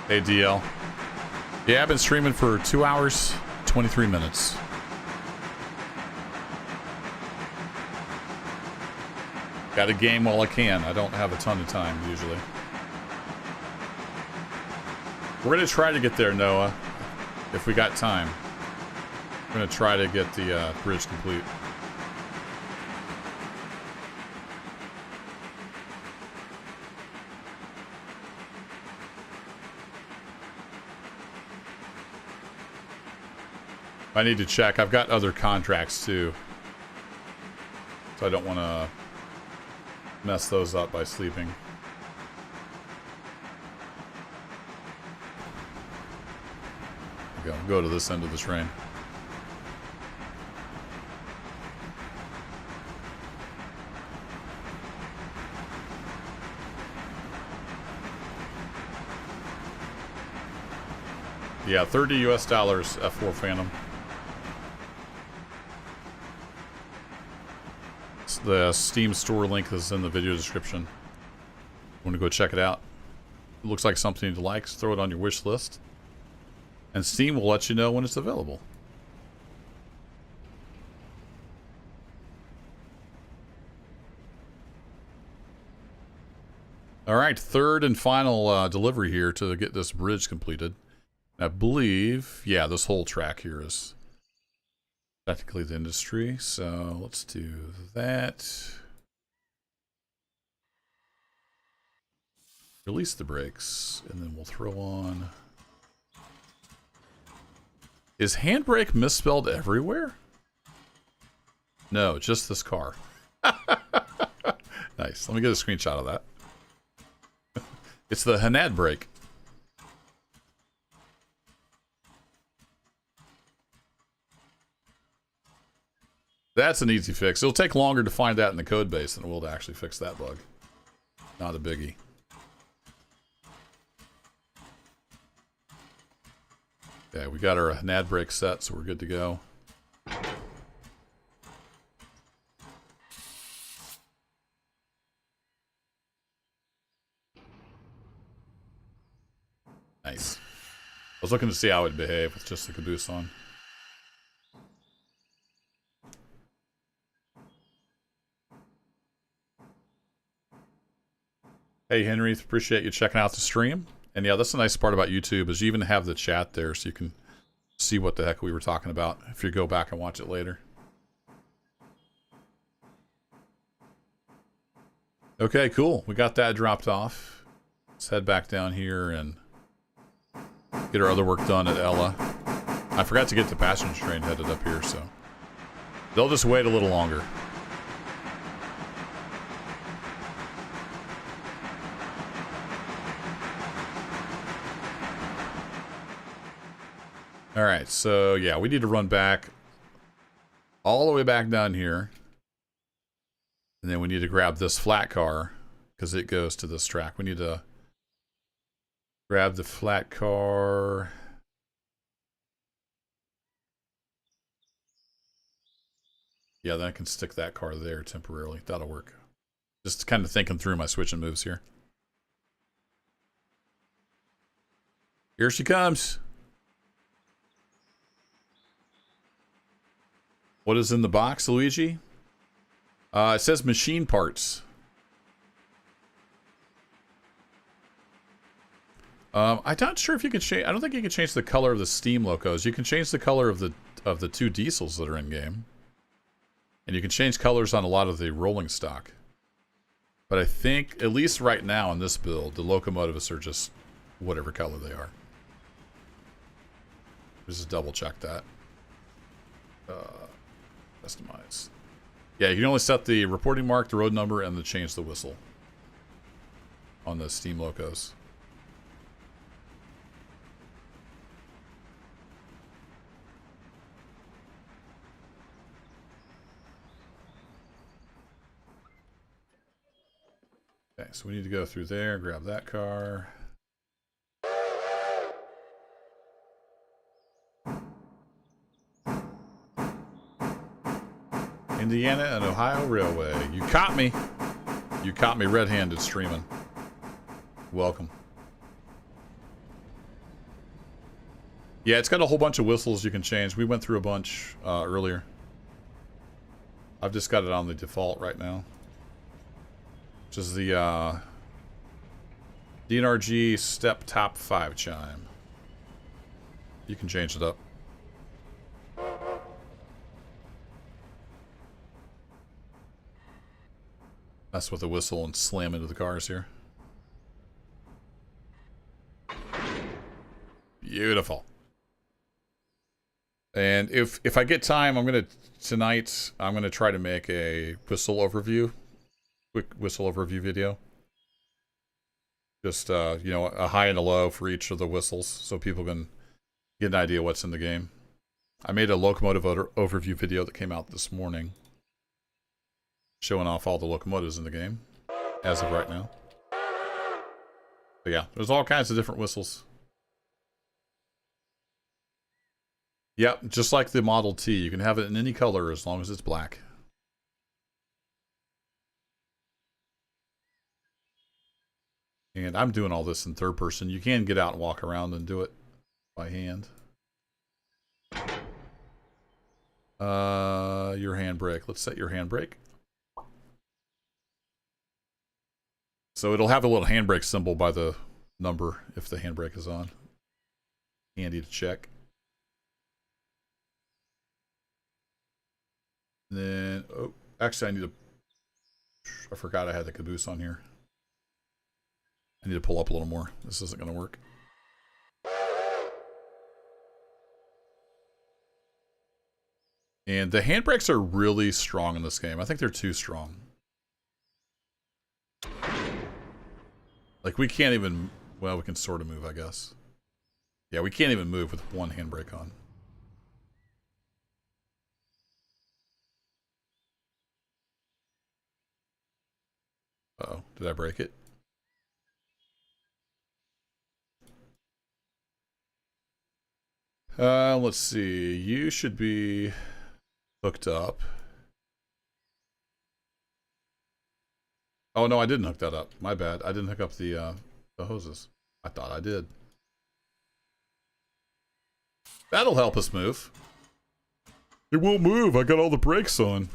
Speaker 1: Hey, DL. Yeah, I've been streaming for 2 hours, 23 minutes. Got a game while I can. I don't have a ton of time, usually. We're going to try to get there, Noah, if we got time. We're going to try to get the bridge complete. I need to check. I've got other contracts too. So I don't want to mess those up by sleeping. Go to this end of the train. Yeah, $30 US, F4 Phantom. The Steam store link is in the video description. Want to go check it out? It looks like something to like. So throw it on your wish list. And Steam will let you know when it's available. Alright, third and final delivery here to get this bridge completed. I believe, yeah, this whole track here is technically the industry. So let's do that. Release the brakes, and then we'll throw on... Is handbrake misspelled everywhere? No, just this car. Nice. Let me get a screenshot of that. It's the Hanad brake. That's an easy fix. It'll take longer to find that in the code base than it will to actually fix that bug. Not a biggie. Yeah, we got our NAD brake set, so we're good to go. Nice. I was looking to see how it would behave with just the caboose on. Hey Henry, appreciate you checking out the stream. And yeah, that's the nice part about YouTube is you even have the chat there so you can see what the heck we were talking about if you go back and watch it later. Okay, cool. We got that dropped off. Let's head back down here and get our other work done at Ella. I forgot to get the passenger train headed up here, so they'll just wait a little longer. Alright, so yeah, we need to run back all the way back down here. And then we need to grab this flat car because it goes to this track. We need to grab the flat car. Yeah, then I can stick that car there temporarily. That'll work. Just kind of thinking through my switching moves here. Here she comes. What is in the box, Luigi? It says machine parts. I'm not sure if you can change. I don't think you can change the color of the Steam locos. You can change the color of the two diesels that are in game, and you can change colors on a lot of the rolling stock. But I think, at least right now in this build, the locomotives are just whatever color they are. Just double check that. Customize. Yeah, you can only set the reporting mark, the road number, and the change the whistle on the Steam locos. Okay, so we need to go through there, grab that car. Indiana and Ohio Railway. You caught me. You caught me red-handed streaming. Welcome. Yeah, it's got a whole bunch of whistles you can change. We went through a bunch earlier. I've just got it on the default right now. Which is the DNRG Step Top 5 chime. You can change it up. Mess with the whistle and slam into the cars here. Beautiful. And if I get time, tonight I'm gonna try to make a whistle overview, quick whistle overview video. Just you know, a high and a low for each of the whistles, so people can get an idea what's in the game. I made a locomotive overview video that came out this morning, showing off all the locomotives in the game as of right now. But yeah, there's all kinds of different whistles. Yep, just like the Model T, you can have it in any color as long as it's black. And I'm doing all this in third person. You can get out and walk around and do it by hand. Your handbrake. Let's set your handbrake. So it'll have a little handbrake symbol by the number if the handbrake is on. Handy to check. And then, oh, actually I forgot I had the caboose on here. I need to pull up a little more. This isn't going to work. And the handbrakes are really strong in this game. I think they're too strong. Like, we can't even... Well, we can sort of move, I guess. Yeah, we can't even move with one handbrake on. Uh-oh. Did I break it? Let's see. You should be hooked up. Oh, no, I didn't hook that up. My bad. I didn't hook up the hoses. I thought I did. That'll help us move. It won't move. I got all the brakes on.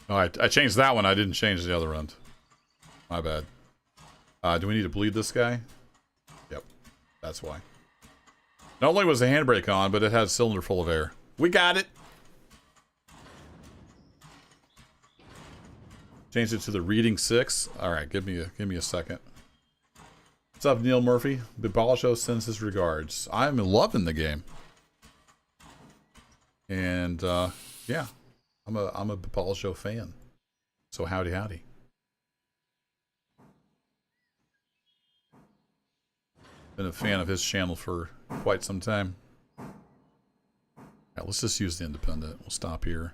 Speaker 1: Alright, I changed that one. I didn't change the other end. My bad. Do we need to bleed this guy? Yep. That's why. Not only was the handbrake on, but it had a cylinder full of air. We got it! Changed it to the reading 6. Alright, give me a second. What's up, Neil Murphy? Appalachia sends his regards. I'm loving the game. And yeah. I'm a Appalachia fan. So howdy howdy. Been a fan of his channel for quite some time. Yeah, let's just use the independent. We'll stop here.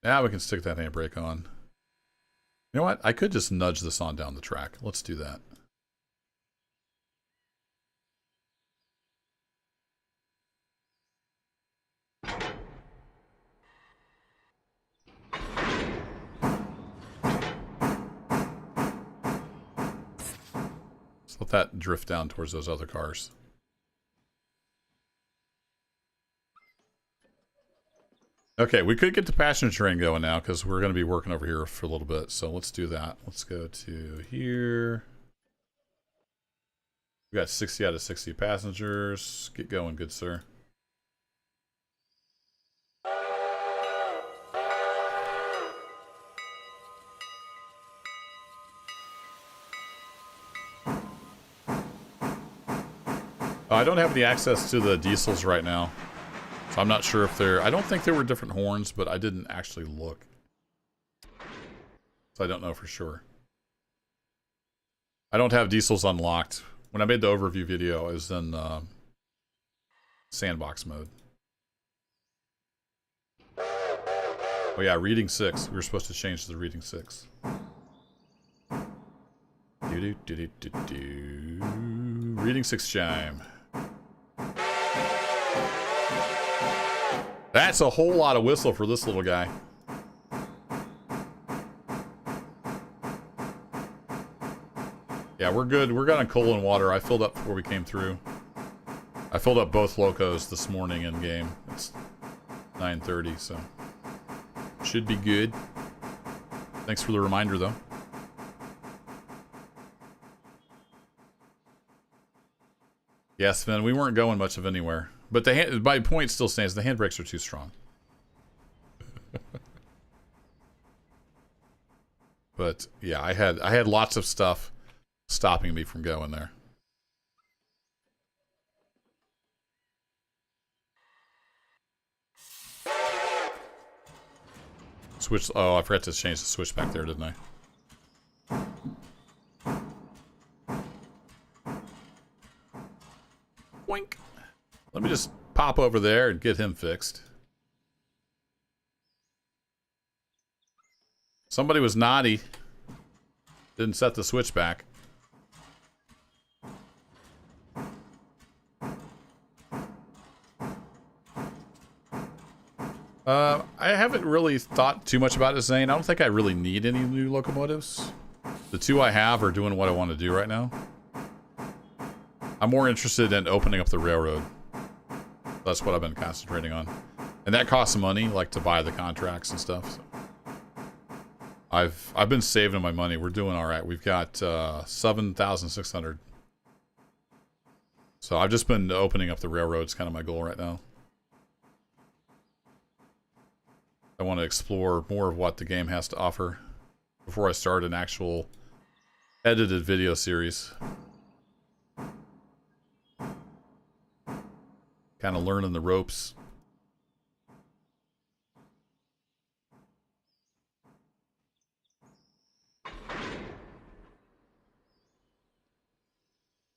Speaker 1: Now we can stick that handbrake on. You know what? I could just nudge this on down the track. Let's do that. Let's let that drift down towards those other cars. Okay, we could get the passenger train going now because we're going to be working over here for a little bit. So let's do that. Let's go to here. We got 60 out of 60 passengers. Get going, good sir. I don't have any access to the diesels right now. So I'm not sure if they're... I don't think there were different horns, but I didn't actually look. So I don't know for sure. I don't have diesels unlocked. When I made the overview video, I was in sandbox mode. Oh yeah, reading 6. We were supposed to change to the reading 6. Reading 6 chime. That's a whole lot of whistle for this little guy. Yeah, we're good. We're going to coal and water. I filled up before we came through. I filled up both locos this morning in game. It's 9:30, so should be good. Thanks for the reminder, though. Yes, Sven, we weren't going much of anywhere. But my point still stands. The handbrakes are too strong. But yeah, I had lots of stuff stopping me from going there. Switch. Oh, I forgot to change the switch back there, didn't I? Boink. Let me just pop over there and get him fixed. Somebody was naughty. Didn't set the switch back. I haven't really thought too much about it, Zane. I don't think I really need any new locomotives. The two I have are doing what I want to do right now. I'm more interested in opening up the railroad. That's what I've been concentrating on. And that costs money, like to buy the contracts and stuff. So. I've been saving my money. We're doing all right. We've got 7,600. So I've just been opening up the railroad. It's kind of my goal right now. I want to explore more of what the game has to offer before I start an actual edited video series. Kind of learning the ropes.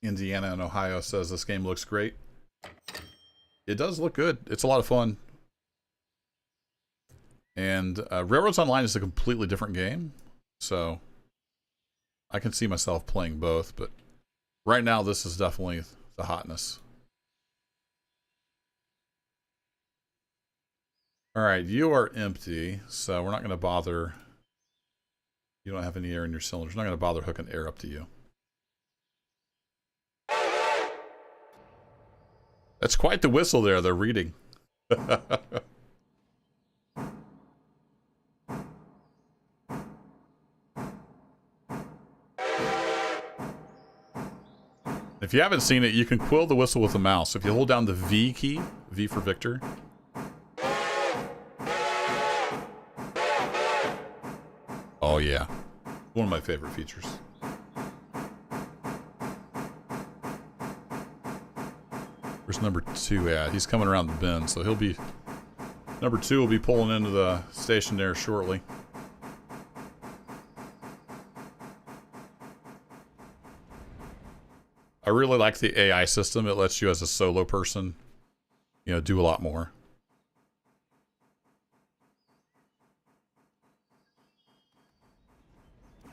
Speaker 1: Indiana and Ohio says this game looks great. It does look good. It's a lot of fun. And Railroads Online is a completely different game. So I can see myself playing both. But right now, this is definitely the hotness. All right, you are empty. So we're not going to bother. You don't have any air in your cylinders. We're not going to bother hooking air up to you. That's quite the whistle there. They're reading. If you haven't seen it, you can quill the whistle with the mouse. If you hold down the V key, V for Victor. Oh yeah, one of my favorite features. Where's number 2 at? He's coming around the bend, so he'll be... Number 2 will be pulling into the station there shortly. I really like the AI system. It lets you, as a solo person, you know, do a lot more.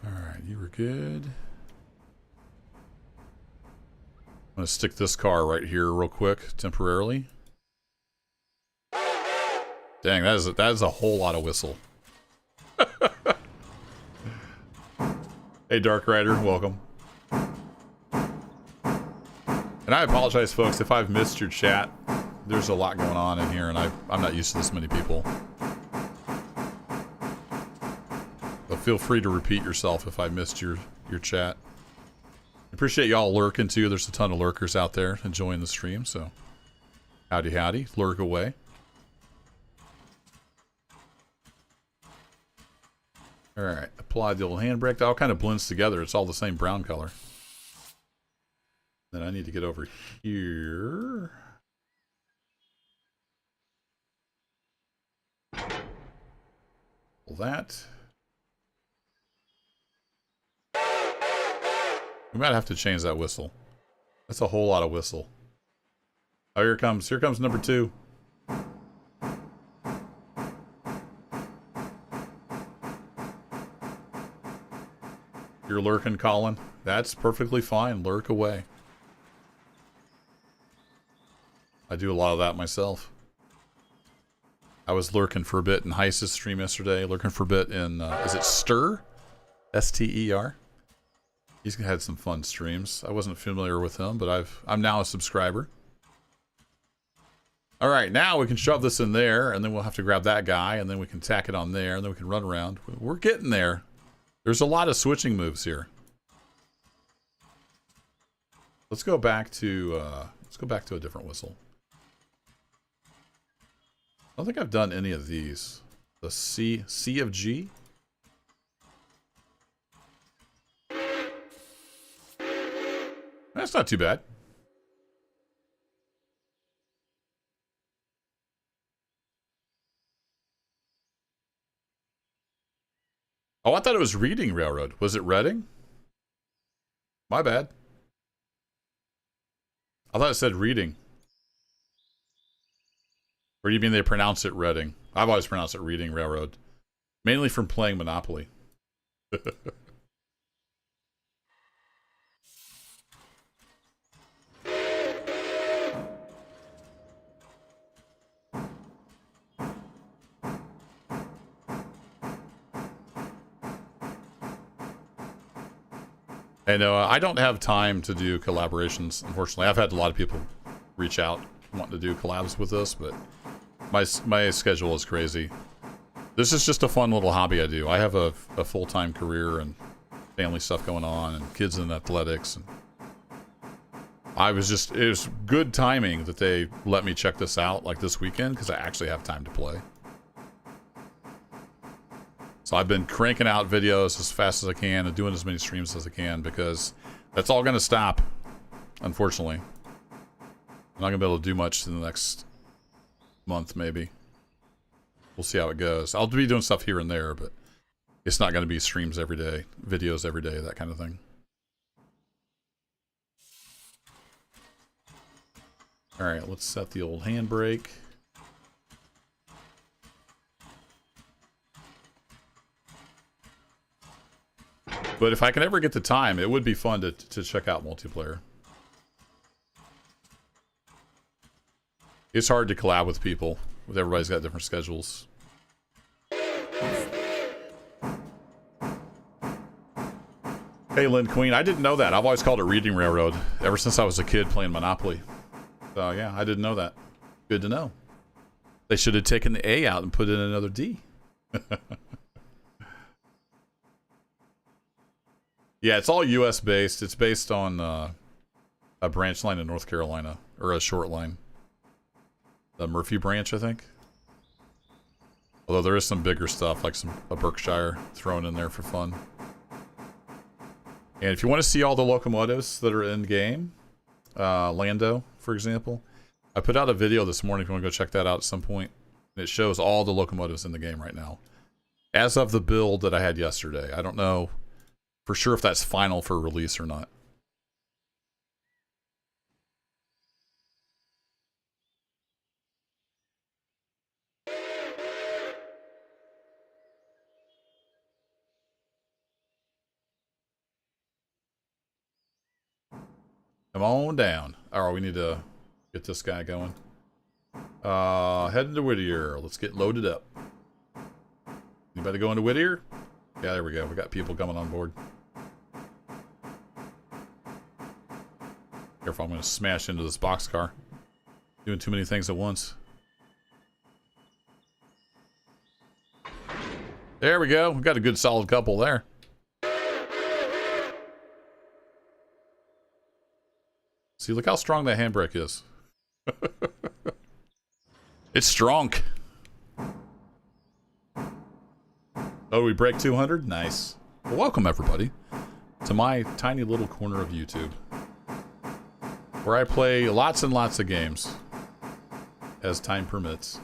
Speaker 1: Alright, you were good. I'm going to stick this car right here real quick, temporarily. Dang, that is a whole lot of whistle. Hey, Dark Rider, welcome. And I apologize, folks, if I've missed your chat. There's a lot going on in here, and I'm not used to this many people. But feel free to repeat yourself if I missed your chat. Appreciate y'all lurking, too. There's a ton of lurkers out there enjoying the stream, so... Howdy, howdy. Lurk away. Alright, apply the old handbrake. That all kind of blends together. It's all the same brown color. Then I need to get over here. Pull that. We might have to change that whistle. That's a whole lot of whistle. Oh, here comes number 2. You're lurking, Colin. That's perfectly fine. Lurk away. I do a lot of that myself. I was lurking for a bit in Heiss's stream yesterday. Lurking for a bit in, is it Stir? S-T-E-R? He's had some fun streams. I wasn't familiar with him, but I'm now a subscriber. All right, now we can shove this in there, and then we'll have to grab that guy, and then we can tack it on there, and then we can run around. We're getting there. There's a lot of switching moves here. Let's go back to a different whistle. I don't think I've done any of these. The C of G. That's not too bad. Oh, I thought it was Reading Railroad. Was it Reading? My bad. I thought it said Reading. Or do you mean they pronounce it Reading? I've always pronounced it Reading Railroad. Mainly from playing Monopoly. And I don't have time to do collaborations, unfortunately. I've had a lot of people reach out wanting to do collabs with us, but my schedule is crazy. This is just a fun little hobby I do. I have a full-time career and family stuff going on and kids in athletics. And it was good timing that they let me check this out like this weekend because I actually have time to play. So I've been cranking out videos as fast as I can and doing as many streams as I can because that's all going to stop, unfortunately. I'm not going to be able to do much in the next month, maybe. We'll see how it goes. I'll be doing stuff here and there, but it's not going to be streams every day, videos every day, that kind of thing. All right, let's set the old handbrake. But if I can ever get the time, it would be fun to check out multiplayer. It's hard to collab with people, with everybody's got different schedules. Hey, Lynn Queen, I didn't know that. I've always called it Reading Railroad ever since I was a kid playing Monopoly. So yeah, I didn't know that. Good to know. They should have taken the A out and put in another D. Yeah, it's all U.S. based. It's based on a branch line in North Carolina, or a short line. The Murphy branch, I think. Although there is some bigger stuff, like a Berkshire thrown in there for fun. And if you want to see all the locomotives that are in game, Lando, for example, I put out a video this morning if you want to go check that out at some point. And it shows all the locomotives in the game right now. As of the build that I had yesterday. I don't know for sure if that's final for release or not. Come on down. Alright, we need to get this guy going. Heading to Whittier. Let's get loaded up. Anybody going to Whittier? Yeah, there we go. We got people coming on board. Careful, I'm going to smash into this boxcar. Doing too many things at once. There we go. We got a good solid couple there. See, look how strong that handbrake is. It's strong. Oh, we break 200? Nice. Well, welcome, everybody, to my tiny little corner of YouTube, where I play lots and lots of games, as time permits.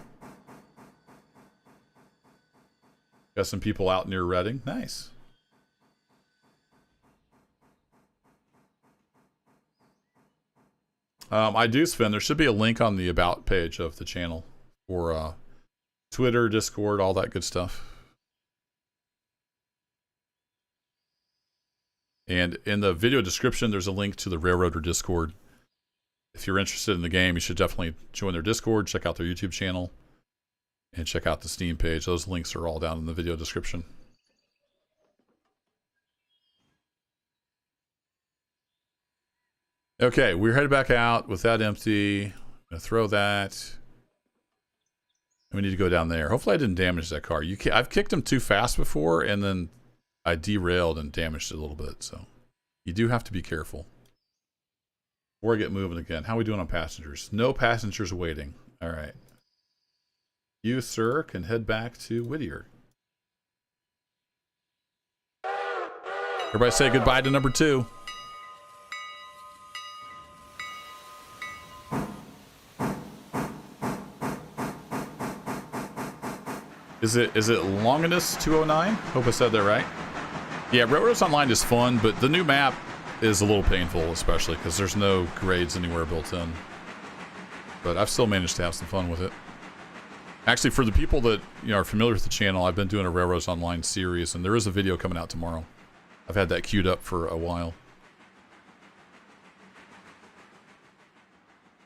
Speaker 1: Got some people out near Reading. Nice. I do, Sven. There should be a link on the About page of the channel for Twitter, Discord, all that good stuff. And in the video description, there's a link to the Railroader Discord. If you're interested in the game, you should definitely join their Discord, check out their YouTube channel, and check out the Steam page. Those links are all down in the video description. Okay, we're headed back out with that empty. I'm going to throw that. We need to go down there. Hopefully I didn't damage that car. I've kicked him too fast before, and then I derailed and damaged it a little bit. So you do have to be careful. Before I get moving again. How are we doing on passengers? No passengers waiting. All right. You, sir, can head back to Whittier. Everybody say goodbye to number 2. Is it Longinus 209? Hope I said that right. Yeah, Railroads Online is fun, but the new map is a little painful, especially because there's no grades anywhere built in. But I've still managed to have some fun with it. Actually, for the people that are familiar with the channel, I've been doing a Railroads Online series, and there is a video coming out tomorrow. I've had that queued up for a while.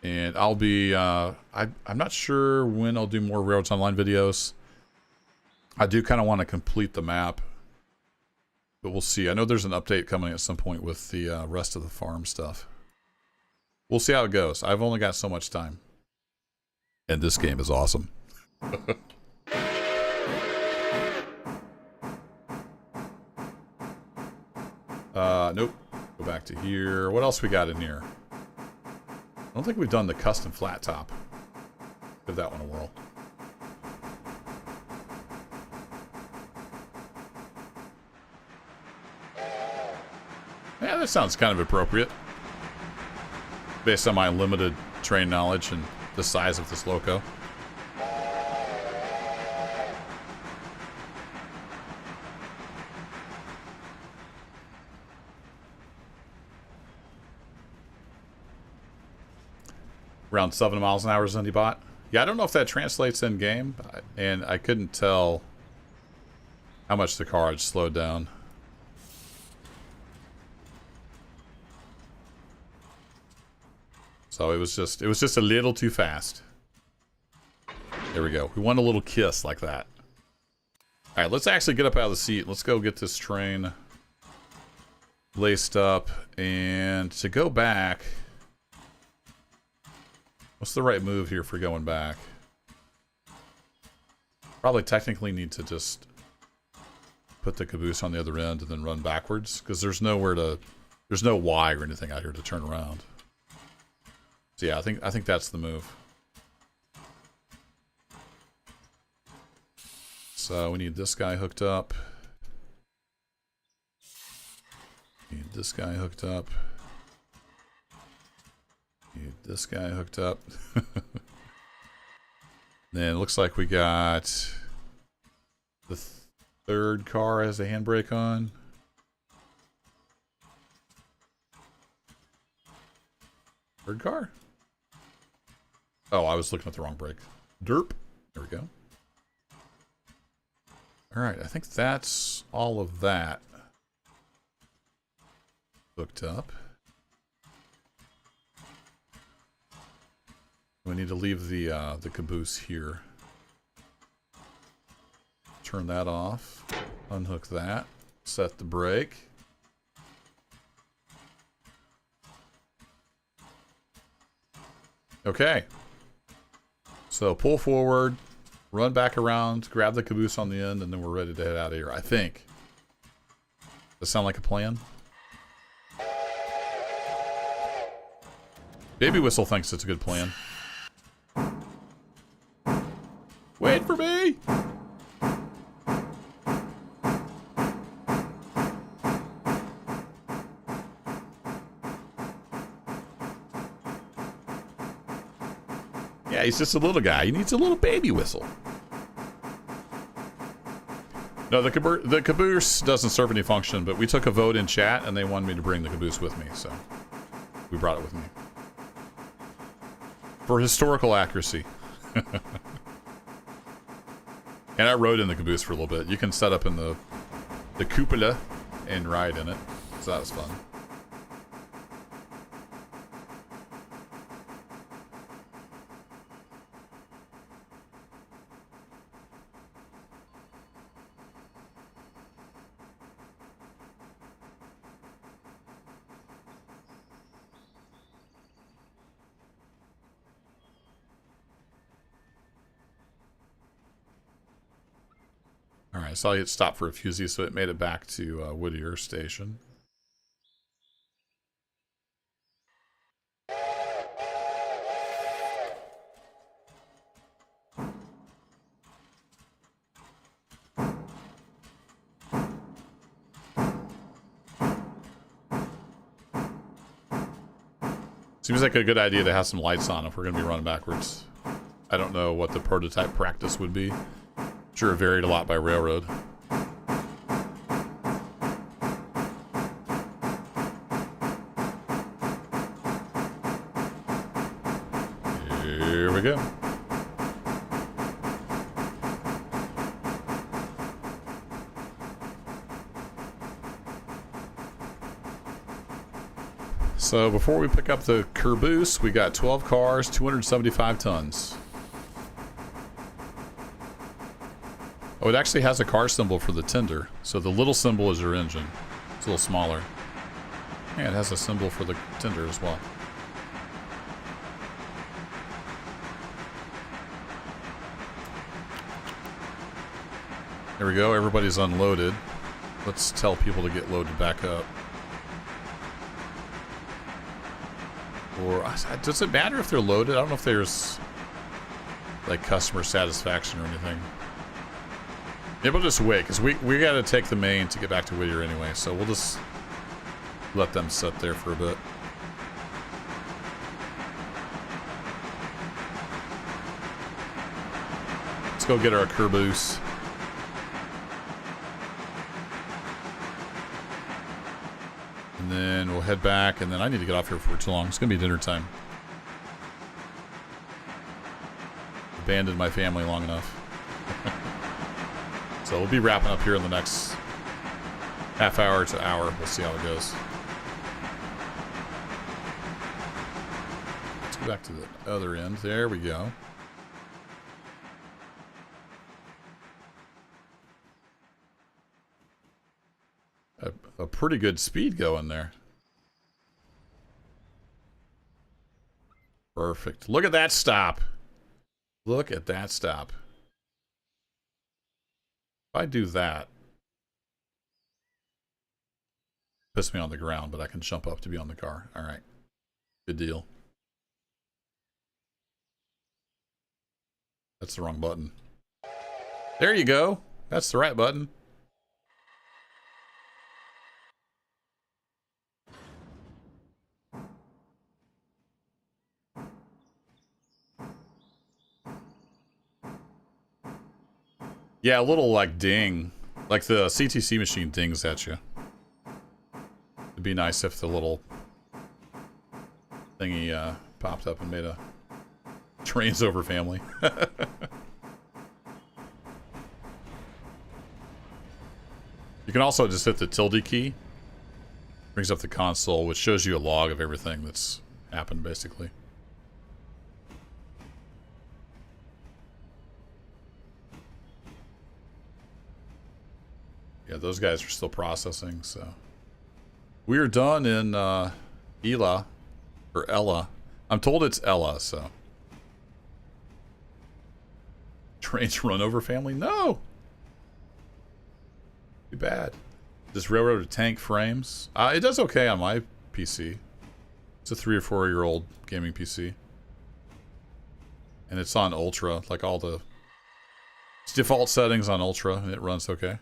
Speaker 1: And I'll be, I'm not sure when I'll do more Railroads Online videos. I do kind of want to complete the map. But we'll see. I know there's an update coming at some point with the rest of the farm stuff. We'll see how it goes. I've only got so much time. And this game is awesome. Nope. Go back to here. What else we got in here? I don't think we've done the custom flat top. Give that one a whirl. Yeah, that sounds kind of appropriate. Based on my limited train knowledge and the size of this loco. Around 7 miles an hour, Zundibot. Yeah, I don't know if that translates in game, and I couldn't tell how much the car had slowed down. So it was just a little too fast. There we go. We want a little kiss like that. All right, let's actually get up out of the seat. Let's go get this train laced up, and to go back. What's the right move here for going back? Probably technically need to just put the caboose on the other end and then run backwards, because there's no Y or anything out here to turn around. So yeah, I think that's the move. So we need this guy hooked up. Need this guy hooked up. Need this guy hooked up. Then it looks like we got the third car has a handbrake on. Third car? Oh, I was looking at the wrong brake. Derp. There we go. Alright, I think that's all of that hooked up. We need to leave the caboose here. Turn that off. Unhook that. Set the brake. Okay. So pull forward, run back around, grab the caboose on the end, and then we're ready to head out of here, I think. Does that sound like a plan? Baby Whistle thinks it's a good plan. Wait for me! Yeah, he's just a little guy. He needs a little baby whistle. No, the caboose doesn't serve any function, but we took a vote in chat, and they wanted me to bring the caboose with me, so we brought it with me. For historical accuracy. And I rode in the caboose for a little bit. You can set up in the cupola and ride in it. So that was fun. Alright, I saw you stop for a fusee, so it made it back to Whittier Station. Seems like a good idea to have some lights on if we're going to be running backwards. I don't know what the prototype practice would be. Sure, it varied a lot by railroad. Here we go. So before we pick up the caboose, we got 12 cars, 275 tons. Oh, it actually has a car symbol for the tender. So the little symbol is your engine. It's a little smaller. Yeah, it has a symbol for the tender as well. There we go. Everybody's unloaded. Let's tell people to get loaded back up. Or does it matter if they're loaded? I don't know if there's like customer satisfaction or anything. Maybe we'll just wait because we got to take the main to get back to Whittier anyway. So we'll just let them sit there for a bit. Let's go get our caboose. And then we'll head back, and then I need to get off here for too long. It's going to be dinner time. Abandoned my family long enough. So we'll be wrapping up here in the next half hour to hour. We'll see how it goes. Let's go back to the other end. There we go. A pretty good speed going there. Perfect. Look at that stop. Look at that stop. If I do that, piss me on the ground, but I can jump up to be on the car. All right. Good deal. That's the wrong button. There you go. That's the right button. Yeah, a little like ding. Like the CTC machine dings at you. It'd be nice if the little thingy popped up and made a trains over family. You can also just hit the tilde key. Brings up the console, which shows you a log of everything that's happened, basically. Yeah, those guys are still processing, so. We are done in Ela, or Ella. I'm told it's Ella, so. Trains run over family? No! Too bad. This railroad to tank frames. It does okay on my PC. It's a 3 or 4 year old gaming PC. And it's on Ultra, like all the... It's default settings on Ultra, and it runs okay.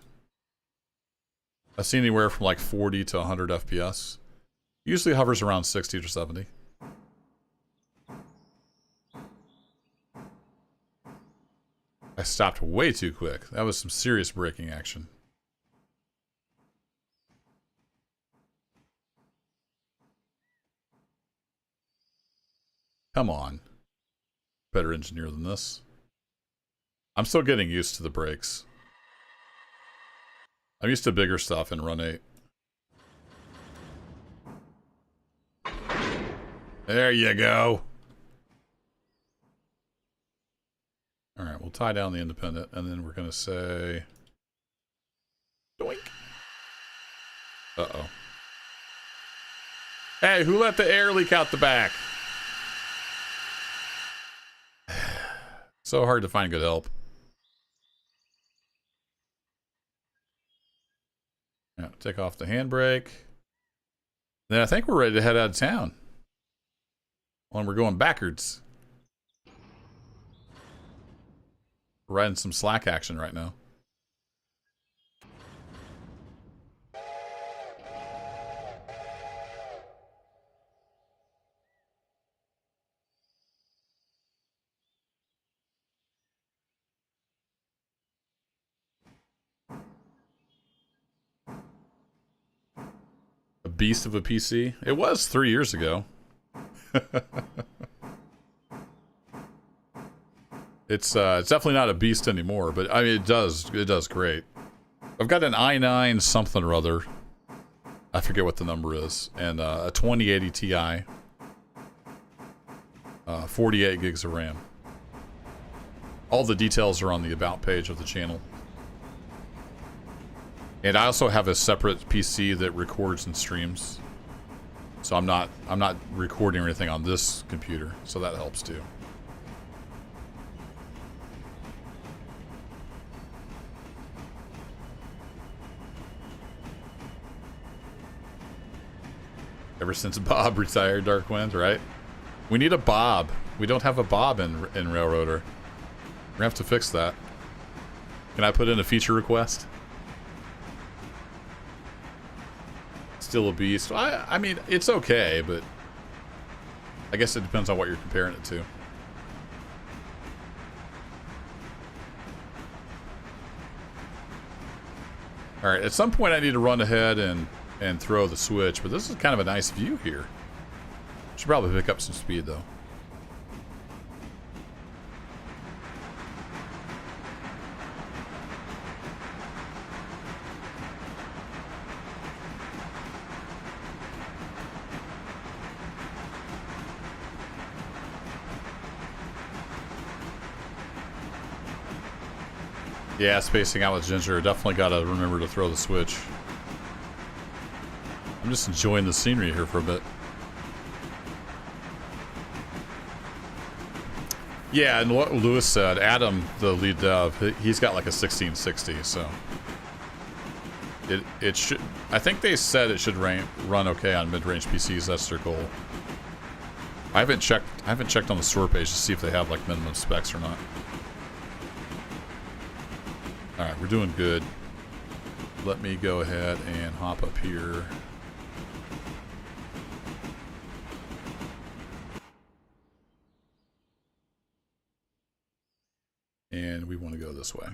Speaker 1: I've seen anywhere from like 40 to 100 FPS. Usually hovers around 60 to 70. I stopped way too quick. That was some serious braking action. Come on. Better engineer than this. I'm still getting used to the brakes. I'm used to bigger stuff in Run 8. There you go. Alright, we'll tie down the independent, and then we're going to say... Doink. Uh-oh. Hey, who let the air leak out the back? So hard to find good help. Yeah, take off the handbrake. Then I think we're ready to head out of town. When we're going backwards. We're riding some slack action right now. beast of a PC. It was 3 years ago. It's definitely not a beast anymore, but I mean it does great. I've got an i9 something or other. I forget what the number is, and a 2080 Ti, 48 gigs of RAM. All the details are on the about page of the channel. And I also have a separate PC that records and streams. So I'm not recording or anything on this computer, so that helps too. Ever since Bob retired, Darkwind, right? We need a Bob. We don't have a Bob in Railroader. We're gonna have to fix that. Can I put in a feature request? Still a beast. I mean, it's okay, but I guess it depends on what you're comparing it to. Alright, at some point I need to run ahead and throw the switch, but this is kind of a nice view here. Should probably pick up some speed though. Yeah, spacing out with Ginger. Definitely gotta remember to throw the switch. I'm just enjoying the scenery here for a bit. Yeah, and what Lewis said, Adam, the lead dev, he's got like a 1660, so it should. I think they said it should run okay on mid-range PCs. That's their goal. I haven't checked on the store page to see if they have like minimum specs or not. All right, we're doing good. Let me go ahead and hop up here. And we want to go this way.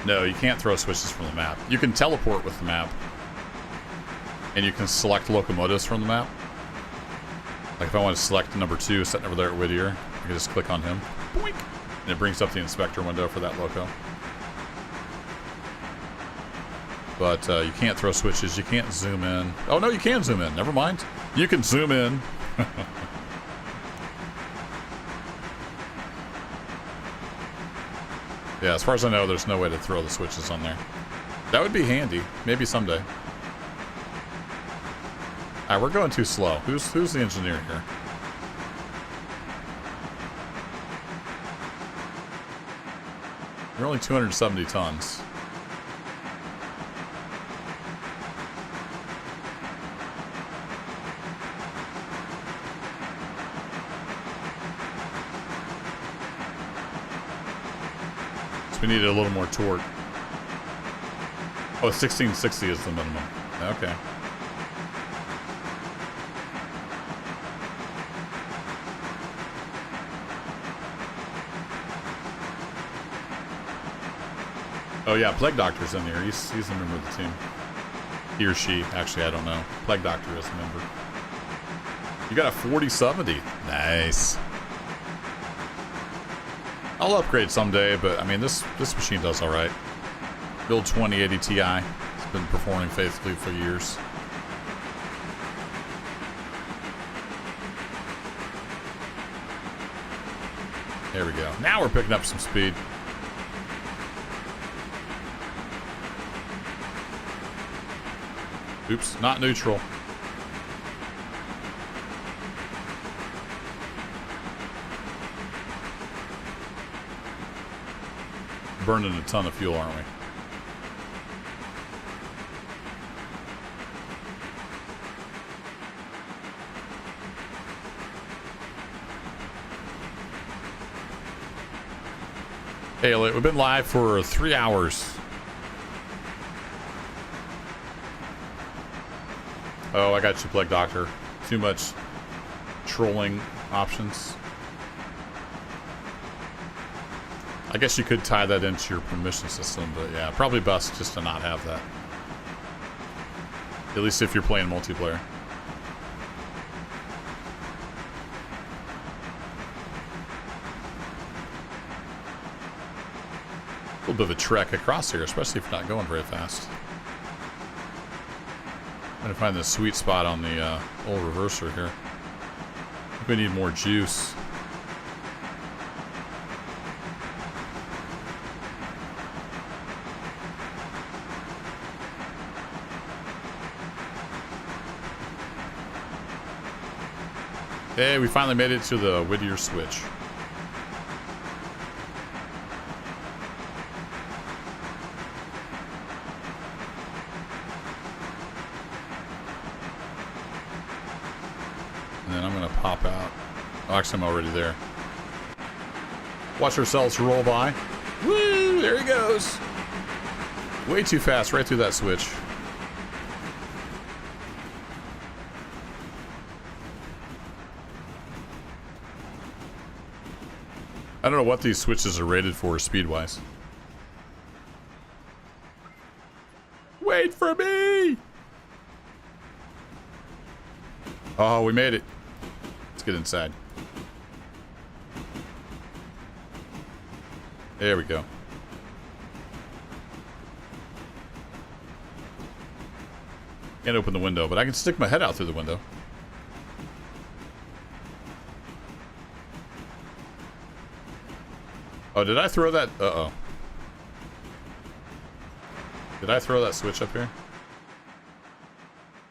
Speaker 1: No, you can't throw switches from the map. You can teleport with the map. And you can select locomotives from the map. Like if I want to select number 2 sitting over there at Whittier, I can just click on him. Boink! And it brings up the inspector window for that loco. But you can't throw switches. You can't zoom in. Oh no, you can zoom in. Never mind. You can zoom in. Yeah, as far as I know, there's no way to throw the switches on there. That would be handy. Maybe someday. Alright, we're going too slow. Who's the engineer here? You're only 270 tons. So we need a little more torque. Oh, 1660 is the minimum. Okay. Oh yeah, Plague Doctor's in here. He's a member of the team. He or she. Actually, I don't know. Plague Doctor is a member. You got a 4070. Nice. I'll upgrade someday, but I mean this machine does alright. Build 2080 Ti. It's been performing faithfully for years. There we go. Now we're picking up some speed. Oops, not neutral. Burning a ton of fuel, aren't we? Hey, we've been live for 3 hours. Oh, I got you, Plague Doctor. Too much trolling options. I guess you could tie that into your permission system, but yeah, probably best just to not have that. At least if you're playing multiplayer. A little bit of a trek across here, especially if you're not going very fast. I'm gonna find the sweet spot on the old reverser here. I think we need more juice. Hey, we finally made it to the Whittier switch. And then I'm going to pop out. Oh, actually, I'm already there. Watch ourselves roll by. Woo! There he goes. Way too fast, right through that switch. I don't know what these switches are rated for speed-wise. Wait for me! Oh, we made it. Let's get inside. There we go. Can't open the window, but I can stick my head out through the window. Oh, did I throw that? Uh-oh. Did I throw that switch up here?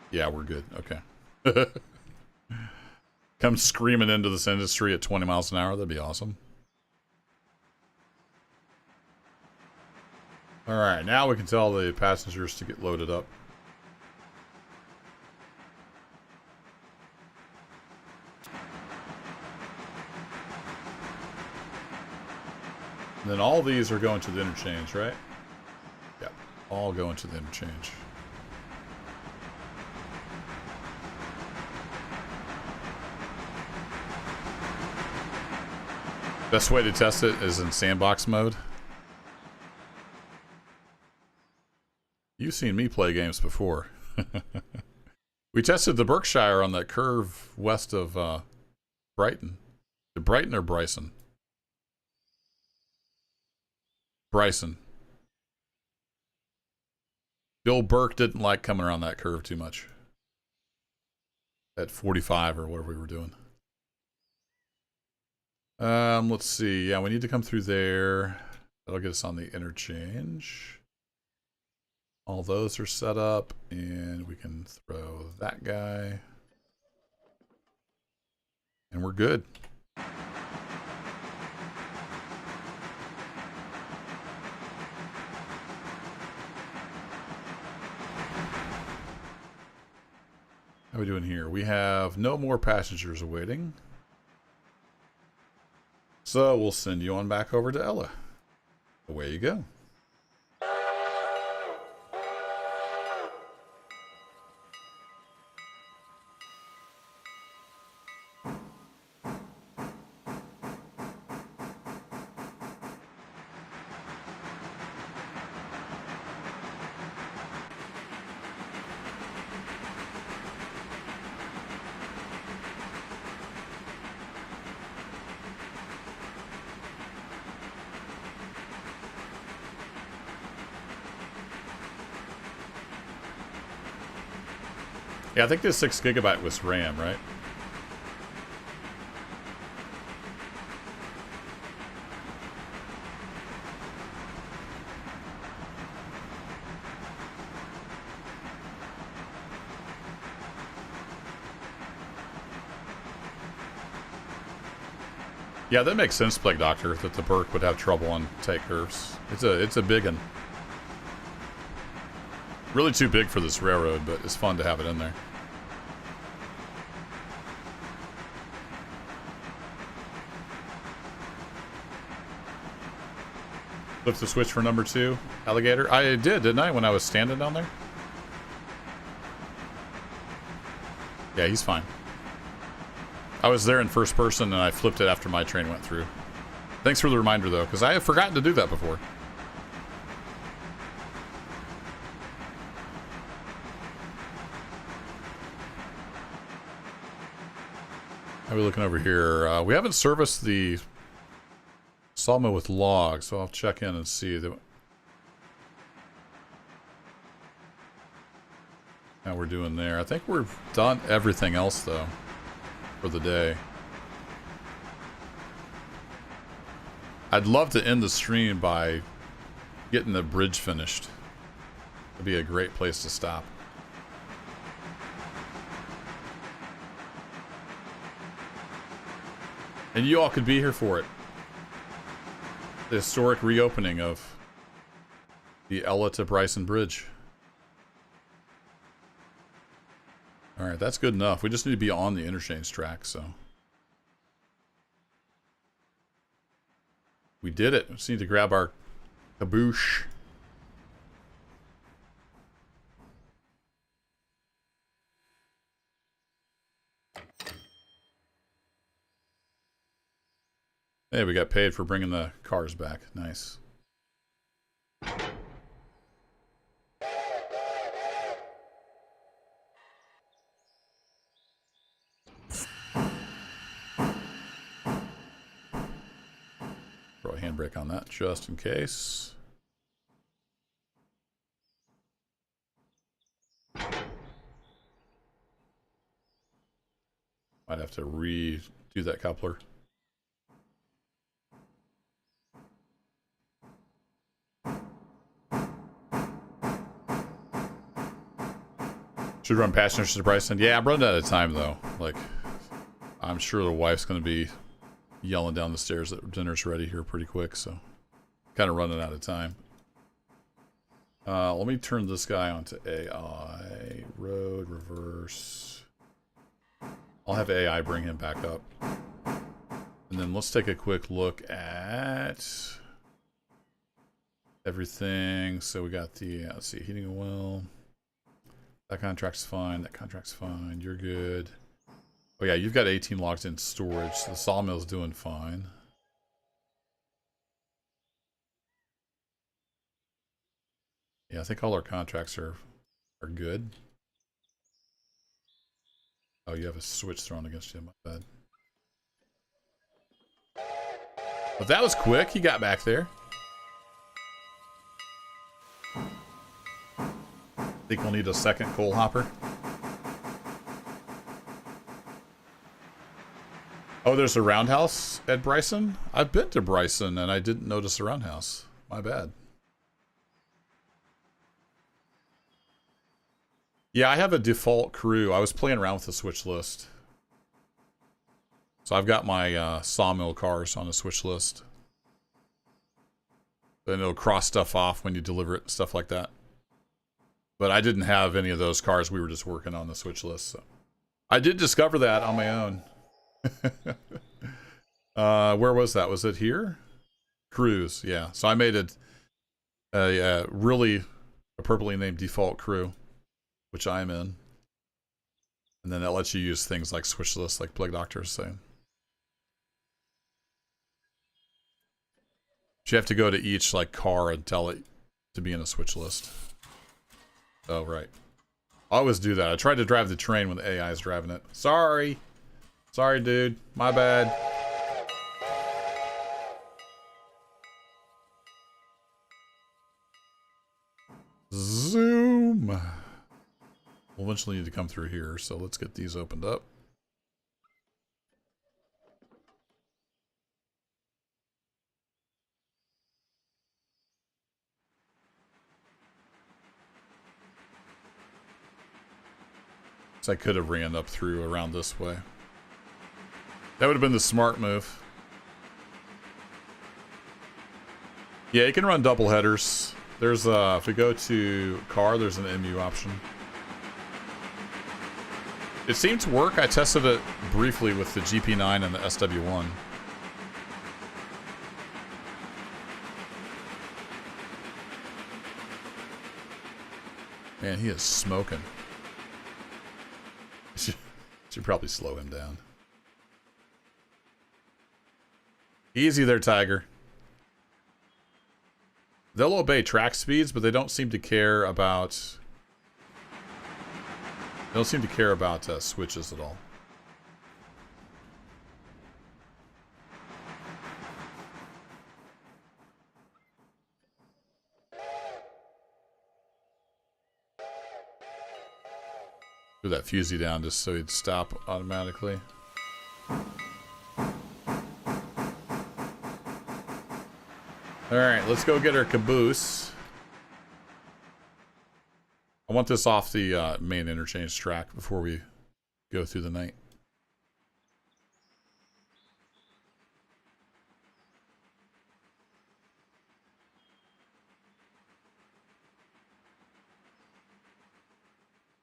Speaker 1: Yeah, we're good. Okay. Come screaming into this industry at 20 miles an hour. That'd be awesome. All right, now we can tell the passengers to get loaded up. And then all these are going to the interchange, right? Yep, all going to the interchange. Best way to test it is in sandbox mode. You've seen me play games before. We tested the Berkshire on that curve west of Brighton. Is it Brighton or Bryson? Bryson. Bill Burke didn't like coming around that curve too much. At 45 or whatever we were doing. Let's see. Yeah, we need to come through there. That'll get us on the interchange. All those are set up, and we can throw that guy. And we're good. How are we doing here? We have no more passengers awaiting. So we'll send you on back over to Ella. Away you go. Yeah, I think this 6 gigabyte was RAM, right? Yeah, that makes sense, Plague Doctor, that the Burke would have trouble on tight curves. It's a big one. Really too big for this railroad, but it's fun to have it in there. Flip the switch for number 2, alligator. I did, didn't I, when I was standing down there? Yeah, he's fine. I was there in first person and I flipped it after my train went through. Thanks for the reminder though, because I have forgotten to do that before. How are we looking over here? We haven't serviced the sawmill with logs, so I'll check in and see how we're doing there. I think we've done everything else though for the day. I'd love to end the stream by getting the bridge finished. It'd be a great place to stop. And you all could be here for it. The historic reopening of the Ella to Bryson Bridge. Alright, that's good enough. We just need to be on the interchange track, so. We did it. We just need to grab our caboose. Hey, we got paid for bringing the cars back. Nice. Throw a handbrake on that just in case. Might have to redo that coupler. Should run passengers to Bryson. Yeah, I'm running out of time though. Like, I'm sure the wife's going to be yelling down the stairs that dinner's ready here pretty quick, so kind of running out of time. Let me turn this guy onto AI. Road, reverse. I'll have AI bring him back up. And then let's take a quick look at everything. So we got the, let's see, heating oil. That contract's fine. That contract's fine. You're good. Oh yeah, you've got 18 logs in storage. So the sawmill's doing fine. Yeah, I think all our contracts are good. Oh, you have a switch thrown against you. My bad. But that was quick. He got back there. Think we'll need a second coal hopper. Oh, there's a roundhouse at Bryson? I've been to Bryson and I didn't notice a roundhouse. My bad. Yeah, I have a default crew. I was playing around with the switch list. So I've got my sawmill cars on the switch list. Then it'll cross stuff off when you deliver it and stuff like that. But I didn't have any of those cars. We were just working on the switch list. So I did discover that on my own. Where was that? Was it here? Cruise, yeah. So I made a really appropriately named default crew, which I'm in. And then that lets you use things like switch lists, like Plague Doctor is saying. You have to go to each like car and tell it to be in a switch list. Oh, right. I always do that. I tried to drive the train when the AI is driving it. Sorry. Sorry, dude. My bad. Zoom. We'll eventually need to come through here, so let's get these opened up. So I could have ran up through around this way. That would have been the smart move. Yeah, you can run double headers. There's if we go to car, there's an MU option. It seemed to work. I tested it briefly with the GP9 and the SW1. Man, he is smoking. Should probably slow him down. Easy there, Tiger. They'll obey track speeds, but they don't seem to care about... They don't seem to care about switches at all. Put that fusee down just so he'd stop automatically. Alright, let's go get our caboose. I want this off the main interchange track before we go through the night.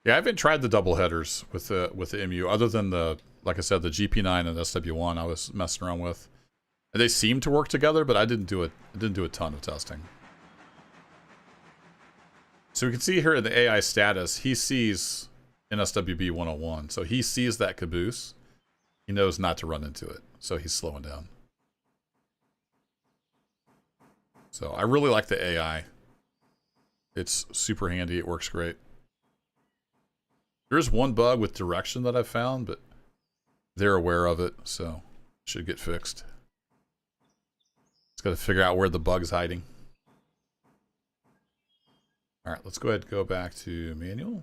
Speaker 1: Yeah, I haven't tried the double headers with the MU, other than the, like I said, the GP9 and SW1 I was messing around with. And they seem to work together, but I didn't do a ton of testing. So we can see here in the AI status, he sees NSWB 101. So he sees that caboose. He knows not to run into it. So he's slowing down. So I really like the AI. It's super handy. It works great. There's one bug with direction that I've found, but they're aware of it, so it should get fixed. Just got to figure out where the bug's hiding. All right, let's go ahead and go back to manual.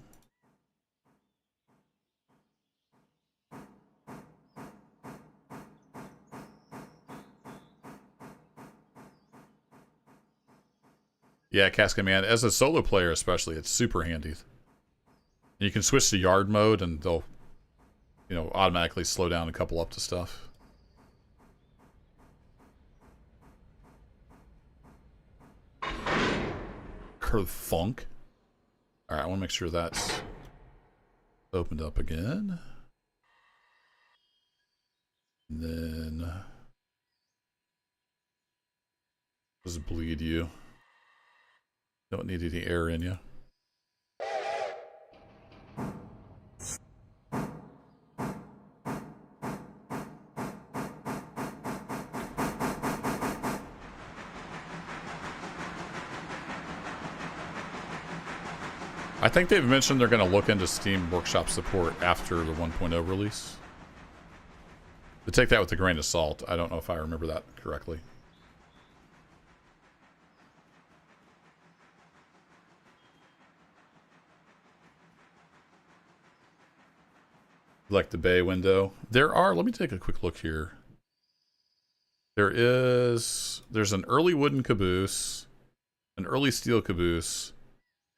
Speaker 1: Yeah, Cast Command, as a solo player especially, it's super handy. You can switch to yard mode and they'll, you know, automatically slow down and couple up to stuff. Kerfunk. Alright, I want to make sure that's opened up again. And then just bleed you. Don't need any air in you. I think they've mentioned they're going to look into Steam Workshop support after the 1.0 release. But take that with a grain of salt. I don't know if I remember that correctly. Like the bay window. There are, let me take a quick look here. There's an early wooden caboose, an early steel caboose,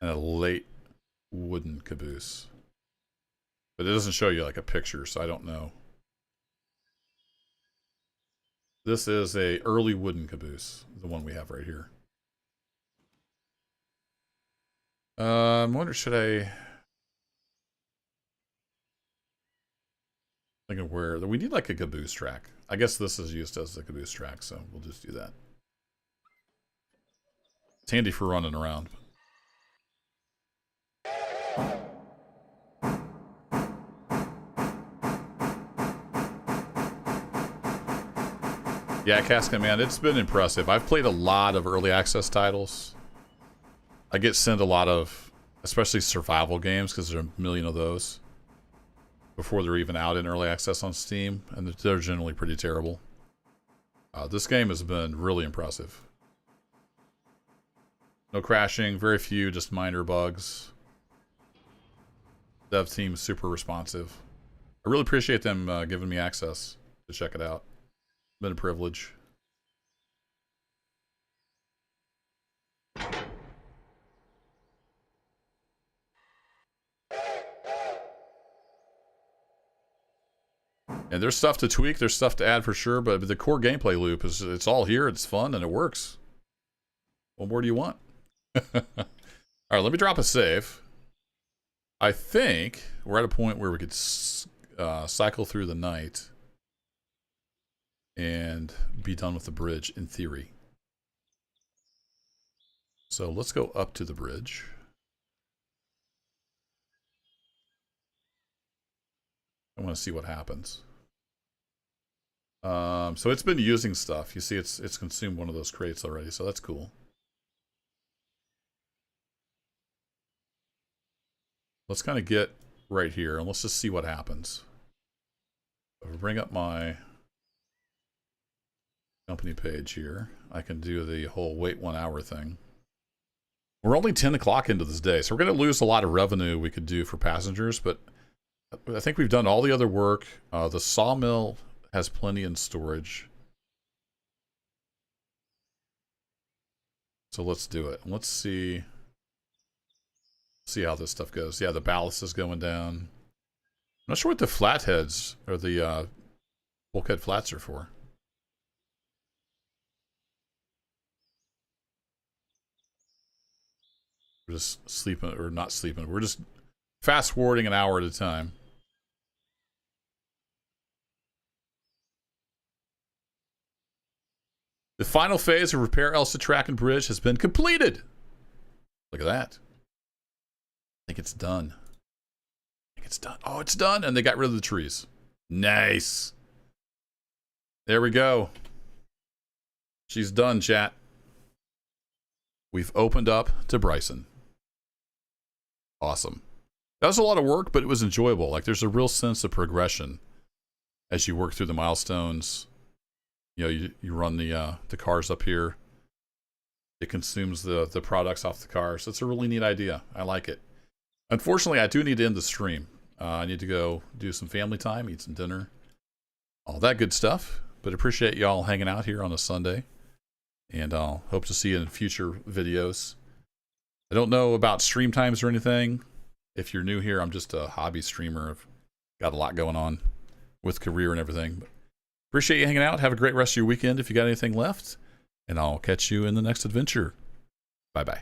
Speaker 1: and a late wooden caboose. But it doesn't show you like a picture, so I don't know. This is a early wooden caboose, the one we have right here. I wonder, should I... Thinking where... We need like a caboose track. I guess this is used as the caboose track, so we'll just do that. It's handy for running around. Yeah, Cast Command, it's been impressive. I've played a lot of early access titles. I get sent a lot of, especially survival games, because there are a million of those before they're even out in early access on Steam, and they're generally pretty terrible. This game has been really impressive. No crashing, very few, just minor bugs. Dev team is super responsive. I really appreciate them giving me access to check it out. Been a privilege. And there's stuff to tweak, there's stuff to add for sure, but the core gameplay loop is, it's all here, it's fun, and it works. What more do you want? Alright, let me drop a save. I think we're at a point where we could cycle through the night and be done with the bridge, in theory. So let's go up to the bridge. I want to see what happens. So it's been using stuff. You see, it's consumed one of those crates already, so that's cool. Let's kind of get right here, and let's just see what happens. If I bring up my company page here, I can do the whole wait 1 hour thing. We're only 10 o'clock into this day, so we're going to lose a lot of revenue we could do for passengers, but I think we've done all the other work. The sawmill has plenty in storage. So let's do it. Let's see how this stuff goes. Yeah, the ballast is going down. I'm not sure what the flatheads or the bulkhead flats are for. We're just sleeping, or not sleeping. We're just fast forwarding an hour at a time. The final phase of repair Elsa Track and Bridge has been completed. Look at that. I think it's done. It's done. Oh, it's done. And they got rid of the trees. Nice. There we go. She's done, chat. We've opened up to Bryson. Awesome. That was a lot of work, but it was enjoyable. Like, there's a real sense of progression as you work through the milestones. You know, you run the cars up here. It consumes the products off the car. So it's a really neat idea. I like it. Unfortunately, I do need to end the stream. I need to go do some family time, eat some dinner, all that good stuff. But appreciate y'all hanging out here on a Sunday. And I'll hope to see you in future videos. I don't know about stream times or anything. If you're new here, I'm just a hobby streamer. I've got a lot going on with career and everything. But appreciate you hanging out. Have a great rest of your weekend if you got anything left. And I'll catch you in the next adventure. Bye-bye.